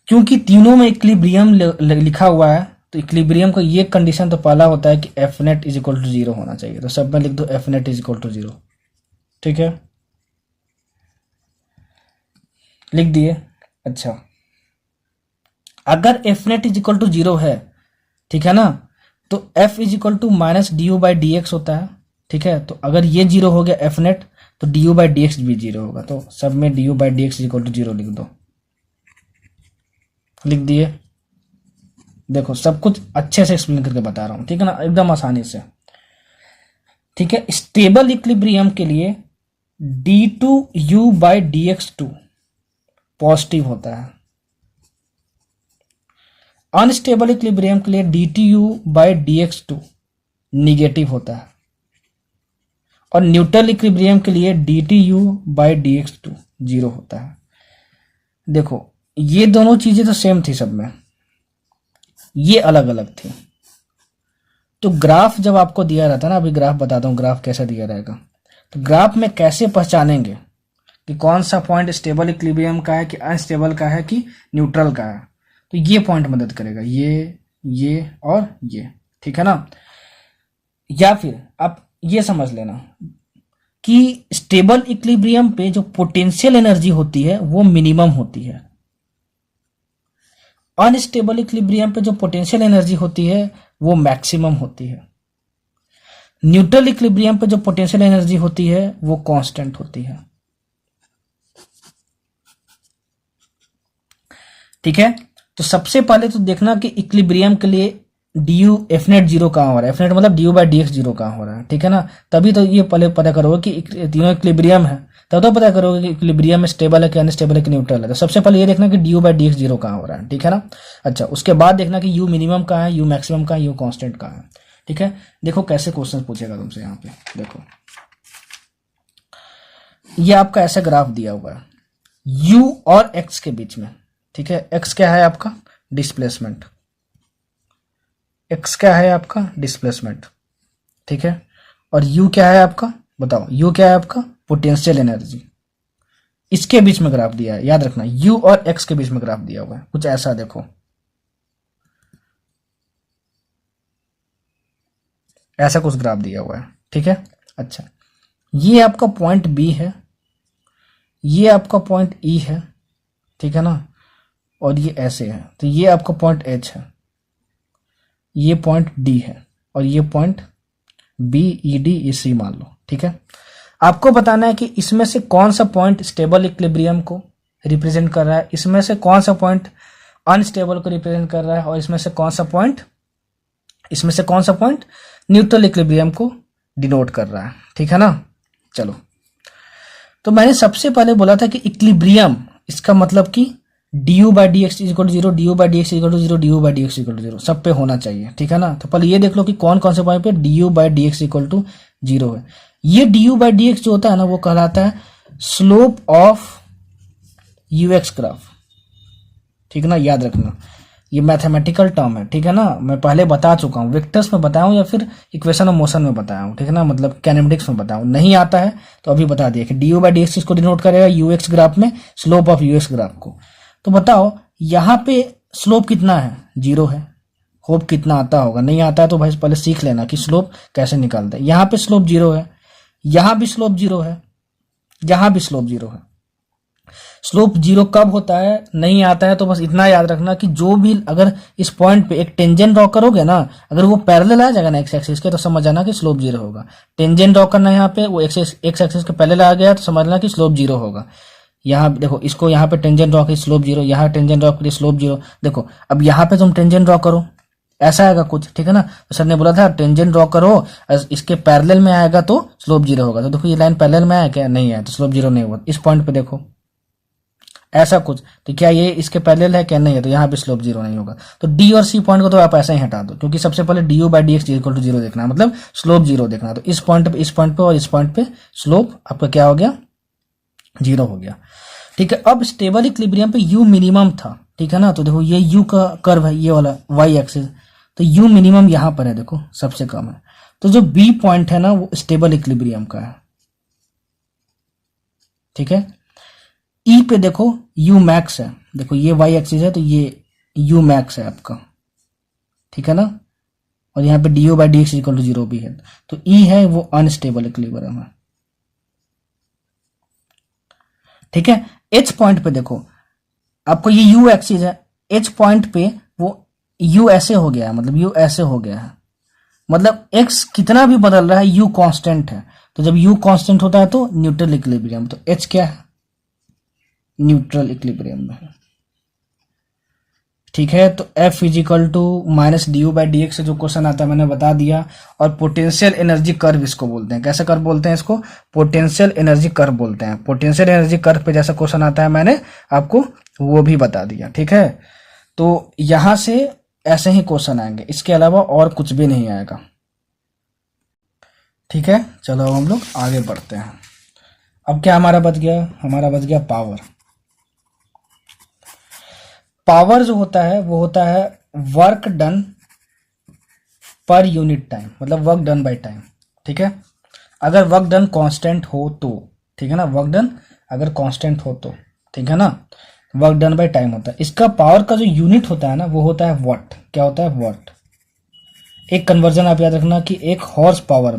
क्योंकि तीनों में इक्विलिब्रियम लिखा हुआ है, तो इक्विलिब्रियम का ये कंडीशन तो पहला होता है कि F net is equal to 0 होना चाहिए, तो सब में लिख दो F net is equal to 0, ठीक है, लिख दिए। अच्छा अगर F net is equal to 0 है, ठीक है ना, तो F is equal to minus D U by D X होता है, ठीक है। तो अगर ये 0 हो गया एफ नेट, तो D U by D X भी 0 होगा, तो सब में D U by D X is equal to 0 लिख दो, लिख दिए। देखो सब कुछ अच्छे से एक्सप्लेन करके बता रहा हूं, ठीक है ना, एकदम आसानी से, ठीक है। स्टेबल इक्विलिब्रियम के लिए D two U by D X two positive होता है, अनस्टेबल इक्विलिब्रियम के लिए dTu/dx2 निगेटिव होता है और न्यूट्रल इक्विलिब्रियम के लिए dTu/dx2 जीरो होता है। देखो ये दोनों चीजें तो सेम थी सब में, ये अलग अलग थी। तो ग्राफ जब आपको दिया रहता है ना, अभी ग्राफ बताता हूँ ग्राफ कैसा दिया रहेगा। तो ग्राफ में कैसे पहचानेंगे कि कौन सा पॉइंट स्टेबल इक्विलिब्रियम का है कि अनस्टेबल का है कि न्यूट्रल का है, तो ये पॉइंट मदद करेगा, ये और ये, ठीक है ना। या फिर आप ये समझ लेना कि स्टेबल इक्विलिब्रियम पे जो पोटेंशियल एनर्जी होती है वो मिनिमम होती है, अनस्टेबल इक्विलिब्रियम पे जो पोटेंशियल एनर्जी होती है वो मैक्सिमम होती है, न्यूट्रल इक्विलिब्रियम पे जो पोटेंशियल एनर्जी होती है वो कांस्टेंट होती है, ठीक है। तो सबसे पहले तो देखना कि इक्विलिब्रियम के लिए du एफ नेट जीरो कहाँ हो रहा है, एफ नेट मतलब du/dx जीरो कहाँ हो रहा है, ठीक है ना। तभी तो ये पहले पता करोगे कि तीनों इक्विलिब्रियम है, तब तो पता करोगे कि इक्विलिब्रियम में स्टेबल है कि अनस्टेबल है कि न्यूट्रल है। तो सबसे पहले ये देखना कि du/dx जीरो कहाँ हो रहा है, ठीक है ना। अच्छा, उसके बाद देखना कि u मिनिमम कहाँ है, u मैक्सिमम कहाँ है, u कांस्टेंट कहाँ है, ठीक है। देखो कैसे क्वेश्चन पूछेगा तुमसे यहाँ पे, देखो ये आपका ऐसा ग्राफ दिया हुआ है u और x के बीच में, ठीक है। x क्या है आपका डिस्प्लेसमेंट, x क्या है आपका डिस्प्लेसमेंट, ठीक है। और u क्या है आपका, बताओ u क्या है आपका पोटेंशियल एनर्जी। इसके बीच में ग्राफ दिया है, याद रखना u और x के बीच में ग्राफ दिया हुआ है, कुछ ऐसा देखो, ऐसा कुछ ग्राफ दिया हुआ है, ठीक है। अच्छा, ये आपका पॉइंट B है, ये आपका पॉइंट E है, ठीक है ना, और ये ऐसे है। तो ये आपका पॉइंट H है, ये पॉइंट D है, और ये पॉइंट BED मान लो, ठीक है। आपको बताना है कि इसमें से कौन सा पॉइंट स्टेबल इक्विलिब्रियम को रिप्रेजेंट कर रहा है, इसमें से कौन सा पॉइंट अनस्टेबल को रिप्रेजेंट कर रहा है, और इसमें से कौन सा पॉइंट न्यूट्रल इक्विलिब्रियम को डिनोट कर रहा है, ठीक है ना। चलो, तो मैंने सबसे पहले बोला था कि इक्विलिब्रियम, इसका मतलब कि du/dx = 0, du/dx = 0, du/dx = 0 सब पे होना चाहिए, ठीक है ना। तो पहले ये देख लो कि कौन कौन से पॉइंट पे du/dx = 0 है। ये du/dx जो होता है ना वो कहलाता है स्लोप ऑफ ux ग्राफ, ठीक है ना, याद रखना ये मैथमेटिकल टर्म है, ठीक है ना। मैं पहले बता चुका हूँ, वेक्टर्स में बताया हूँ या फिर इक्वेशन ऑफ मोशन में बताया हूँ, ठीक है ना, मतलब कैनेमेटिक्स में बताया हूँ। नहीं आता है तो अभी बता दिया कि du/dx इसको डिनोट करेगा ux ग्राफ में स्लोप ऑफ ux ग्राफ को। तो बताओ यहाँ पे स्लोप कितना है, 0 है। होप कितना आता होगा, नहीं आता है तो भाई पहले सीख लेना कि स्लोप कैसे निकालते हैं। यहाँ पे स्लोप 0 है, यहाँ भी स्लोप 0 है, यहाँ भी स्लोप 0 है। स्लोप 0 कब होता है, नहीं आता है तो बस इतना याद रखना कि जो भी अगर इस पॉइंट पे एक टेंजेंट ड्रॉ करोगे ना, अगर वो पैरेलल आ जाएगा ना एक्स एक्सिस के, तो समझ जाना कि स्लोप 0 होगा। टेंजेंट ड्रॉ करना यहाँ पे, वो एक्स एक्सिस के पैरेलल आ गया तो समझना कि स्लोप 0 होगा। यहाँ देखो, इसको यहाँ पे टेंजेंट ड्रॉ करिए स्लोप 0, यहाँ टेंजेंट ड्रॉ करिए स्लोप 0। देखो अब यहाँ पे तुम टेंजेंट ड्रॉ करो, ऐसा आएगा कुछ, ठीक है ना। तो सर ने बोला था टेंजेंट ड्रॉ करो, इसके पैरेलल में आएगा तो स्लोप 0 होगा। तो देखो ये लाइन पैरेलल में आया क्या, नहीं है, तो स्लोप 0 नहीं होगा। इस पॉइंट पे देखो ऐसा कुछ, तो क्या ये इसके पैरेलल है क्या, नहीं है, तो यहाँ पे स्लोप 0 नहीं होगा। तो डी और सी पॉइंट को तो आप ऐसा ही हटा दो, क्योंकि सबसे पहले du/dx = 0 देखना है, मतलब स्लोप 0 देखना है। तो इस पॉइंट पे और इस पॉइंट पे स्लोप आपका क्या हो गया, 0 हो गया, ठीक है। अब स्टेबल इक्विलिब्रियम पे u मिनिमम था, ठीक है ना। तो देखो ये u का कर्व है, ये वाला y एक्सिस, तो u मिनिमम यहाँ पर है, देखो सबसे कम है। तो जो b पॉइंट है ना वो स्टेबल इक्विलिब्रियम का है, ठीक है। E पे देखो u मैक्स है, देखो ये y एक्सिस है तो ये u मैक्स है आपका, ठीक है ना। और यहाँ पे du/dx = 0 भी है, तो E है वो अनस्टेबल इक्विलिब्रियम है, ठीक है। H पॉइंट पे देखो आपको ये u एक्सिस है, H पॉइंट पे वो u ऐसे हो गया है, मतलब u ऐसे हो गया है, मतलब x कितना भी बदल रहा है u कांस्टेंट है। तो जब u कांस्टेंट होता है तो न्यूट्रल इक्विलिब्रियम, तो H क्या है, न्यूट्रल इक्विलिब्रियम में है, ठीक है। तो F = -du/dx से जो क्वेश्चन आता है मैंने बता दिया। और पोटेंशियल एनर्जी कर्व इसको बोलते हैं, कैसे कर्व बोलते हैं इसको, पोटेंशियल एनर्जी कर्व बोलते हैं। पोटेंशियल एनर्जी कर्व पे जैसा क्वेश्चन आता है मैंने आपको वो भी बता दिया, ठीक है। तो यहां से ऐसे ही क्वेश्चन आएंगे, इसके अलावा और कुछ भी नहीं आएगा। ठीक है, चलो अब हम लोग आगे बढ़ते हैं। अब क्या हमारा बच गया, हमारा बच गया पावर। पावर जो होता है वो होता है work done per unit time, मतलब वर्क डन बाय टाइम। ठीक है, अगर वर्क डन कांस्टेंट हो तो, ठीक है ना, वर्क डन अगर कांस्टेंट हो तो, ठीक है ना, वर्क डन बाय टाइम होता है। इसका पावर का जो यूनिट होता है ना वो होता है वाट। क्या होता है, वाट। एक कन्वर्जन आप याद रखना कि एक हॉर्स पावर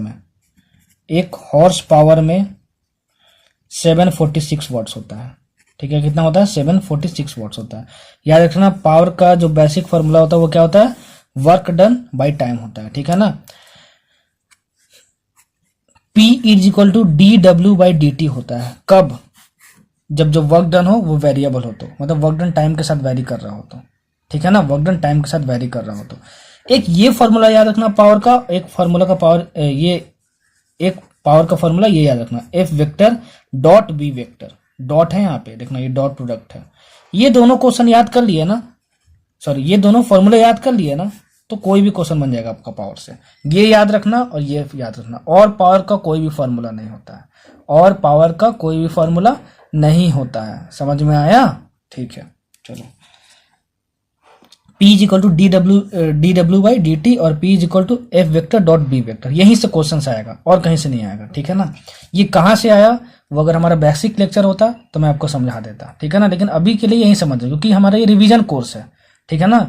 में 746 वाट्स होता है। ठीक है, कितना होता है, 746 वाट्स होता है। याद रखना पावर का जो बेसिक फॉर्मूला होता है वो क्या होता है, वर्क डन बाय टाइम होता है। ठीक है ना, P is equal to dW/dt होता है। कब, जब जो वर्क डन हो वो वेरिएबल हो तो, मतलब वर्क डन टाइम के साथ वेरी कर रहा हो तो। ठीक है ना, वर्क डन टाइम के साथ वेरी कर रहा हो तो। एक ये फॉर्मूला याद रखना पावर का, एक फॉर्मूला का पावर, ये एक पावर का फॉर्मूला ये याद रखना, F vector dot B vector, dot है यहाँ पे देखना, ये डॉट प्रोडक्ट है। ये दोनों क्वेश्चन याद कर लिए ना, सॉरी ये दोनों फॉर्मूले याद कर लिए ना, तो कोई भी क्वेश्चन बन जाएगा आपका पावर से। ये याद रखना और ये याद रखना, और पावर का कोई भी फॉर्मूला नहीं होता है, और पावर का कोई भी फॉर्मूला नहीं होता है। समझ में आया? ठीक है, चलो। P is equal to dW/dt और P is equal to F vector dot B vector, यहीं से क्वेश्चन आएगा और कहीं से नहीं आएगा। ठीक है ना, ये कहाँ से आया वो अगर हमारा बेसिक लेक्चर होता तो मैं आपको समझा देता। ठीक है ना, लेकिन अभी के लिए यही समझ लो, क्योंकि हमारा ये रिवीजन कोर्स है। ठीक है ना,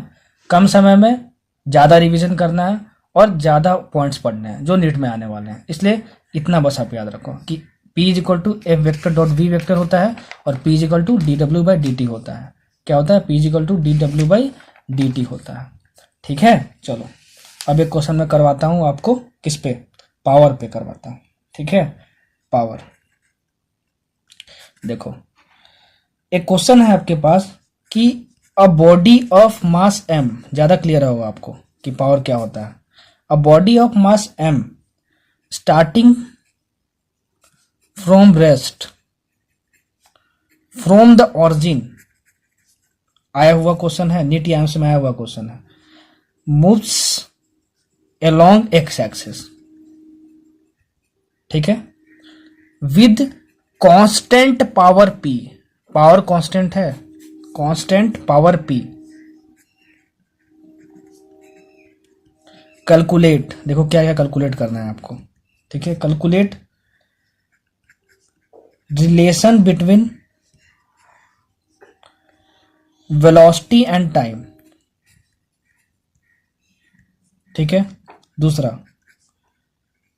कम समय में ज़्यादा रिवीजन करना है और ज़्यादा पॉइंट्स पढ़ने हैं जो नीट में आने वाले हैं, इसलिए इतना बस आप याद रखो कि P is equal to F vector dot B vector होता है और P is equal to dW/dt होता है। क्या होता है, P is equal to dW/dt होता है। ठीक है, चलो अब एक क्वेश्चन मैं करवाता हूँ आपको, किस पे, पावर पे करवाता हूँ। ठीक है, पावर देखो, एक क्वेश्चन है आपके पास कि अ बॉडी ऑफ मास m, ज्यादा क्लियर होगा आपको कि पावर क्या होता है। अ body of mass m starting from rest from the origin, आया हुआ क्वेश्चन है, नीट एग्जाम में आया हुआ क्वेश्चन है, मूव्स अलोंग एक्स एक्सिस। ठीक है, with constant power P, power constant है, कांस्टेंट पावर P। कैलकुलेट, देखो क्या क्या कैलकुलेट करना है आपको। ठीक है, calculate relation between velocity and time. ठीक है, दूसरा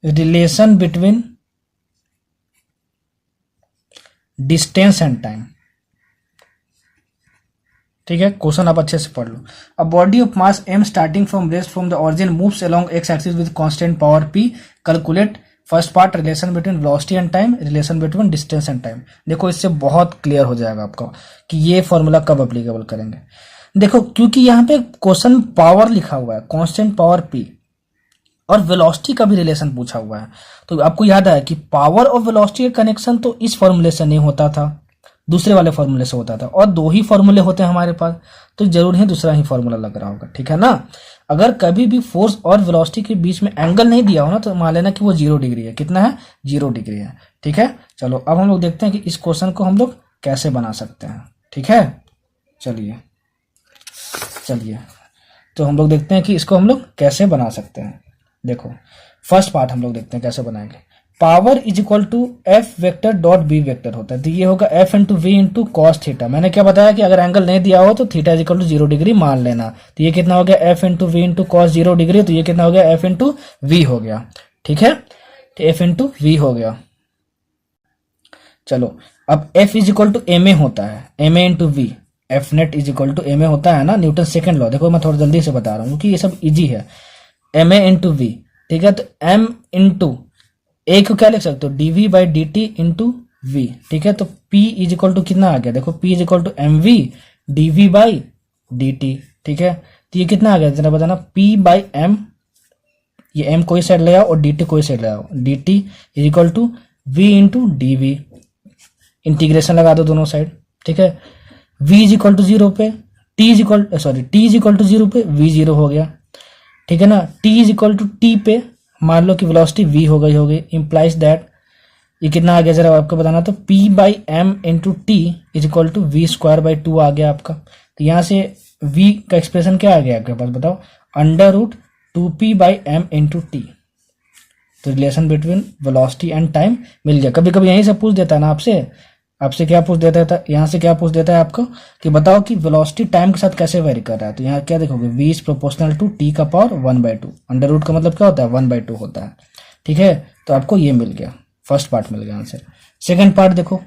relation between distance and time. ठीक है, क्वेश्चन आप अच्छे से पढ़ लो। A body of mass m starting from rest from the origin moves along x axis with constant power p, calculate first part relation between velocity and time, relation between distance and time. देखो इससे बहुत clear हो जाएगा आपका कि ये formula कब applicable करेंगे। देखो क्योंकि यहाँ पे क्वेश्चन पावर लिखा हुआ है, कांस्टेंट पावर p, और वेलोसिटी का भी रिलेशन पूछा हुआ है, तो आपको याद है कि पावर और वेलोसिटी का कनेक्शन तो इस फॉर्मूले से नहीं होता था, दूसरे वाले फॉर्मूले से होता था, और दो ही फॉर्मूले होते हैं हमारे पास, तो जरूर ही दूसरा ही फॉर्मूला लग रहा होगा। ठीक है ना, अगर कभी भी फोर्स और वेलोसिटी के बीच में एंगल नहीं दिया हो ना, तो मान लेना कि वो 0 डिग्री है। कितना है, 0 डिग्री है। ठीक है, चलो अब हम लोग देखते हैं कि इस क्वेश्चन को हम लोग कैसे बना सकते हैं। ठीक है, चलिए तो हम लोग देखते हैं कि इसको हम लोग कैसे बना सकते हैं। देखो फर्स्ट पार्ट हम लोग देखते हैं कैसे बनाएंगे। Power is equal to F vector dot B vector होता है, तो ये होगा F into V into cos theta. मैंने क्या बताया कि अगर एंगल नहीं दिया हो तो theta is equal to 0 degree मान लेना, तो ये कितना हो गया, F into V into cos 0 degree, तो ये कितना हो गया, एफ इंटू वी हो गया। ठीक है, तो एफ इंटू वी हो गया। चलो अब F is equal to M A होता है, M A into V, F net is equal to M A होता है ना, न्यूटन सेकेंड लॉ। देखो मैं थोड़ा जल्दी से बता रहा हूँ क्योंकि ये सब इजी है। एम ए इंटू वी, ठीक है, तो एम इंटू ए को क्या लिख सकते हो, DV by D T into V. ठीक है, तो P इज इक्वल टू कितना आ गया, देखो P is equal to M V D V by D T. ठीक है, तो ये कितना आ गया जरा बताना, P बाई एम, ये M कोई साइड ले आओ और डी टी कोई साइड ले आओ, D T is equal to V into D V, integration लगा दो दोनों साइड। ठीक है, V इज इक्वल टू 0 पे, टी इज इक्वल टू 0 पे v 0 हो गया, ठीक है ना। t is equal to T पे मान लो कि वेलोसिटी v हो गई, इंप्लाइज दैट ये कितना आ गया जरा आपको बताना, तो p by M into T is equal to V square by 2 आ गया आपका। तो यहां से v का एक्सप्रेशन क्या आ गया आपके पास बताओ, under root 2p by M into T. तो relation between velocity and time मिल गया। कभी कभी यहीं से पूछ देता है ना आपसे क्या पूछ देता है, यहाँ से क्या पूछ देता है आपको कि बताओ कि वेलोसिटी टाइम के साथ कैसे वेरी कर रहा है। तो यहाँ क्या देखोगे, v is proportional to t का पावर 1/2। अंडर रूट का मतलब क्या होता है, 1/2 होता है, ठीक है। तो आपको ये मिल गया, फर्स्ट पार्ट मिल गया आंसर। सेकंड पार्ट देखो,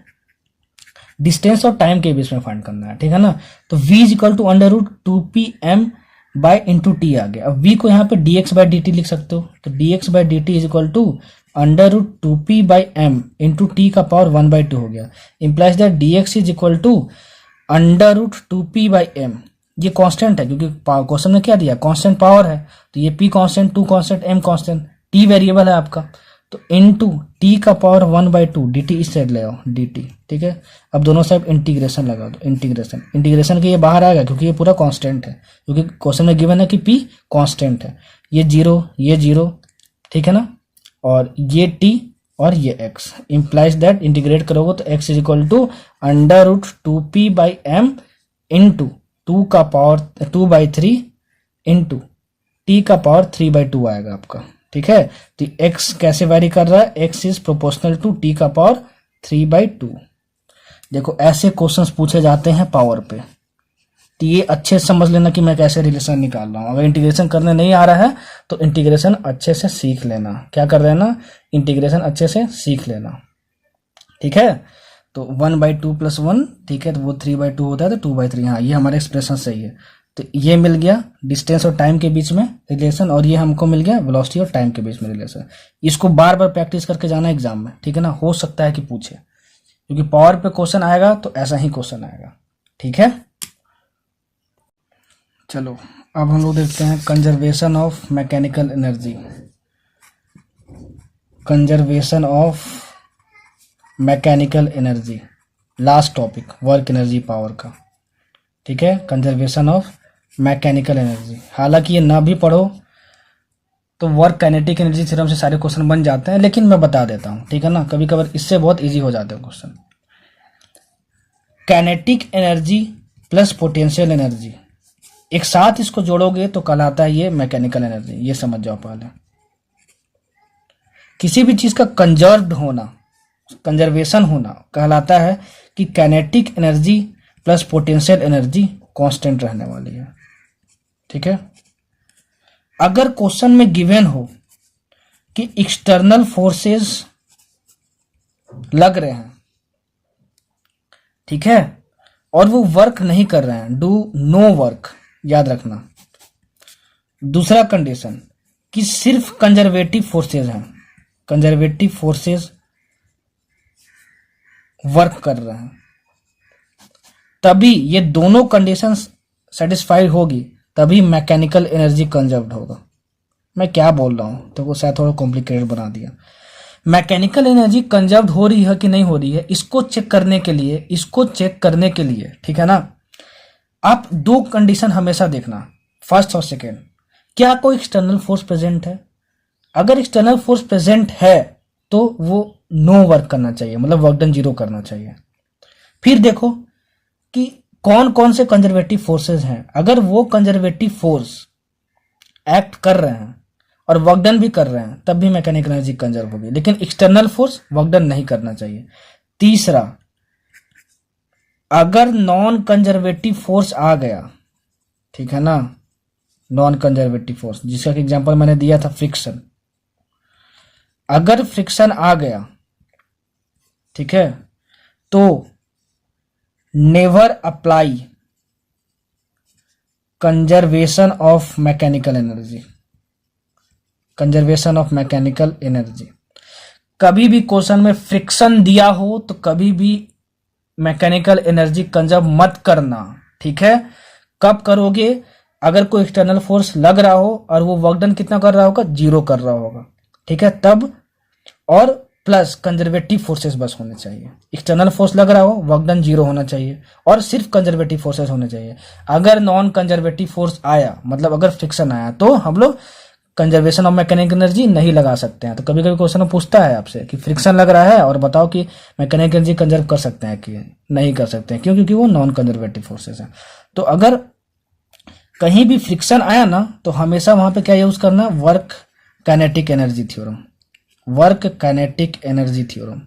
डिस्टेंस और टाइम के बीच में फाइंड करना है, ठीक है ना। तो v is equal to under root 2pm by into T आ गया। अब v को यहाँ पे dx बाई dt लिख सकते हो, तो dx by dt is equal to under root 2p by M into T का पावर 1/2 हो गया। Implies that dx is equal to under root 2p by M. ये कांस्टेंट है क्योंकि क्वेश्चन में क्या दिया, कांस्टेंट पावर है, तो ये p constant, 2 constant, m constant, t variable है आपका, तो इनटू टी का पावर 1/2 dt इस साइड ले आओ dt, ठीक है। अब दोनों साइड इंटीग्रेशन लगा दो, इंटीग्रेशन के ये बाहर आएगा क्योंकि ये पूरा कांस्टेंट है, क्योंकि क्वेश्चन में गिवन है कि p कांस्टेंट है। ये 0, ठीक है ना, और ये t और ये x, इंप्लाइज दैट इंटीग्रेट करोगे तो x is equal to under root 2p by M into 2 का पावर 2/3 इंटू टी का पावर 3/2 आएगा आपका, ठीक है। तो x कैसे वैरी कर रहा है, x is proportional to t का पावर 3/2। देखो ऐसे क्वेश्चंस पूछे जाते हैं पावर पे, तो ये अच्छे से समझ लेना कि मैं कैसे रिलेशन निकाल रहा हूं। अगर इंटीग्रेशन करने नहीं आ रहा है तो इंटीग्रेशन अच्छे से सीख लेना। क्या कर लेना, इंटीग्रेशन अच्छे से सीख लेना, ठीक है। तो 1/2 + 1, ठीक है, तो वो 3/2 होता है, तो 2/3। हाँ, ये हमारा एक्सप्रेशन सही है। तो ये मिल गया डिस्टेंस और टाइम के बीच में रिलेशन, और ये हमको मिल गया वेलोसिटी और टाइम के बीच में रिलेशन। इसको बार बार प्रैक्टिस करके जाना एग्जाम में, ठीक है ना। हो सकता है कि पूछे, क्योंकि पावर पे क्वेश्चन आएगा तो ऐसा ही क्वेश्चन आएगा, ठीक है। चलो अब हम लोग देखते हैं conservation of mechanical energy. Conservation of mechanical energy, last topic work energy power का, ठीक है। कंजर्वेशन ऑफ मैकेनिकल एनर्जी, हालांकि ये ना भी पढ़ो तो वर्क काइनेटिक एनर्जी थ्योरम से सारे क्वेश्चन बन जाते हैं, लेकिन मैं बता देता हूं, ठीक है ना। कभी कभार इससे बहुत इजी हो जाते हैं question. Kinetic energy plus potential energy, एक साथ इसको जोड़ोगे तो कहलाता है ये मैकेनिकल एनर्जी। ये समझ जाओ पहले, किसी भी चीज का कंजर्व्ड होना, कंजर्वेशन होना कहलाता है कि kinetic energy plus potential energy constant रहने वाली है, ठीक है। अगर क्वेश्चन में गिवन हो कि एक्सटर्नल फोर्सेस लग रहे हैं, ठीक है, और वो वर्क नहीं कर रहे हैं, डू नो वर्क, याद रखना। दूसरा कंडीशन कि सिर्फ कंजर्वेटिव फोर्सेस हैं, कंजर्वेटिव फोर्सेस वर्क कर रहे हैं, तभी ये दोनों कंडीशंस सेटिस्फाइड होगी, तभी मैकेनिकल एनर्जी कंजर्व्ड होगा। मैं क्या बोल रहा हूं, तो वो शायद थोड़ा कॉम्प्लिकेटेड बना दिया। मैकेनिकल एनर्जी कंजर्व्ड हो रही है कि नहीं हो रही है, इसको चेक करने के लिए, ठीक है ना, आप 2 कंडीशन हमेशा देखना, फर्स्ट और सेकेंड। क्या कोई एक्सटर्नल फोर्स प्रेजेंट है? अगर एक्सटर्नल फोर्स प्रेजेंट है तो वो नो वर्क करना चाहिए, मतलब वर्क डन 0 करना चाहिए। फिर देखो कि कौन कौन से कंजर्वेटिव फोर्सेस हैं। अगर वो कंजर्वेटिव फोर्स एक्ट कर रहे हैं और वर्क डन भी कर रहे हैं, तब भी मैकेनिकल एनर्जी कंजर्व होगी, लेकिन एक्सटर्नल फोर्स वर्क डन नहीं करना चाहिए। तीसरा, अगर नॉन कंजर्वेटिव फोर्स आ गया, ठीक है ना, नॉन कंजर्वेटिव फोर्स, जिसका एग्जांपल मैंने दिया था फ्रिक्शन, अगर फ्रिक्शन आ गया, ठीक है, तो never apply conservation of mechanical energy. Conservation of mechanical energy, कभी भी क्वेश्चन में फ्रिक्शन दिया हो तो कभी भी मैकेनिकल एनर्जी कंजर्व मत करना, ठीक है। कब करोगे? अगर कोई एक्सटर्नल फोर्स लग रहा हो और वो वर्क डन कितना कर रहा होगा, 0 कर रहा होगा, ठीक है, तब। और प्लस कंजर्वेटिव फोर्सेस बस होने चाहिए। एक्सटर्नल फोर्स लग रहा हो, वर्क डन 0 होना चाहिए और सिर्फ कंजर्वेटिव फोर्सेस होने चाहिए। अगर नॉन कंजर्वेटिव फोर्स आया, मतलब अगर फ्रिक्शन आया, तो हम लोग कंजर्वेशन ऑफ मैकेनिकल एनर्जी नहीं लगा सकते हैं। तो कभी कभी क्वेश्चन पूछता है आपसे कि फ्रिक्शन लग रहा है और बताओ कि मैकेनिकल एनर्जी कंजर्व कर सकते हैं कि नहीं कर सकते हैं, क्यों? क्योंकि वो नॉन कंजर्वेटिव फोर्सेस हैं। तो अगर कहीं भी फ्रिक्शन आया ना, तो हमेशा वहां पे क्या यूज करना, work kinetic energy theorem, work kinetic energy theorem.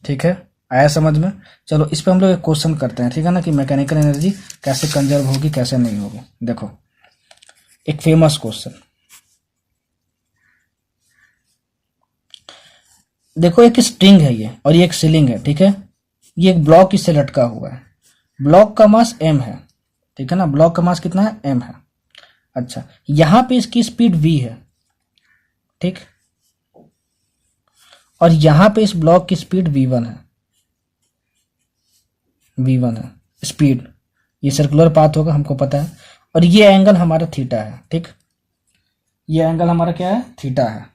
ठीक है, आया समझ में? चलो इस पे हम लोग एक क्वेश्चन करते हैं, ठीक है ना, कि मैकेनिकल एनर्जी कैसे कंजर्व होगी, कैसे नहीं होगी। देखो एक फेमस क्वेश्चन, देखो एक स्ट्रिंग है ये और ये एक सीलिंग है, ठीक है। ये एक ब्लॉक इससे लटका हुआ है, ब्लॉक का मास m है, ठीक है ना, ब्लॉक का मास कितना है, m है। अच्छा, यहां पे इसकी स्पीड v है, ठीक, और यहां पे इस ब्लॉक की स्पीड v1 है, v1 है स्पीड। ये सर्कुलर पाथ होगा, हमको पता है, और ये एंगल हमारा थीटा है, ठीक, ये एंगल हमारा क्या है, थीटा है।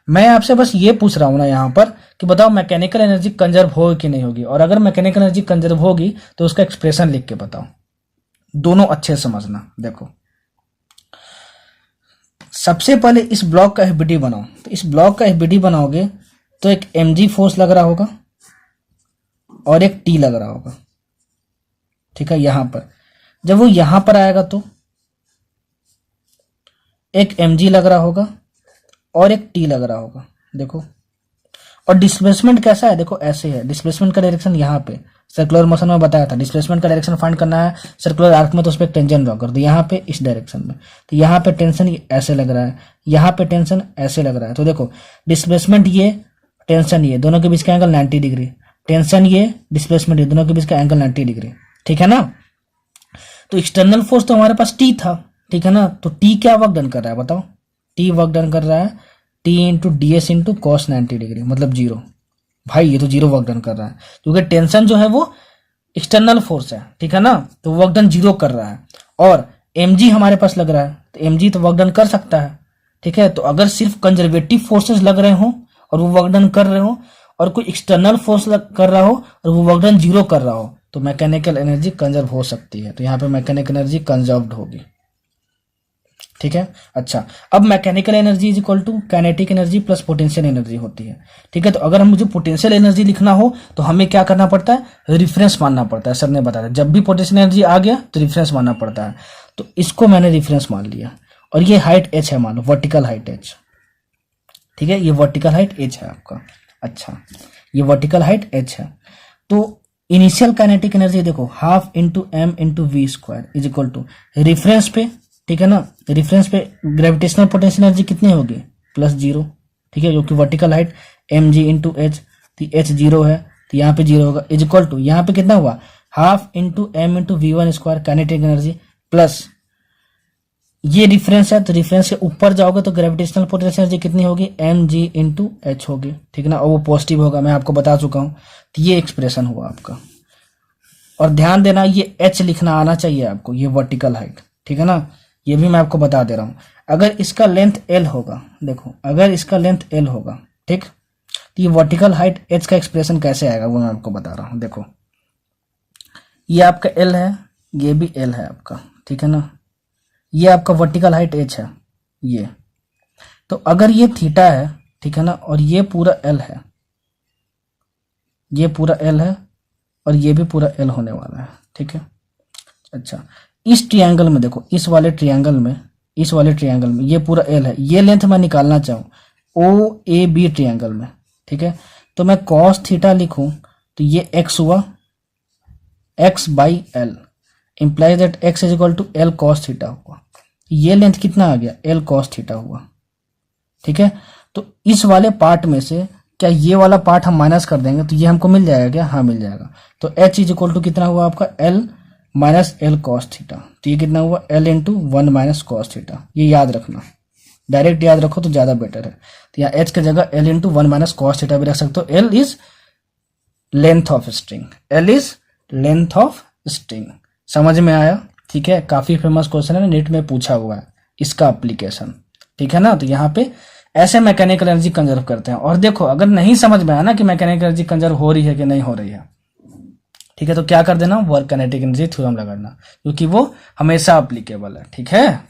मैं आपसे बस ये पूछ रहा हूं ना यहां पर कि बताओ मैकेनिकल एनर्जी कंजर्व होगी कि नहीं होगी, और अगर मैकेनिकल एनर्जी कंजर्व होगी तो उसका एक्सप्रेशन लिख के बताओ। दोनों अच्छे समझना। देखो सबसे पहले इस ब्लॉक का एफबीडी बनाओ, तो इस ब्लॉक का एफबीडी बनाओगे तो एक mg फोर्स लग रहा होगा और एक t लग रहा होगा, ठीक है। यहां पर जब वो यहां पर आएगा तो एक mg लग रहा होगा और एक t लग रहा होगा, देखो। और डिस्प्लेसमेंट कैसा है, देखो ऐसे है, डिस्प्लेसमेंट का डायरेक्शन यहाँ पे, सर्कुलर मोशन में बताया था डिस्प्लेसमेंट का डायरेक्शन फाइंड करना है सर्कुलर आर्क में, तो उस पर टेंशन ड्रॉ कर दो यहाँ पे इस डायरेक्शन में। तो यहाँ पे टेंशन ऐसे लग रहा है, यहाँ पे टेंशन ऐसे लग रहा है। तो देखो डिस्प्लेसमेंट ये, टेंशन ये, दोनों के बीच का एंगल 90 डिग्री, टेंशन ये, डिस्प्लेसमेंट ये, दोनों के बीच का एंगल 90 डिग्री, ठीक है ना। तो एक्सटर्नल फोर्स तो हमारे पास टी था, ठीक है ना। तो टी क्या वर्क डन कर रहा है बताओ, टी वर्क डन कर रहा है T into D S into cos 90 degree, मतलब 0। भाई ये तो 0 वर्क डन कर रहा है, क्योंकि टेंशन जो है वो एक्सटर्नल फोर्स है, ठीक है ना, तो वर्क डन 0 कर रहा है। और mg हमारे पास लग रहा है, तो mg तो वर्क डन कर सकता है, ठीक है। तो अगर सिर्फ कंजर्वेटिव फोर्सेस लग रहे हो और वो वर्क डन कर रहे हो, और कोई एक्सटर्नल फोर्स कर रहा हो और वो वर्क डन 0 कर रहा हो, तो मैकेनिकल एनर्जी कंजर्व हो सकती है। तो यहाँ पे मैकेनिकल एनर्जी कंजर्व्ड होगी, ठीक है। अच्छा, अब mechanical energy is equal to kinetic energy plus potential energy होती है, ठीक है। तो अगर हम मुझे पोटेंशियल एनर्जी लिखना हो तो हमें क्या करना पड़ता है, रेफरेंस मानना पड़ता है। सर ने बताया जब भी पोटेंशियल एनर्जी आ गया तो रेफरेंस मानना पड़ता है। तो इसको मैंने रेफरेंस मान लिया, और ये हाइट h है, मान लो वर्टिकल हाइट h, ठीक है, ये वर्टिकल हाइट h है आपका। अच्छा, ये वर्टिकल हाइट h है। तो इनिशियल काइनेटिक एनर्जी देखो half into M into we square is equal to reference पे, ठीक है ना, रेफरेंस पे ग्रेविटेशनल पोटेंशियल एनर्जी कितनी होगी, +0, ठीक है, जो कि vertical height mg into H, तो h 0 है, तो यहाँ पे 0 होगा, इज इक्वल टू यहाँ पे कितना हुआ, half into M into we one square kinetic energy, plus ये रिफरेंस है, तो रिफरेंस से ऊपर जाओगे तो ग्रेविटेशनल पोटेंशियल एनर्जी कितनी होगी, mg इंटू एच होगी, ठीक है ना, और वो पॉजिटिव होगा, मैं आपको बता चुका हूँ। तो ये एक्सप्रेशन हुआ आपका। और ध्यान देना ये h लिखना आना चाहिए आपको, ये वर्टिकल हाइट, ठीक है ना, ये भी मैं आपको बता दे रहा हूं। अगर इसका लेंथ l होगा, देखो अगर इसका लेंथ l होगा, ठीक, तो ये वर्टिकल हाइट h का एक्सप्रेशन कैसे आएगा वो मैं आपको बता रहा हूं। देखो ये आपका l है, ये भी l है आपका, ठीक है ना, ये आपका वर्टिकल हाइट h है ये। तो अगर ये थीटा है, ठीक है ना, और ये पूरा l है, ये पूरा l है और ये भी पूरा l होने वाला है, ठीक है। अच्छा, इस ट्रायंगल में देखो, इस वाले ट्रायंगल में ये पूरा l है, ये लेंथ मैं निकालना चाहूँ ओ ए बी ट्रायंगल में, ठीक है, तो मैं cos थीटा लिखूं तो ये x हुआ, x by L implies that x is equal to l cos theta हुआ। ये लेंथ कितना आ गया, l cos थीटा हुआ, ठीक है। तो इस वाले पार्ट में से क्या ये वाला पार्ट हम माइनस कर देंगे तो ये हमको मिल जाएगा क्या, हाँ मिल जाएगा। तो h इज इक्वल टू कितना हुआ आपका, l minus L cos theta, तो ये कितना हुआ, l into 1 minus cos theta. ये याद रखना, डायरेक्ट याद रखो तो ज्यादा बेटर है। तो यहाँ h की जगह l into 1 minus cos theta भी रख सकते हो। l is length of string, l is length of string. समझ में आया, ठीक है। काफी फेमस क्वेश्चन है, नेट में पूछा हुआ है इसका एप्लीकेशन। ठीक है ना। तो यहाँ पे ऐसे मैकेनिकल एनर्जी कंजर्व करते हैं। और देखो अगर नहीं समझ में आया ना कि मैकेनिकल एनर्जी कंजर्व हो रही है कि नहीं हो रही है, ठीक है, तो क्या कर देना, वर्क काइनेटिक एनर्जी थ्योरम लगाना, क्योंकि वो हमेशा अप्लीकेबल है। ठीक है,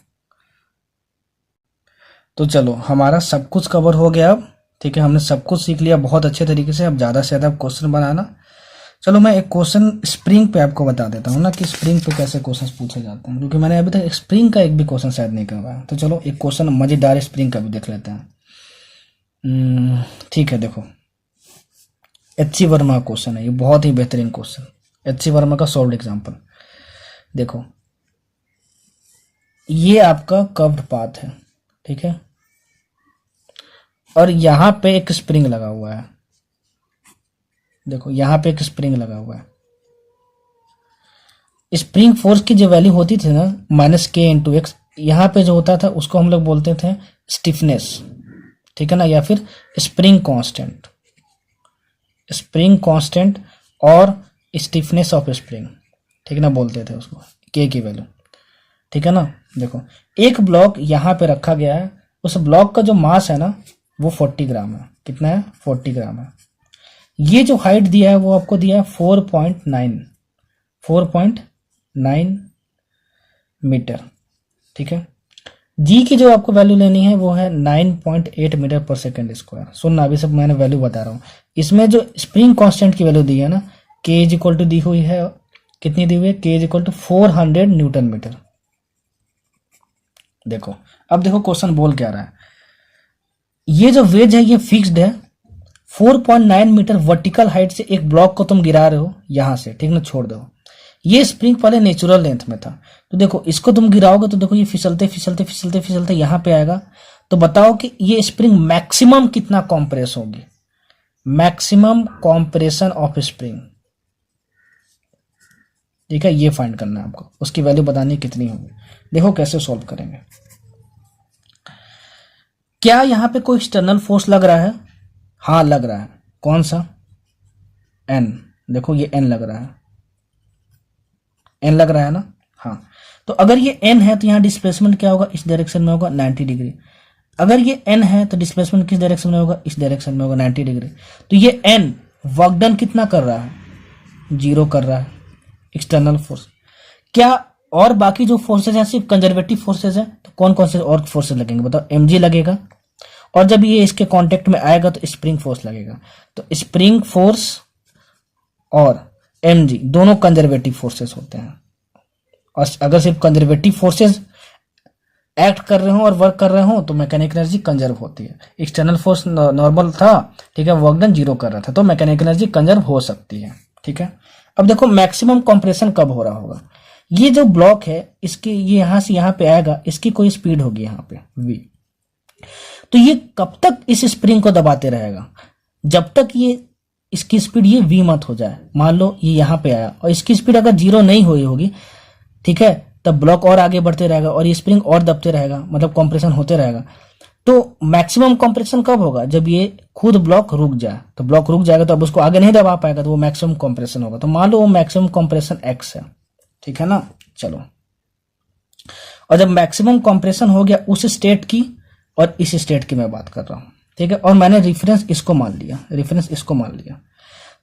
तो चलो हमारा सब कुछ कवर हो गया अब। ठीक है, हमने सब कुछ सीख लिया बहुत अच्छे तरीके से। अब ज्यादा से ज्यादा क्वेश्चन बनाना। चलो मैं एक क्वेश्चन स्प्रिंग पे आपको बता देता हूँ ना कि स्प्रिंग पे कैसे क्वेश्चन पूछे जाते हैं, क्योंकि मैंने अभी तक स्प्रिंग का एक भी क्वेश्चन शायद नहीं करवाया। तो चलो एक क्वेश्चन मजेदार स्प्रिंग का भी देख लेते हैं। ठीक है, देखो एच.सी. वर्मा का क्वेश्चन है, ये बहुत ही बेहतरीन क्वेश्चन, एच.सी. वर्मा का सॉल्व्ड एग्जाम्पल। देखो ये आपका कर्व्ड पाथ है, ठीक है, और यहां पे एक स्प्रिंग लगा हुआ है। देखो यहां पे एक स्प्रिंग लगा हुआ है। स्प्रिंग फोर्स की जो वैल्यू होती थी ना -k/x, यहां पे जो होता था उसको हम लोग बोलते थे स्टिफनेस, ठीक है ना, या फिर स्प्रिंग कांस्टेंट। स्प्रिंग कांस्टेंट और स्टिफनेस ऑफ स्प्रिंग, ठीक है ना, बोलते थे उसको, k की वैल्यू, ठीक है ना। देखो एक ब्लॉक यहां पे रखा गया है, उस ब्लॉक का जो मास है ना वो 40 ग्राम है। कितना है? 40 ग्राम है। ये जो हाइट दिया है वो आपको दिया है 4.9 मीटर, ठीक है। जी की जो आपको वैल्यू लेनी है वो है 9.8 मीटर पर सेकेंड स्क्वायर। सुनना, अभी सब मैंने वैल्यू बता रहा हूँ। इसमें जो स्प्रिंग कांस्टेंट की वैल्यू दी है ना, k इज इक्वल टू दी हुई है, कितनी दी हुई है? k is equal to 400 newton meter. देखो अब देखो क्वेश्चन बोल क्या रहा है, ये जो वेज है ये फिक्स्ड है, 4.9 मीटर वर्टिकल हाइट से एक ब्लॉक को तुम गिरा रहे हो यहां से, ठीक ना, छोड़ दो। ये स्प्रिंग पहले नेचुरल लेंथ में था, तो देखो इसको तुम गिराओगे तो देखो ये फिसलते फिसलते फिसलते फिसलते यहां पे आएगा। तो बताओ कि ये स्प्रिंग मैक्सिमम कितना कॉम्प्रेस होगी? मैक्सिमम कॉम्प्रेशन ऑफ स्प्रिंग, ठीक है, ये फाइंड करना है आपको, उसकी वैल्यू बतानी कितनी होगी। देखो कैसे सॉल्व करेंगे। क्या यहां पे कोई एक्सटर्नल फोर्स लग रहा है? हाँ लग रहा है। कौन सा? N। देखो ये N लग रहा है, N लग रहा है ना। हाँ, तो अगर ये N है तो यहाँ डिस्प्लेसमेंट क्या होगा? इस डायरेक्शन में होगा 90 डिग्री। अगर ये N है तो डिस्प्लेसमेंट किस डायरेक्शन में होगा? इस डायरेक्शन में होगा 90 डिग्री। तो ये N वर्क डन कितना कर रहा है? 0 कर रहा है, एक्सटर्नल फोर्स। क्या और बाकी जो फोर्सेज हैं सिर्फ कंजर्वेटिव फोर्सेज हैं? तो कौन कौन से और फोर्सेज लगेंगे बताओ? mg लगेगा, और जब ये इसके कांटेक्ट में आएगा तो स्प्रिंग फोर्स लगेगा। तो स्प्रिंग फोर्स और mg दोनों कंजर्वेटिव फोर्सेस होते हैं, और अगर सिर्फ कंजर्वेटिव फोर्सेस एक्ट कर रहे हो और वर्क कर रहे हो तो मैकेनिकल एनर्जी कंजर्व होती है। एक्सटर्नल फोर्स नॉर्मल था, ठीक है, वर्क डन 0 कर रहा था, तो मैकेनिकल एनर्जी कंजर्व हो सकती है, ठीक है। अब देखो मैक्सिमम कंप्रेशन कब हो रहा होगा? ये जो ब्लॉक है इसकी, ये यहां से यहां पे आएगा, इसकी कोई स्पीड होगी यहाँ पे v, तो ये कब तक इस स्प्रिंग को दबाते रहेगा? जब तक ये इसकी स्पीड ये v मत हो जाए। मान लो ये यहां पे आया और इसकी स्पीड अगर 0 नहीं हुई होगी, ठीक है, तब ब्लॉक और आगे बढ़ते रहेगा और ये स्प्रिंग और दबते रहेगा, मतलब कंप्रेशन होते रहेगा। तो मैक्सिमम कंप्रेशन कब होगा? जब ये खुद ब्लॉक रुक जाए। तो ब्लॉक रुक जाएगा तो अब उसको आगे नहीं दबा पाएगा, तो वो मैक्सिमम कंप्रेशन होगा। तो मान लो वो मैक्सिमम कंप्रेशन x है, ठीक है ना। चलो, और जब मैक्सिमम कंप्रेशन हो गया उस स्टेट की और इस स्टेट की मैं बात कर रहा हूं, ठीक है, और मैंने रेफरेंस इसको मान लिया, रेफरेंस इसको मान लिया।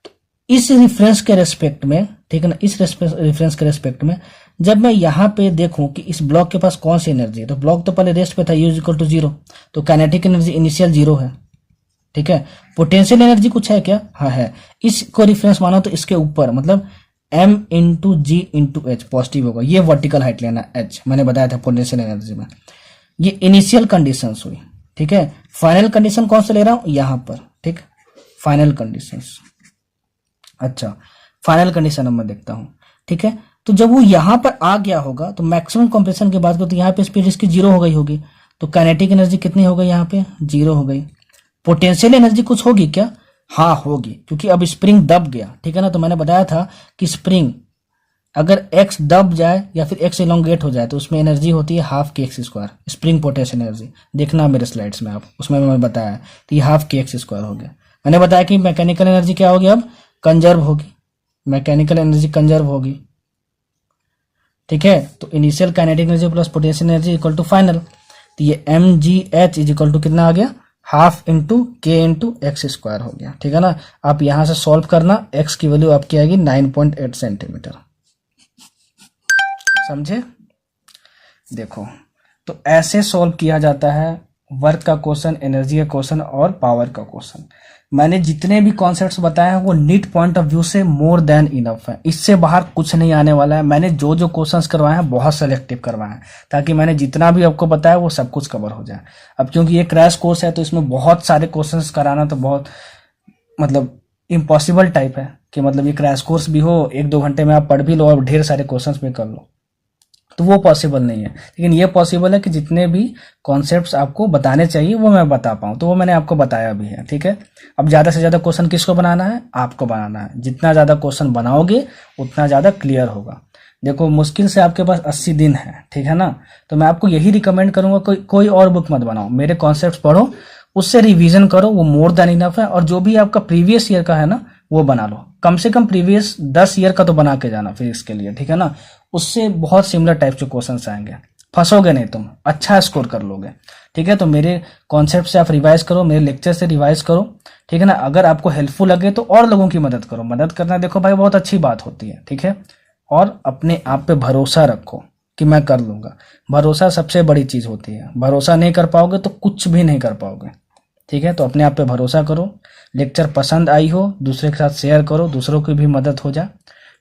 तो इस रेफरेंस के रेस्पेक्ट में, ठीक है ना, इस रेफरेंस के रेस्पेक्ट में जब मैं यहां पे देखूं कि इस ब्लॉक के पास कौन सी एनर्जी है, तो ब्लॉक तो पहले रेस्ट पे था, U = 0, तो काइनेटिक एनर्जी इनिशियल 0 है, ठीक है। पोटेंशियल एनर्जी कुछ है क्या? हाँ है। इसको रेफरेंस मानो तो इसके ऊपर, मतलब m × g × h पॉजिटिव होगा। ये वर्टिकल हाइट लेना h, मैंने बताया था पोटेंशियल एनर्जी में। ये इनिशियल कंडीशंस हुई, ठीक है। फाइनल कंडीशन कौन सा ले रहा हूं? यहां पर, ठीक, फाइनल कंडीशंस। अच्छा, फाइनल कंडीशन अब मैं देखता हूं, ठीक है। तो जब वो यहां पर आ गया होगा तो मैक्सिमम कंप्रेशन की बात करो तो यहाँ पे स्पीड इसकी 0 हो गई होगी, तो काइनेटिक एनर्जी कितनी हो गई? यहाँ पे 0 हो गई। पोटेंशियल एनर्जी कुछ होगी क्या? हाँ होगी, क्योंकि अब स्प्रिंग दब गया, ठीक है ना। तो मैंने बताया था कि स्प्रिंग अगर x दब जाए या फिर x इलोंगेट हो जाए तो उसमें एनर्जी होती है ½ स्प्रिंग पोटेंशियल एनर्जी। देखना मेरे स्लाइड्स में आप, उसमें मैंने बताया। तो ये ½ हो गया। मैंने बताया कि मैकेनिकल एनर्जी क्या होगी? अब कंजर्व होगी, मैकेनिकल एनर्जी कंजर्व होगी, ठीक है। तो initial kinetic energy plus potential energy equal to final. तो ये M G H is equal to कितना आ गया, हाफ इंटू के इंटू एक्स स्क्वायर हो गया, ठीक है ना। आप यहां से सॉल्व करना, एक्स की वैल्यू आपकी आएगी 9.8 सेंटीमीटर, समझे। देखो तो ऐसे सॉल्व किया जाता है वर्क का क्वेश्चन, एनर्जी का क्वेश्चन और पावर का क्वेश्चन। मैंने जितने भी कॉन्सेप्ट्स बताए हैं वो नीट पॉइंट ऑफ व्यू से मोर देन इनफ है, इससे बाहर कुछ नहीं आने वाला है। मैंने जो जो क्वेश्चंस करवाए हैं बहुत सेलेक्टिव करवाए हैं, ताकि मैंने जितना भी आपको बताया वो सब कुछ कवर हो जाए। अब क्योंकि ये क्रैश कोर्स है तो इसमें बहुत सारे क्वेश्चंस कराना तो बहुत मतलब इम्पॉसिबल टाइप है कि मतलब ये क्रैश कोर्स भी हो, 1-2 घंटे में आप पढ़ भी लो और ढेर सारे क्वेश्चंस भी कर लो, तो वो पॉसिबल नहीं है। लेकिन ये पॉसिबल है कि जितने भी कॉन्सेप्ट्स आपको बताने चाहिए वो मैं बता पाऊँ, तो वो मैंने आपको बताया भी है, ठीक है। अब ज़्यादा से ज़्यादा क्वेश्चन किसको बनाना है, आपको बनाना है। जितना ज़्यादा क्वेश्चन बनाओगे उतना ज़्यादा क्लियर होगा। देखो मुश्किल से आपके पास 80 दिन है, ठीक है ना, तो मैं आपको यही रिकमेंड करूंगा कोई और बुक मत बनाओ, मेरे कॉन्सेप्ट्स पढ़ो, उससे रिवीजन करो, वो मोर देन इनफ है। और जो भी आपका प्रीवियस ईयर का है ना वो बना लो, कम से कम प्रीवियस 10 ईयर का तो बना के जाना फिजिक्स के लिए, ठीक है ना। उससे बहुत सिमिलर टाइप के क्वेश्चंस आएंगे, फंसोगे नहीं तुम, अच्छा स्कोर कर लोगे, ठीक है। तो मेरे कॉन्सेप्ट से आप रिवाइज करो, मेरे लेक्चर से रिवाइज करो, ठीक है ना। अगर आपको हेल्पफुल लगे तो और लोगों की मदद करो, मदद करना देखो भाई बहुत अच्छी बात होती है, ठीक है। और अपने आप पे भरोसा रखो कि मैं कर लूंगा, भरोसा सबसे बड़ी चीज होती है। भरोसा नहीं कर पाओगे तो कुछ भी नहीं कर पाओगे, ठीक है। तो अपने आप पे भरोसा करो। लेक्चर पसंद आई हो दूसरे के साथ शेयर करो, दूसरों की भी मदद हो जाए,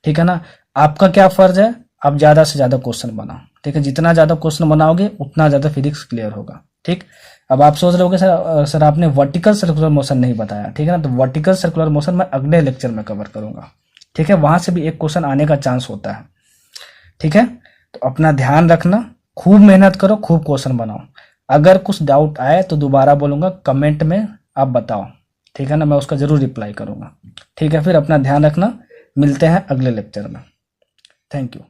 ठीक है ना। आपका क्या फर्ज है, आप ज्यादा से ज्यादा क्वेश्चन बनाओ, ठीक है। जितना ज्यादा क्वेश्चन बनाओगे उतना ज्यादा फिजिक्स क्लियर होगा, ठीक। अब आप सोच रहे होगे सर आपने वर्टिकल सर्कुलर मोशन नहीं बताया, ठीक है ना। तो वर्टिकल सर्कुलर मोशन मैं अगले लेक्चर में कवर करूंगा, ठीक है। वहां से भी एक क्वेश्चन आने का चांस होता है, ठीक है। तो अपना ध्यान रखना, खूब मेहनत करो, खूब क्वेश्चन बनाओ। अगर कुछ डाउट आए तो दोबारा बोलूंगा, कमेंट में आप बताओ, ठीक है ना, मैं उसका जरूर रिप्लाई करूंगा, ठीक है। फिर अपना ध्यान रखना, मिलते हैं अगले लेक्चर में। Thank you.